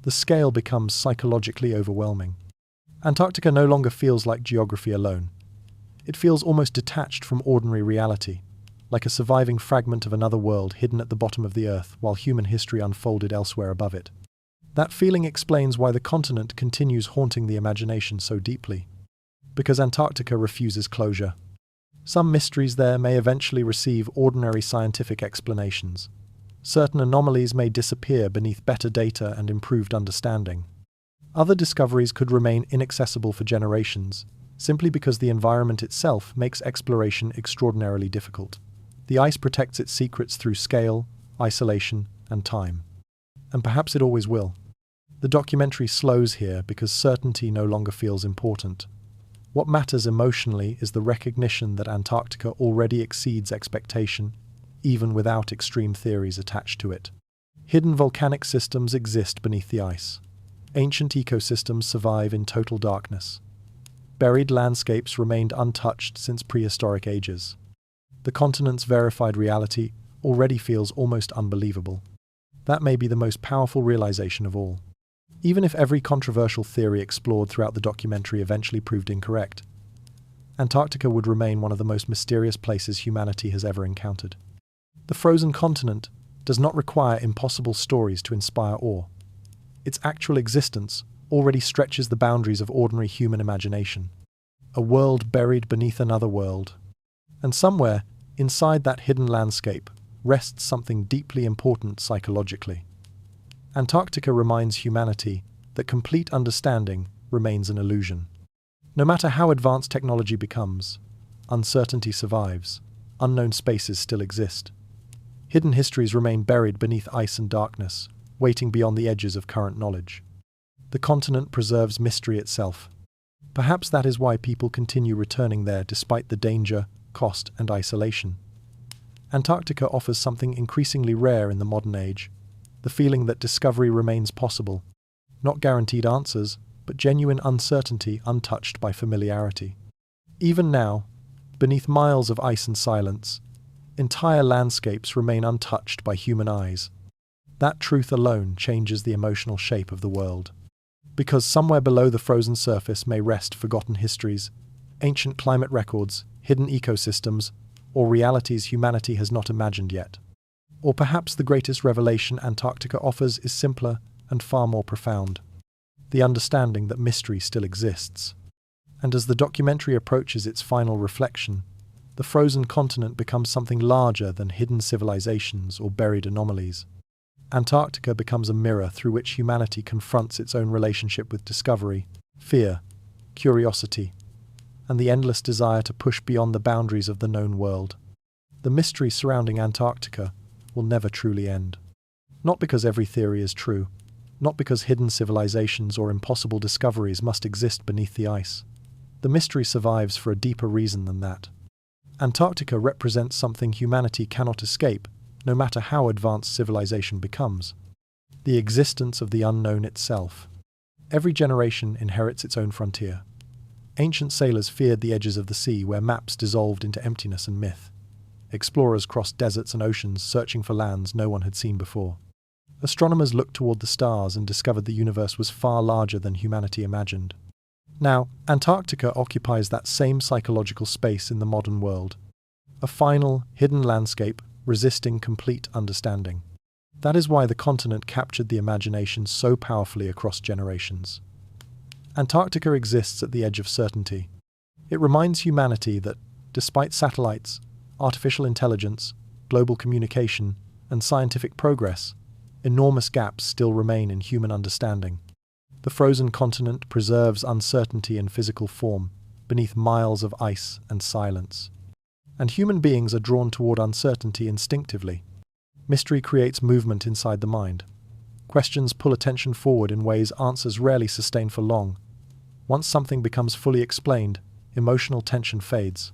The scale becomes psychologically overwhelming. Antarctica no longer feels like geography alone. It feels almost detached from ordinary reality, like a surviving fragment of another world hidden at the bottom of the Earth while human history unfolded elsewhere above it. That feeling explains why the continent continues haunting the imagination so deeply. Because Antarctica refuses closure. Some mysteries there may eventually receive ordinary scientific explanations. Certain anomalies may disappear beneath better data and improved understanding. Other discoveries could remain inaccessible for generations, simply because the environment itself makes exploration extraordinarily difficult. The ice protects its secrets through scale, isolation, and time. And perhaps it always will. The documentary slows here because certainty no longer feels important. What matters emotionally is the recognition that Antarctica already exceeds expectation, even without extreme theories attached to it. Hidden volcanic systems exist beneath the ice. Ancient ecosystems survive in total darkness. Buried landscapes remained untouched since prehistoric ages. The continent's verified reality already feels almost unbelievable. That may be the most powerful realization of all. Even if every controversial theory explored throughout the documentary eventually proved incorrect, Antarctica would remain one of the most mysterious places humanity has ever encountered. The frozen continent does not require impossible stories to inspire awe. Its actual existence already stretches the boundaries of ordinary human imagination. A world buried beneath another world. And somewhere, inside that hidden landscape, rests something deeply important psychologically. Antarctica reminds humanity that complete understanding remains an illusion. No matter how advanced technology becomes, uncertainty survives, unknown spaces still exist. Hidden histories remain buried beneath ice and darkness, waiting beyond the edges of current knowledge. The continent preserves mystery itself. Perhaps that is why people continue returning there despite the danger, cost, and isolation. Antarctica offers something increasingly rare in the modern age, the feeling that discovery remains possible. Not guaranteed answers, but genuine uncertainty untouched by familiarity. Even now, beneath miles of ice and silence, entire landscapes remain untouched by human eyes. That truth alone changes the emotional shape of the world. Because somewhere below the frozen surface may rest forgotten histories, ancient climate records, hidden ecosystems, or realities humanity has not imagined yet. Or perhaps the greatest revelation Antarctica offers is simpler and far more profound: the understanding that mystery still exists. And as the documentary approaches its final reflection, the frozen continent becomes something larger than hidden civilizations or buried anomalies. Antarctica becomes a mirror through which humanity confronts its own relationship with discovery, fear, curiosity, and the endless desire to push beyond the boundaries of the known world. The mystery surrounding Antarctica will never truly end. Not because every theory is true, not because hidden civilizations or impossible discoveries must exist beneath the ice. The mystery survives for a deeper reason than that. Antarctica represents something humanity cannot escape, no matter how advanced civilization becomes: the existence of the unknown itself. Every generation inherits its own frontier. Ancient sailors feared the edges of the sea where maps dissolved into emptiness and myth. Explorers crossed deserts and oceans searching for lands no one had seen before. Astronomers looked toward the stars and discovered the universe was far larger than humanity imagined. Now, Antarctica occupies that same psychological space in the modern world. A final, hidden landscape resisting complete understanding. That is why the continent captured the imagination so powerfully across generations. Antarctica exists at the edge of certainty. It reminds humanity that, despite satellites, artificial intelligence, global communication, and scientific progress, enormous gaps still remain in human understanding. The frozen continent preserves uncertainty in physical form, beneath miles of ice and silence. And human beings are drawn toward uncertainty instinctively. Mystery creates movement inside the mind. Questions pull attention forward in ways answers rarely sustain for long. Once something becomes fully explained, emotional tension fades.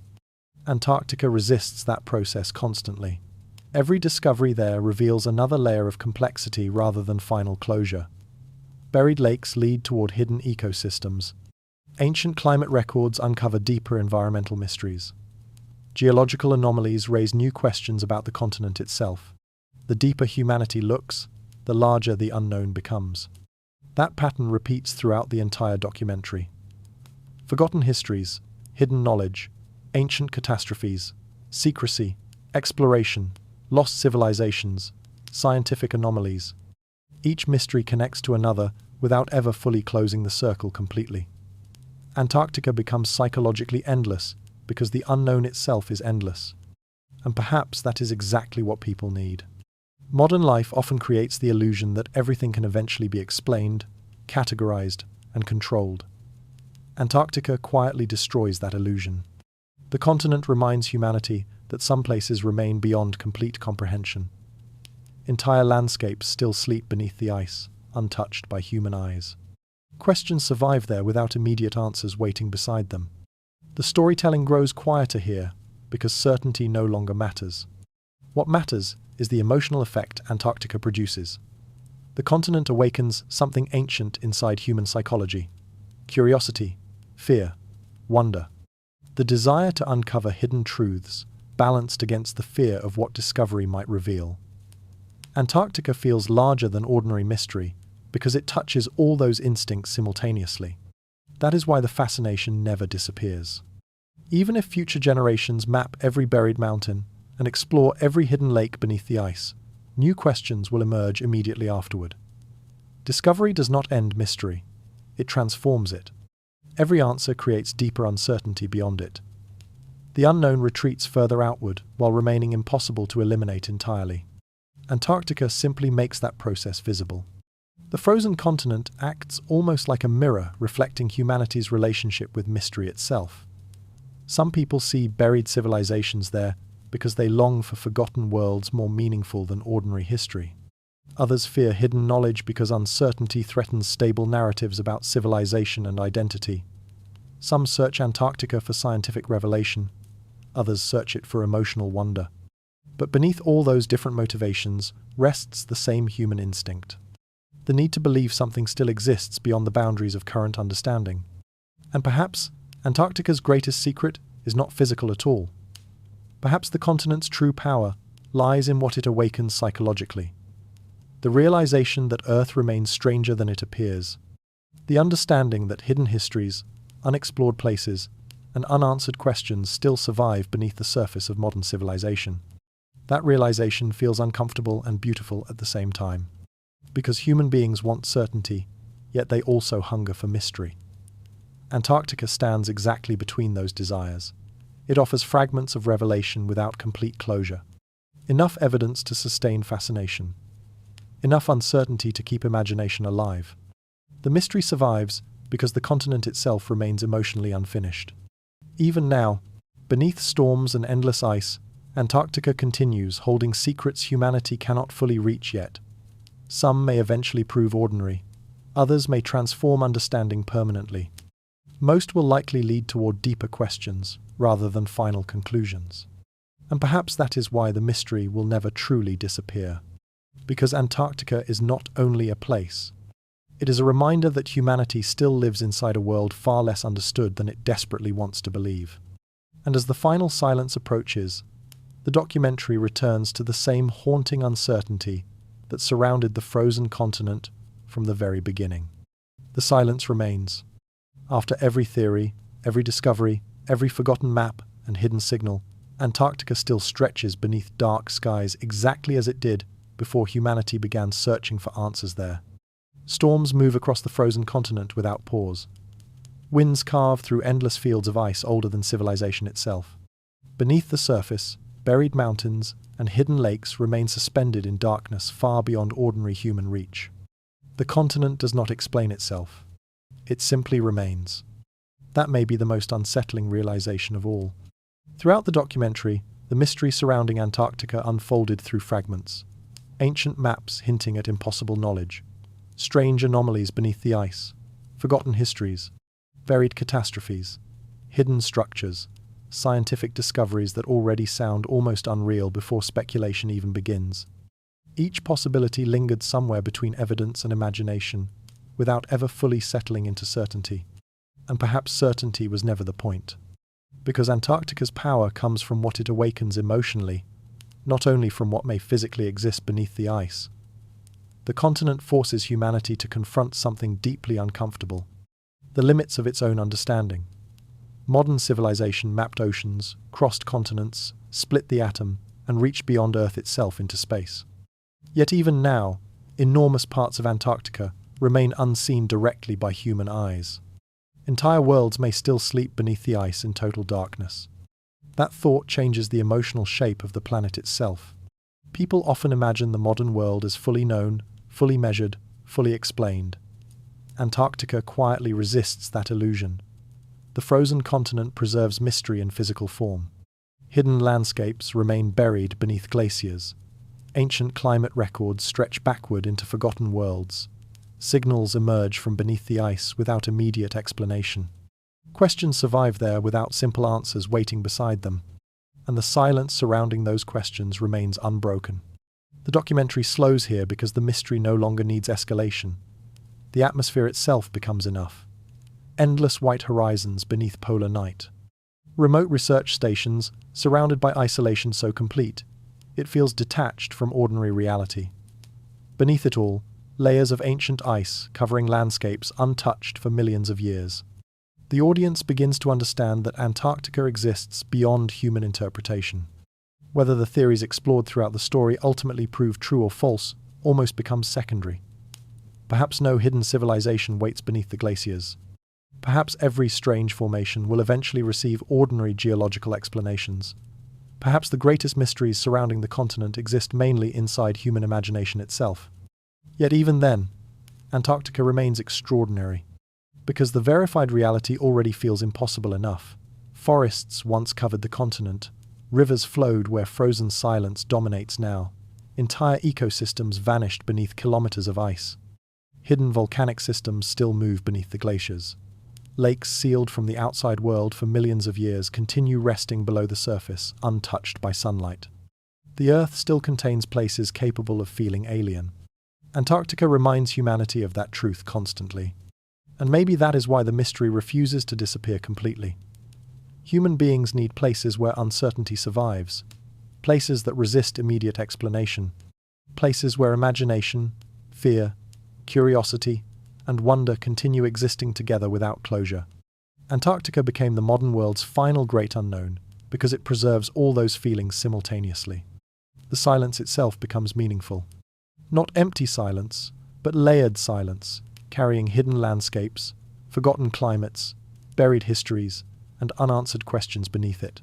Antarctica resists that process constantly. Every discovery there reveals another layer of complexity rather than final closure. Buried lakes lead toward hidden ecosystems. Ancient climate records uncover deeper environmental mysteries. Geological anomalies raise new questions about the continent itself. The deeper humanity looks, the larger the unknown becomes. That pattern repeats throughout the entire documentary. Forgotten histories, hidden knowledge, ancient catastrophes, secrecy, exploration, lost civilizations, scientific anomalies. Each mystery connects to another without ever fully closing the circle completely. Antarctica becomes psychologically endless because the unknown itself is endless. And perhaps that is exactly what people need. Modern life often creates the illusion that everything can eventually be explained, categorized, and controlled. Antarctica quietly destroys that illusion. The continent reminds humanity that some places remain beyond complete comprehension. Entire landscapes still sleep beneath the ice, untouched by human eyes. Questions survive there without immediate answers waiting beside them. The storytelling grows quieter here because certainty no longer matters. What matters is the emotional effect Antarctica produces. The continent awakens something ancient inside human psychology: curiosity, fear, wonder. The desire to uncover hidden truths, balanced against the fear of what discovery might reveal. Antarctica feels larger than ordinary mystery because it touches all those instincts simultaneously. That is why the fascination never disappears. Even if future generations map every buried mountain and explore every hidden lake beneath the ice, new questions will emerge immediately afterward. Discovery does not end mystery. It transforms it. Every answer creates deeper uncertainty beyond it. The unknown retreats further outward while remaining impossible to eliminate entirely. Antarctica simply makes that process visible. The frozen continent acts almost like a mirror reflecting humanity's relationship with mystery itself. Some people see buried civilizations there because they long for forgotten worlds more meaningful than ordinary history. Others fear hidden knowledge because uncertainty threatens stable narratives about civilization and identity. Some search Antarctica for scientific revelation. Others search it for emotional wonder. But beneath all those different motivations rests the same human instinct: the need to believe something still exists beyond the boundaries of current understanding. And perhaps Antarctica's greatest secret is not physical at all. Perhaps the continent's true power lies in what it awakens psychologically. The realization that Earth remains stranger than it appears. The understanding that hidden histories, unexplored places, and unanswered questions still survive beneath the surface of modern civilization. That realization feels uncomfortable and beautiful at the same time. Because human beings want certainty, yet they also hunger for mystery. Antarctica stands exactly between those desires. It offers fragments of revelation without complete closure. Enough evidence to sustain fascination. Enough uncertainty to keep imagination alive. The mystery survives because the continent itself remains emotionally unfinished. Even now, beneath storms and endless ice, Antarctica continues holding secrets humanity cannot fully reach yet. Some may eventually prove ordinary. Others may transform understanding permanently. Most will likely lead toward deeper questions rather than final conclusions. And perhaps that is why the mystery will never truly disappear. Because Antarctica is not only a place. It is a reminder that humanity still lives inside a world far less understood than it desperately wants to believe. And as the final silence approaches, the documentary returns to the same haunting uncertainty that surrounded the frozen continent from the very beginning. The silence remains. After every theory, every discovery, every forgotten map and hidden signal, Antarctica still stretches beneath dark skies exactly as it did before humanity began searching for answers there. Storms move across the frozen continent without pause. Winds carve through endless fields of ice older than civilization itself. Beneath the surface, buried mountains and hidden lakes remain suspended in darkness far beyond ordinary human reach. The continent does not explain itself. It simply remains. That may be the most unsettling realization of all. Throughout the documentary, the mystery surrounding Antarctica unfolded through fragments. Ancient maps hinting at impossible knowledge. Strange anomalies beneath the ice. Forgotten histories. Varied catastrophes. Hidden structures. Scientific discoveries that already sound almost unreal before speculation even begins. Each possibility lingered somewhere between evidence and imagination, without ever fully settling into certainty. And perhaps certainty was never the point. Because Antarctica's power comes from what it awakens emotionally, not only from what may physically exist beneath the ice. The continent forces humanity to confront something deeply uncomfortable: the limits of its own understanding. Modern civilization mapped oceans, crossed continents, split the atom, and reached beyond Earth itself into space. Yet even now, enormous parts of Antarctica remain unseen directly by human eyes. Entire worlds may still sleep beneath the ice in total darkness. That thought changes the emotional shape of the planet itself. People often imagine the modern world as fully known, fully measured, fully explained. Antarctica quietly resists that illusion. The frozen continent preserves mystery in physical form. Hidden landscapes remain buried beneath glaciers. Ancient climate records stretch backward into forgotten worlds. Signals emerge from beneath the ice without immediate explanation. Questions survive there without simple answers waiting beside them, and the silence surrounding those questions remains unbroken. The documentary slows here because the mystery no longer needs escalation. The atmosphere itself becomes enough. Endless white horizons beneath polar night. Remote research stations, surrounded by isolation so complete, it feels detached from ordinary reality. Beneath it all, layers of ancient ice covering landscapes untouched for millions of years. The audience begins to understand that Antarctica exists beyond human interpretation. Whether the theories explored throughout the story ultimately prove true or false almost becomes secondary. Perhaps no hidden civilization waits beneath the glaciers. Perhaps every strange formation will eventually receive ordinary geological explanations. Perhaps the greatest mysteries surrounding the continent exist mainly inside human imagination itself. Yet even then, Antarctica remains extraordinary, because the verified reality already feels impossible enough. Forests once covered the continent, rivers flowed where frozen silence dominates now, entire ecosystems vanished beneath kilometers of ice. Hidden volcanic systems still move beneath the glaciers. Lakes sealed from the outside world for millions of years continue resting below the surface, untouched by sunlight. The Earth still contains places capable of feeling alien. Antarctica reminds humanity of that truth constantly. And maybe that is why the mystery refuses to disappear completely. Human beings need places where uncertainty survives, places that resist immediate explanation, places where imagination, fear, curiosity, and wonder continue existing together without closure. Antarctica became the modern world's final great unknown because it preserves all those feelings simultaneously. The silence itself becomes meaningful. Not empty silence, but layered silence, carrying hidden landscapes, forgotten climates, buried histories, and unanswered questions beneath it.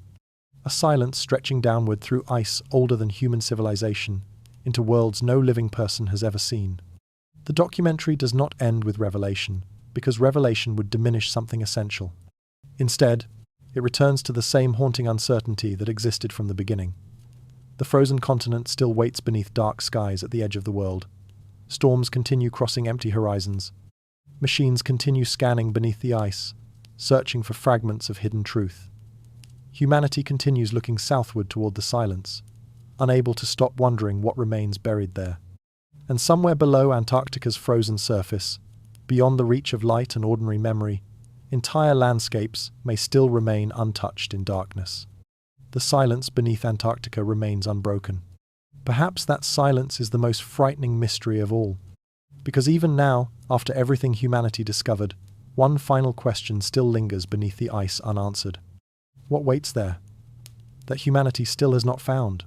A silence stretching downward through ice older than human civilization, into worlds no living person has ever seen. The documentary does not end with revelation, because revelation would diminish something essential. Instead, it returns to the same haunting uncertainty that existed from the beginning. The frozen continent still waits beneath dark skies at the edge of the world. Storms continue crossing empty horizons. Machines continue scanning beneath the ice, searching for fragments of hidden truth. Humanity continues looking southward toward the silence, unable to stop wondering what remains buried there. And somewhere below Antarctica's frozen surface, beyond the reach of light and ordinary memory, entire landscapes may still remain untouched in darkness. The silence beneath Antarctica remains unbroken. Perhaps that silence is the most frightening mystery of all, because even now, after everything humanity discovered, one final question still lingers beneath the ice unanswered. What waits there? That humanity still has not found.